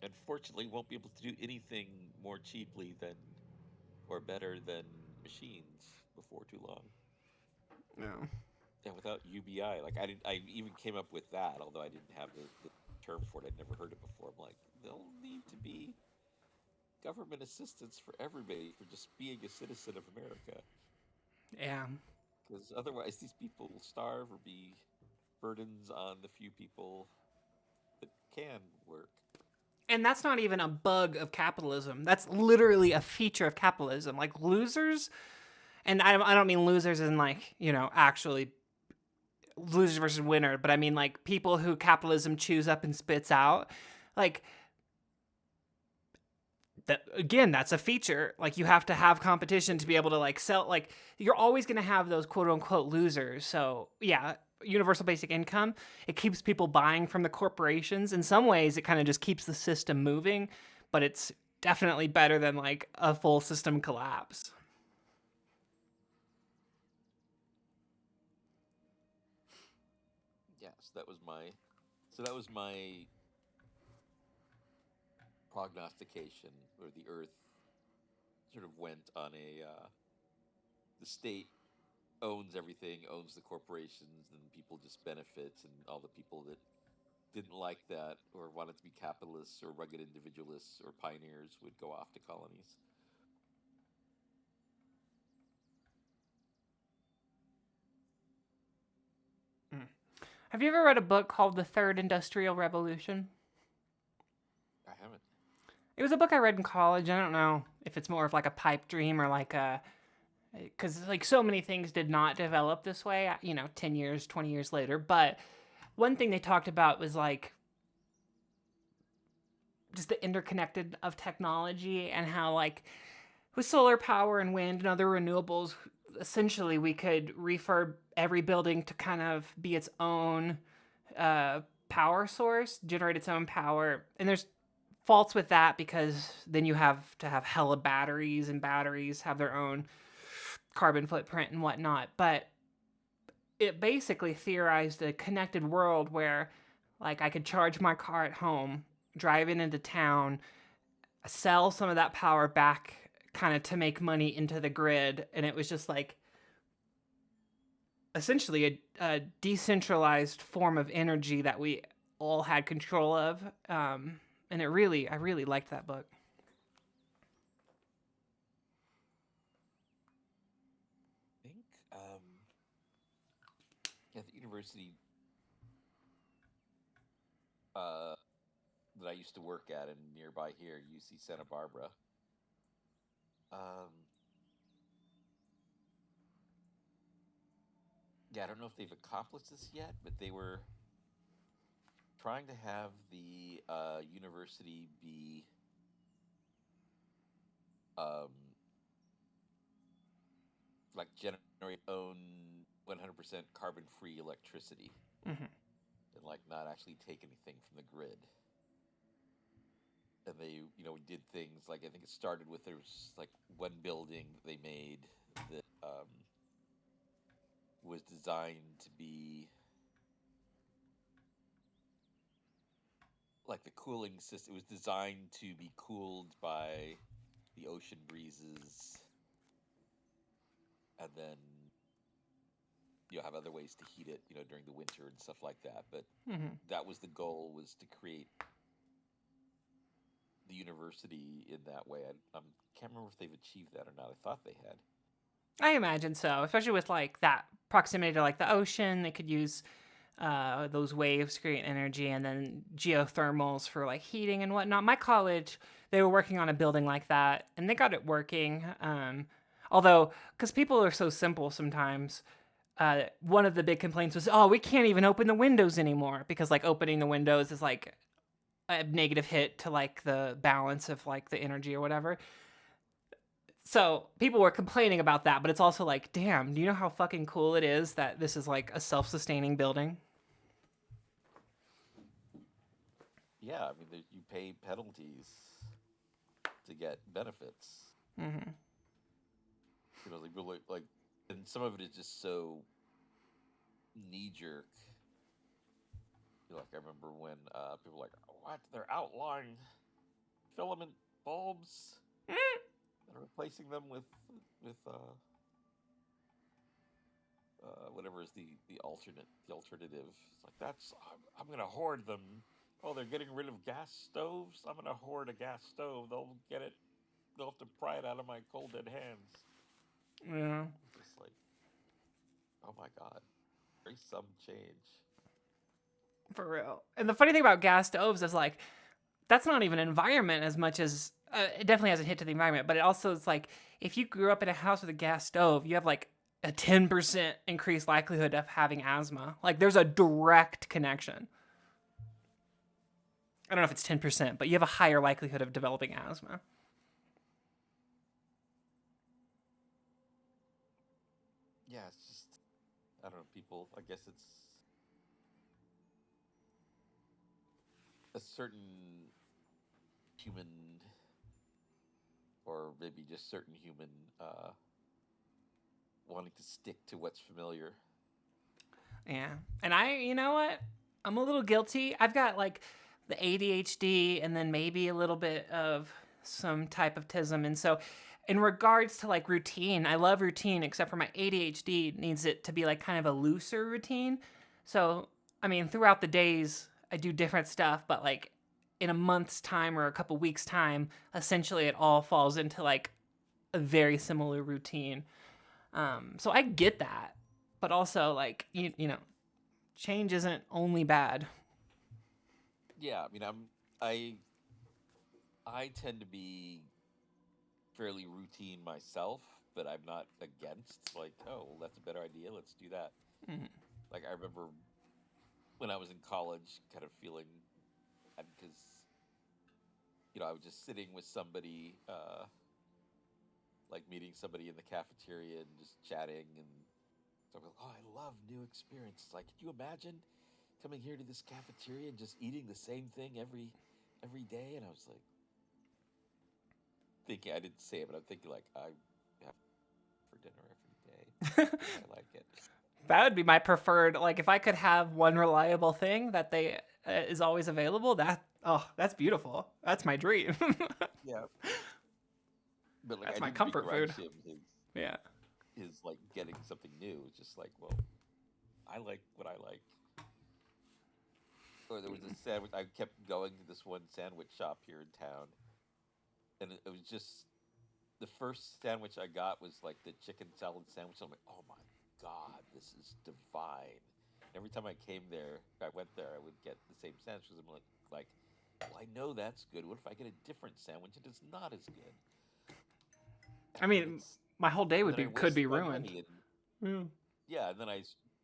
unfortunately won't be able to do anything more cheaply than or better than machines before too long. Yeah. And without UBI, like I even came up with that, although I didn't have the term for it. I'd never heard it before. I'm like, there'll need to be government assistance for everybody for just being a citizen of America. Yeah. Because otherwise, these people will starve or be burdens on the few people that can work. And that's not even a bug of capitalism. That's literally a feature of capitalism. Like losers, and I don't mean losers in like, actually losers versus winner, but I mean like people who capitalism chews up and spits out. Like, that again, that's a feature. Like you have to have competition to be able to like sell. Like you're always going to have those quote unquote losers. So yeah, universal basic income, it keeps people buying from the corporations. In some ways, it kind of just keeps the system moving, but it's definitely better than like a full system collapse. Yes, that was my prognostication, where the Earth sort of went on the state owns everything, owns the corporations, and people just benefit, and all the people that didn't like that or wanted to be capitalists or rugged individualists or pioneers would go off to colonies. Have you ever read a book called The Third Industrial Revolution? I haven't. It was a book I read in college. I don't know if it's more of like a pipe dream or like a, because like so many things did not develop this way, 10 years, 20 years later. But one thing they talked about was like just the interconnected of technology and how like with solar power and wind and other renewables, essentially we could refurb every building to kind of be its own power source, generate its own power. And there's faults with that because then you have to have hella batteries, and batteries have their own carbon footprint and whatnot. But it basically theorized a connected world where like I could charge my car at home, drive it into town, sell some of that power back kind of to make money into the grid. And it was just like essentially a decentralized form of energy that we all had control of. And I really liked that book. I think at the university that I used to work at in nearby here, UC Santa Barbara. Yeah, I don't know if they've accomplished this yet, but they were trying to have the university be um, like generate own 100% carbon-free electricity Mm-hmm. and like not actually take anything from the grid. And they, did things like I think it started with there was like one building they made that was designed to be like the cooling system. It was designed to be cooled by the ocean breezes, and then have other ways to heat it, during the winter and stuff like that. But Mm-hmm. that was the goal, was to create the university in that way. I can't remember if they've achieved that or not. I thought they had. I imagine so, especially with like that proximity to like the ocean. They could use those waves to create energy, and then geothermals for like heating and whatnot. My college, they were working on a building like that, and they got it working. Although, because people are so simple sometimes, one of the big complaints was, oh, we can't even open the windows anymore because like opening the windows is like a negative hit to like the balance of like the energy or whatever. So people were complaining about that, but it's also like, damn, do you know how fucking cool it is that this is like a self-sustaining building? Yeah, I mean, you pay penalties to get benefits. Mm-hmm. Like, and some of it is just so knee jerk. Like I remember when people were like, "What? They're outlawing filament bulbs and replacing them with whatever is the alternative." It's like I'm gonna hoard them. Oh, they're getting rid of gas stoves. I'm gonna hoard a gas stove. They'll get it. They'll have to pry it out of my cold dead hands. Yeah. It's just like, oh my god, there's some change. For real. And the funny thing about gas stoves is like, that's not even environment as much as it definitely has a hit to the environment, but it also is like, if you grew up in a house with a gas stove, you have like a 10% increased likelihood of having asthma. Like there's a direct connection. I don't know if it's 10%, but you have a higher likelihood of developing asthma. Yeah, it's just, I don't know, people, I guess it's a certain human, or maybe just certain human wanting to stick to what's familiar. Yeah. And you know what? I'm a little guilty. I've got like the ADHD and then maybe a little bit of some type of tism. And so in regards to like routine, I love routine, except for my ADHD needs it to be like kind of a looser routine. So, I mean, throughout the days, I do different stuff, but like in a month's time or a couple weeks' time, essentially it all falls into like a very similar routine. So I get that, but also like you know, change isn't only bad. Yeah, I mean, I I tend to be fairly routine myself, but I'm not against like, oh, well, that's a better idea. Let's do that. Mm. Like I remember when I was in college, kind of feeling, because I was just sitting with somebody, like meeting somebody in the cafeteria and just chatting, and so I'm like, oh, I love new experiences. Like, could you imagine coming here to this cafeteria and just eating the same thing every day? And I was like thinking, I didn't say it, but I'm thinking like I have for dinner every day. I like it. That would be my preferred. Like, if I could have one reliable thing that they is always available, that's beautiful. That's my dream. Yeah, but like That's I my didn't comfort food. begrudge him Yeah. his like getting something new. It's just like, well, I like what I like. Or there was a sandwich. I kept going to this one sandwich shop here in town, and it was just the first sandwich I got was like the chicken salad sandwich. I'm like, oh my god, this is divine. Every time I came there, I went there, I would get the same sandwich because I'm like, well, I know that's good. What if I get a different sandwich and it's not as good? I And mean, my whole day and would then I could be wasted my ruined. money. And Yeah. yeah, and then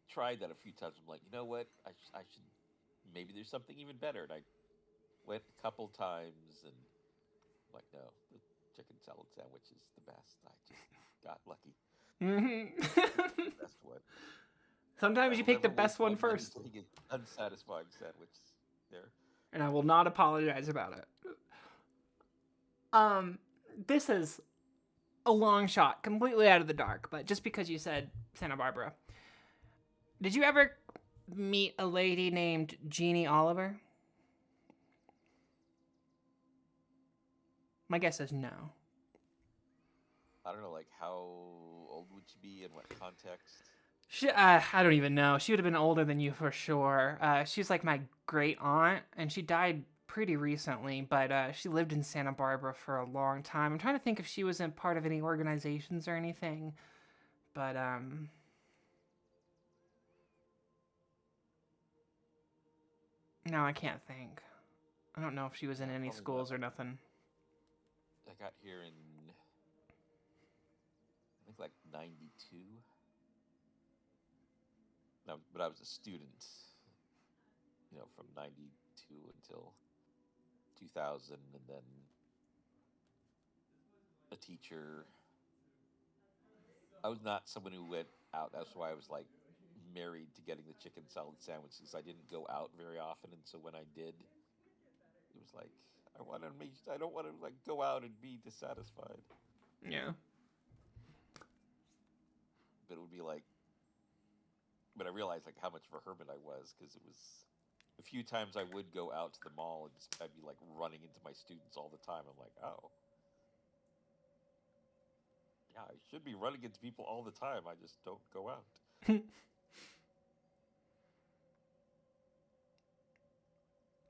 tried that a few times. I'm like, you know what? I should maybe there's something even better. And I went a couple times, and I'm like, no, the chicken salad sandwich is the best. I just got lucky. Hmm. Picked the best one. I Sometimes you will pick the never best waste one my money first, getting an unsatisfying sandwich there. and I will not apologize about it. Um, this is a long shot, completely out of the dark, but just because you said Santa Barbara, did you ever meet a lady named Jeannie Oliver? My guess is no. I don't know, like how old would she be in what context? I don't even know. She would have been older than you for sure. She's like my great aunt, and she died pretty recently, but she lived in Santa Barbara for a long time. I'm trying to think if she was in part of any organizations or anything, but no, I can't think. I don't know if she was in Yeah, any probably not. schools or nothing. I got here in I think like '92. No, but I was a student, from '92 until 2000, and then a teacher. I was not someone who went out. That's why I was like married to getting the chicken salad sandwiches. I didn't go out very often, and so when I did, it was like I don't want to like go out and be dissatisfied. Yeah. But it would be like, but I realized like how much of a hermit I was because it was a few times I would go out to the mall and I'd be like running into my students all the time. I'm like, oh, yeah, I should be running into people all the time. I just don't go out.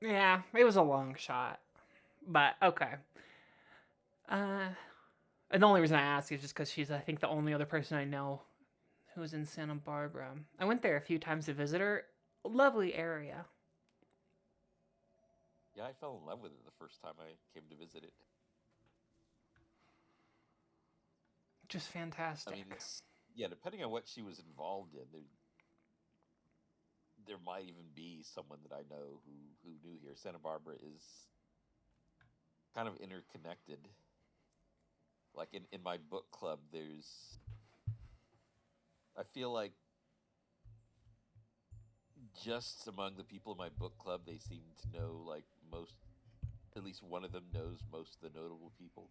Yeah, it was a long shot, but okay. Uh, and the only reason I ask is just because she's, I think, the only other person I know who was in Santa Barbara. I went there a few times to visit her. Lovely area. Yeah, I fell in love with it the first time I came to visit it. Just I fantastic. mean, it's yeah, depending on what she was involved in, there might even be someone that I know who knew here. Santa Barbara is kind of interconnected. Like in my book club, I feel like just among the people in my book club, they seem to know like most, at least one of them knows most of the notable people.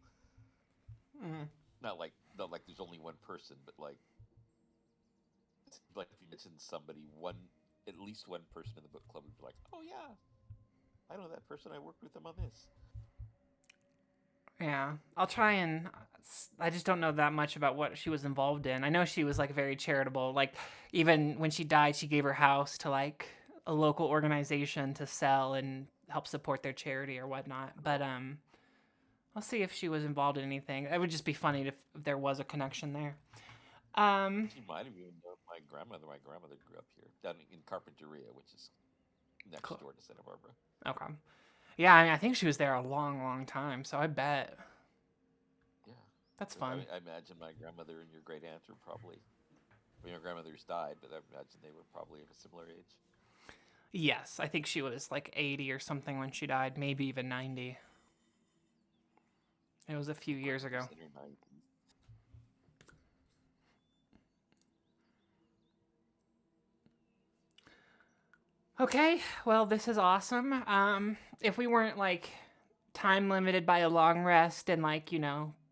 Mm. Not like there's only one person, but like if you mention somebody, at least one person in the book club would be like, oh yeah, I know that person. I worked with them on this. Yeah, I'll try and. I just don't know that much about what she was involved in. I know she was like very charitable. Like even when she died, she gave her house to like a local organization to sell and help support their charity or whatnot. But I'll see if she was involved in anything. It would just be funny if there was a connection there. Um, She might have even known my grandmother. My grandmother grew up here, down in Carpinteria, which is next cool. door to Santa Barbara. Okay. Yeah, I mean, I think she was there a long, long time. So I bet Yeah. that's So, fun. I imagine my grandmother and your great aunt are probably. I mean, your grandmother's died, but I imagine they were probably of a similar age. Yes, I think she was like 80 or something when she died, maybe even 90. It was a few years ago. Grandmother's in her 90s. Okay, well, this is awesome. If we weren't like time limited by a long rest and like,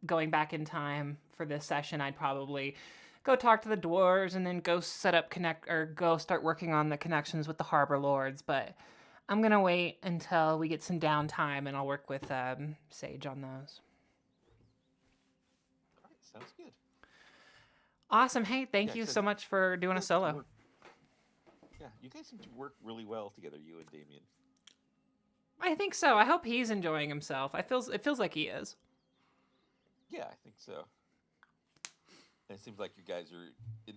going back in time for this session, I'd probably go talk to the dwarves and then go set up connect or go start working on the connections with the harbor lords. But I'm gonna wait until we get some downtime and I'll work with Sage on those. All right, sounds good. Awesome. Hey, thank Yeah, you so so much for you doing a guys seem to solo. work. Yeah, you guys seem to work really well together, you and Damien. I think so. I hope he's enjoying himself. It feels like he is. Yeah, I think so. And it seems like you guys are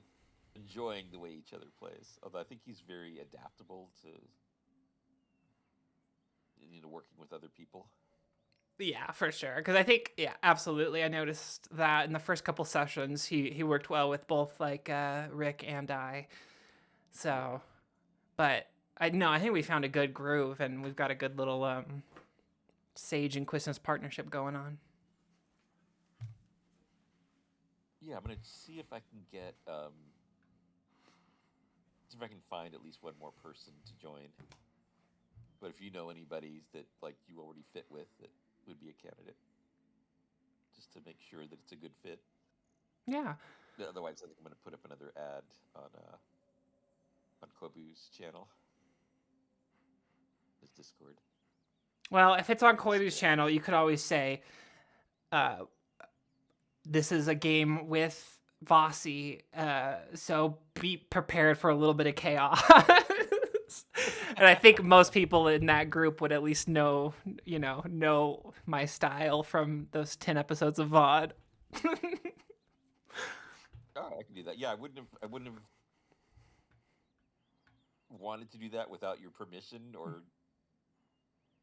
enjoying the way each other plays. Although I think he's very adaptable to working with other people. Yeah, for sure. Because I think, yeah, absolutely. I noticed that in the first couple sessions, he worked well with both like Rick and I. So, but I think we found a good groove and we've got a good little Sage and Quistis partnership going on. Yeah, I'm gonna see if I can get see if I can find at least one more person to join. But if you know anybody that like you already fit with, that would be a candidate, just to make sure that it's a good fit. Yeah. Otherwise, I think I'm gonna put up another ad on Kobu's channel, his Discord. Well, if it's on Koibu's channel, you could always say, this is a game with Vossi, so be prepared for a little bit of chaos. And I think most people in that group would at least know my style from those 10 episodes of VOD. Oh, I can do that. Yeah, I wouldn't have wanted to do that without your permission, or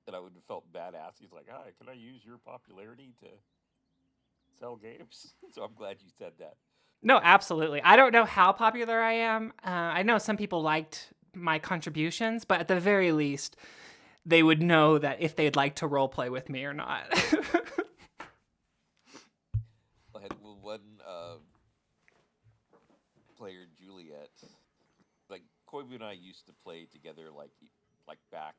that I would have felt badass. He's like, "Hi, can I use your popularity to sell games?" So I'm glad you said that. No, absolutely. I don't know how popular I am. I know some people liked my contributions, but at the very least, they would know that if they'd like to roleplay with me or not. I had one player, Juliet. Like Koibu and I used to play together, like back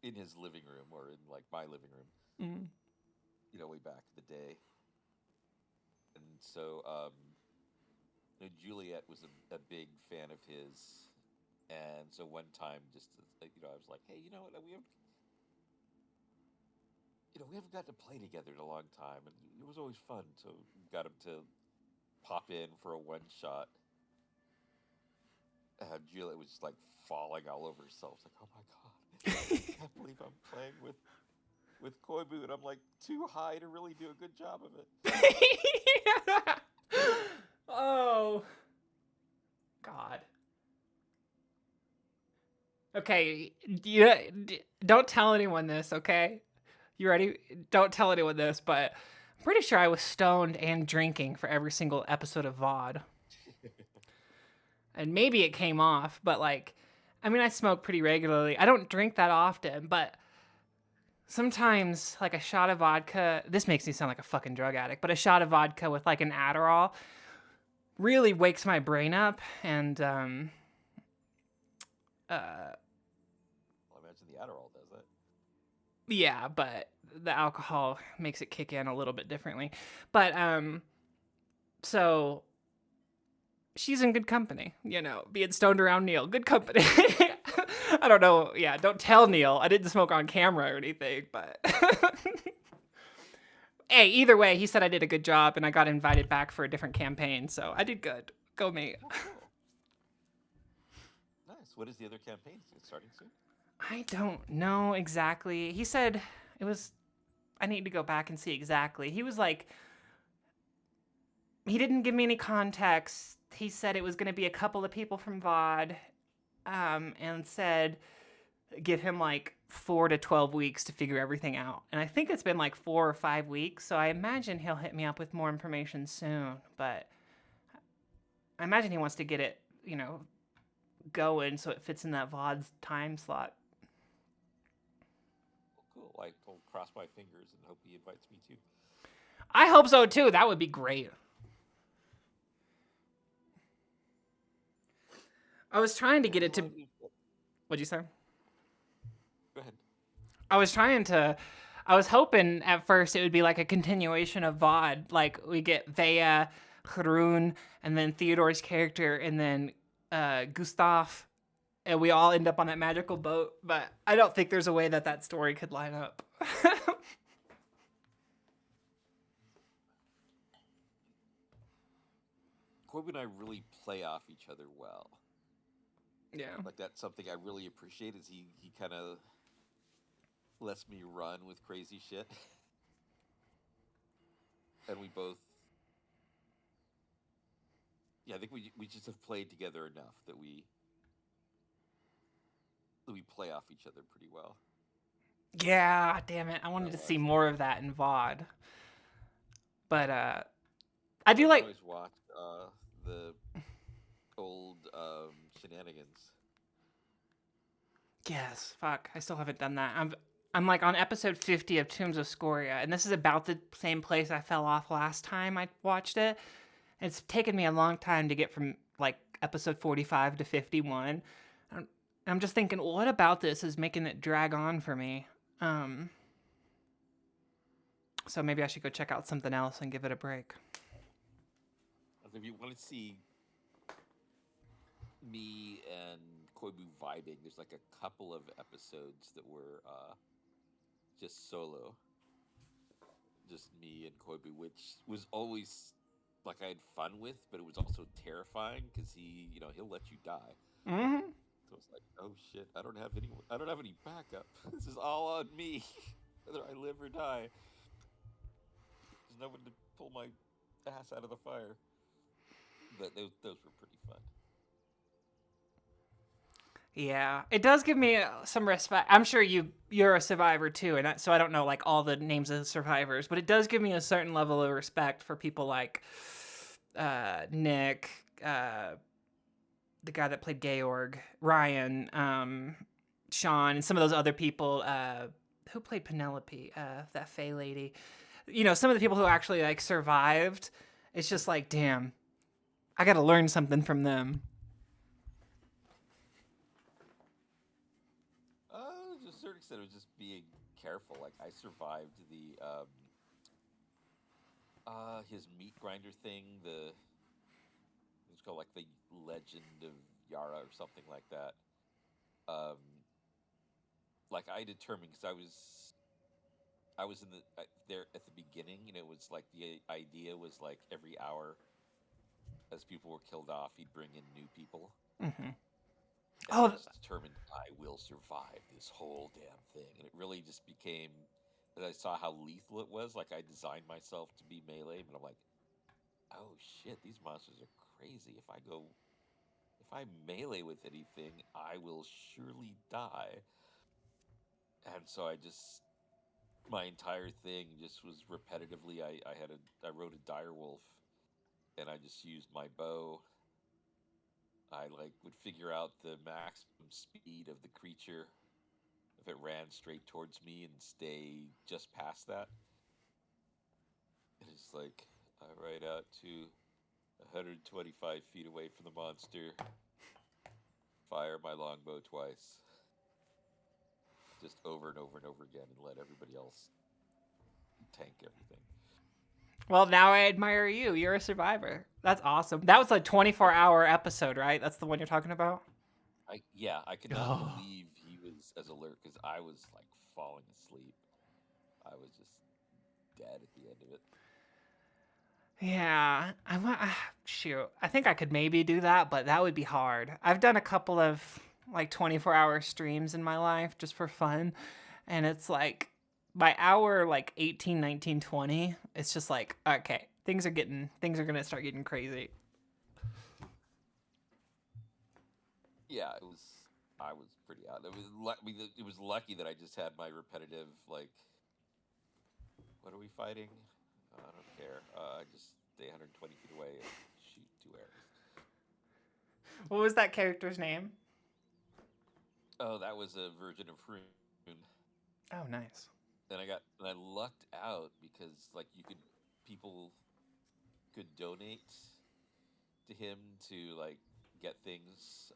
in his living room or in like my living room. Mm. Way back in the day. And so, Juliet was a big fan of his, and so one time, just I was like, "Hey, you know what? We haven't got to play together in a long time, and it was always fun." So got him to pop in for a one shot. Juliet was just like falling all over herself. It's like, "Oh my god, I can't believe I'm playing with Koibu, and I'm like too high to really do a good job of it." Oh. God. Okay, don't tell anyone this, okay? You ready? Don't tell anyone this, but I'm pretty sure I was stoned and drinking for every single episode of VOD. And maybe it came off, but I smoke pretty regularly. I don't drink that often, but sometimes like a shot of vodka, this makes me sound like a fucking drug addict, but a shot of vodka with like an Adderall really wakes my brain up, and Well, I imagine the Adderall does it. yeah, but the alcohol makes it kick in a little bit differently. But so she's in good company, being stoned around Neil, good company. I don't know. Yeah, don't tell Neil. I didn't smoke on camera or anything, but Hey, either way, he said I did a good job, and I got invited back for a different campaign, so I did good. Go me. Oh, cool. Nice. What is the other campaign? Is it starting soon? I don't know exactly. He said it was. I need to go back and see exactly. He was like, he didn't give me any context. He said it was going to be a couple of people from VOD, and said give him like 4 to 12 weeks to figure everything out. And I think it's been like 4 or 5 weeks, so I imagine he'll hit me up with more information soon. But I imagine he wants to get it, going so it fits in that VOD's time slot. Well, cool. I'll cross my fingers and hope he invites me too. I hope so too. That would be great. I was trying to get it to. What'd you say? Go ahead. I was hoping at first it would be like a continuation of VOD. Like we get Vea, Harun, and then Theodore's character, and then Gustav, and we all end up on that magical boat. But I don't think there's a way that story could line up. Corbin and I really play off each other well. Yeah. Like that's something I really appreciate is he kind of lets me run with crazy shit. And we both I think we just have played together enough that we play off each other pretty well. Yeah, damn it. I wanted to see more of that in VOD. But I do like always watch the old shenanigans. Yes, fuck. I still haven't done that. I'm like on episode 50 of Tombs of Scoria, and this is about the same place I fell off last time I watched it. It's taken me a long time to get from like episode 45 to 51. I'm just thinking, what about this is making it drag on for me? So maybe I should go check out something else and give it a break. If you want to see me and Koibu vibing, there's like a couple of episodes that were just solo. Just me and Koibu, which was always like I had fun with, but it was also terrifying because he'll let you die. Mm-hmm. So it's like, oh shit, I don't have any backup. This is all on me, whether I live or die. There's no one to pull my ass out of the fire. But those were pretty fun. Yeah, it does give me some respect. I'm sure you're a survivor too, and so I don't know like all the names of the survivors, but it does give me a certain level of respect for people like Nick, the guy that played Georg, Ryan, Sean, and some of those other people who played Penelope, that Fae lady. Some of the people who actually like survived. It's just like, damn, I got to learn something from them. To a certain extent, it was just being careful. Like I survived the his meat grinder thing. It's called like the Legend of Yara or something like that. Like I determined because I was in there at the beginning. It was like the idea was like every hour, as people were killed off, he'd bring in new people. Mm-hmm. I was determined I will survive this whole damn thing, and it really just became. As I saw how lethal it was, like I designed myself to be melee, but I'm like, oh shit, these monsters are crazy. If I melee with anything, I will surely die. And so my entire thing just was repetitively. I wrote a direwolf, and I just used my bow. I would figure out the maximum speed of the creature if it ran straight towards me and stay just past that. And it's like I ride out to 125 feet away from the monster, fire my longbow twice, just over and over and over again, and let everybody else tank everything. Well, now I admire you. You're a survivor. That's awesome. That was a 24-hour episode, right? That's the one you're talking about? I could not believe he was as alert because I was like falling asleep. I was just dead at the end of it. Yeah, shoot. I think I could maybe do that, but that would be hard. I've done a couple of like 24-hour streams in my life just for fun, and it's like by hour like 18, 19, 20, it's just like, okay, things are going to start getting crazy. Yeah, I was pretty out. It was lucky that I just had my repetitive, like, what are we fighting? I don't care. Just stay 120 feet away and shoot 2 arrows. What was that character's name? Oh, that was a version of Rune. Oh, nice. And I lucked out because like people could donate to him to like get things.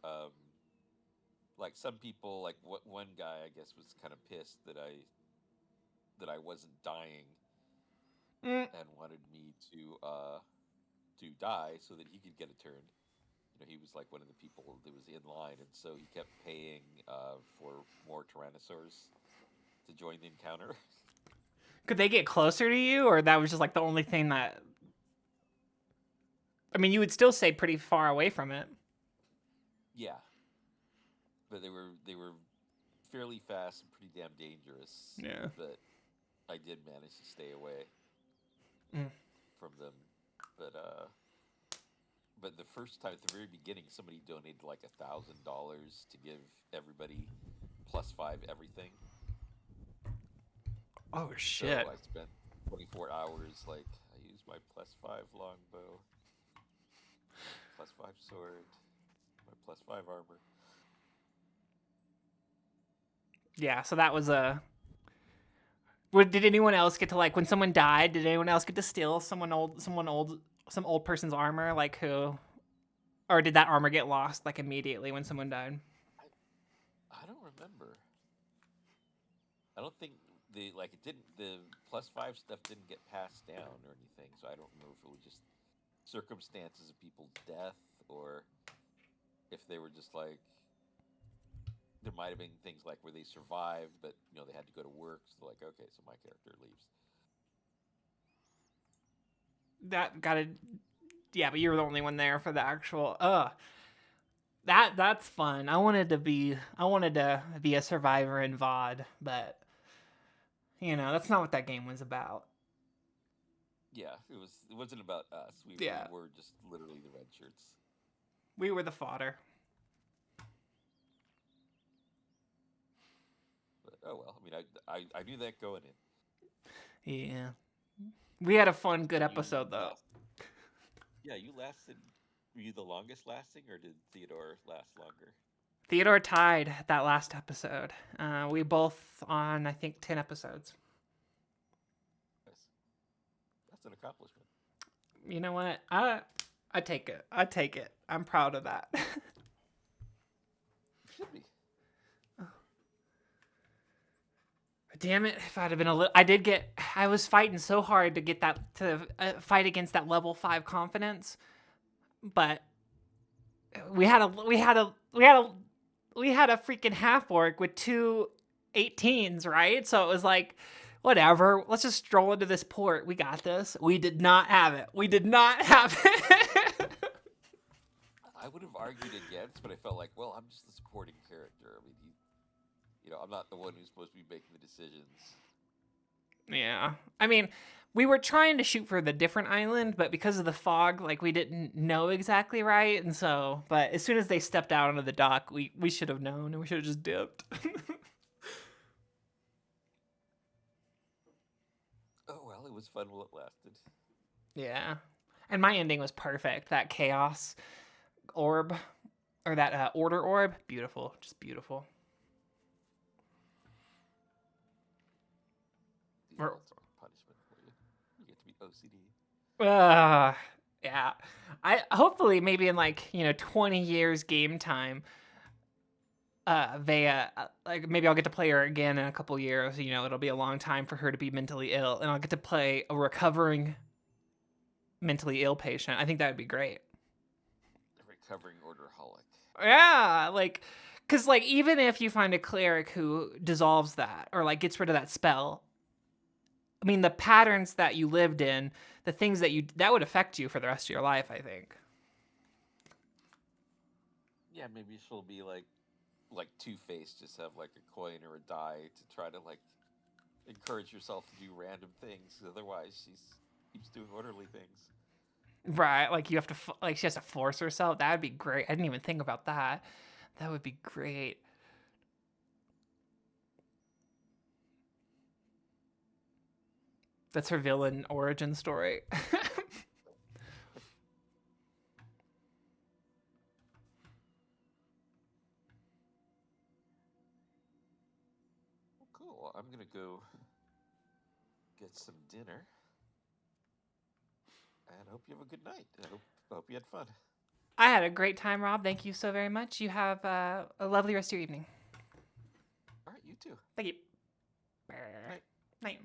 Like some people, like one guy I guess was kind of pissed that I wasn't dying and wanted me to die so that he could get a turn. He was like one of the people that was in line, and so he kept paying for more Tyrannosaurs to join the encounter. Could they get closer to you, or that was just like the only thing that... I mean, you would still stay pretty far away from it. Yeah, but they were fairly fast and pretty damn dangerous. Yeah. But I did manage to stay away from them. But the first time, at the very beginning, somebody donated like $1,000 to give everybody +5 everything. Oh shit! So I spent 24 hours. Like I used my +5 longbow, +5 sword, my +5 armor. Yeah, so that was a... Did anyone else get to, like, when someone died, did anyone else get to steal some old person's armor, like who... Or did that armor get lost, like, immediately when someone died? I don't remember. I don't think the +5 stuff didn't get passed down or anything, so I don't remember if it was just circumstances of people's death or if they were just like... There might have been things like where they survived, but they had to go to work. So like, okay, so my character leaves. That gotta... Yeah, but you were the only one there for the actual... That's fun. I wanted to be a survivor in VOD, but that's not what that game was about. Yeah, it wasn't about us. We were just literally the red shirts. We were the fodder. Oh well, I mean, I knew that going in. Yeah. We had a fun, good episode, though. Yeah, you lasted... Were you the longest lasting, or did Theodore last longer? Theodore tied that last episode. We both on, I think, 10 episodes. Nice. That's an accomplishment. You know what? I take it. I take it. I'm proud of that. Should be. Damn it! If I'd have been a little, I was fighting so hard to get to fight against that level 5 confidence, but we had a freaking half orc with 2 18s, right? So it was like, whatever. Let's just stroll into this port. We got this. We did not have it. I would have argued against, but I felt like, well, I'm just the supporting character. I mean, I'm not the one who's supposed to be making the decisions. Yeah. I mean, we were trying to shoot for the different island, but because of the fog, like, we didn't know exactly right, and so... But as soon as they stepped out onto the dock, we should have known, and we should have just dipped. Oh, well, it was fun while it lasted. Yeah. And my ending was perfect. That chaos orb, or that order orb, beautiful. Just beautiful. That's a punishment for you. You get to be OCD. Yeah. I hopefully maybe in 20 years game time, Vea, like maybe I'll get to play her again in a couple years. It'll be a long time for her to be mentally ill, and I'll get to play a recovering mentally ill patient. I think that would be great. A recovering orderholic. Yeah, because even if you find a cleric who dissolves that or gets rid of that spell, I mean, the patterns that you lived in, the things that would affect you for the rest of your life, I think. Yeah, maybe she'll be like Two-Face, just have like a coin or a die to try to like encourage yourself to do random things. Otherwise, keeps doing orderly things. Right, like you have to, like she has to force herself. That would be great. I didn't even think about that. That would be great. That's her villain origin story. Well, cool. I'm gonna go get some dinner, and hope you have a good night. I hope you had fun. I had a great time, Rob. Thank you so very much. You have a lovely rest of your evening. All right, you too. Thank you. Night. Night.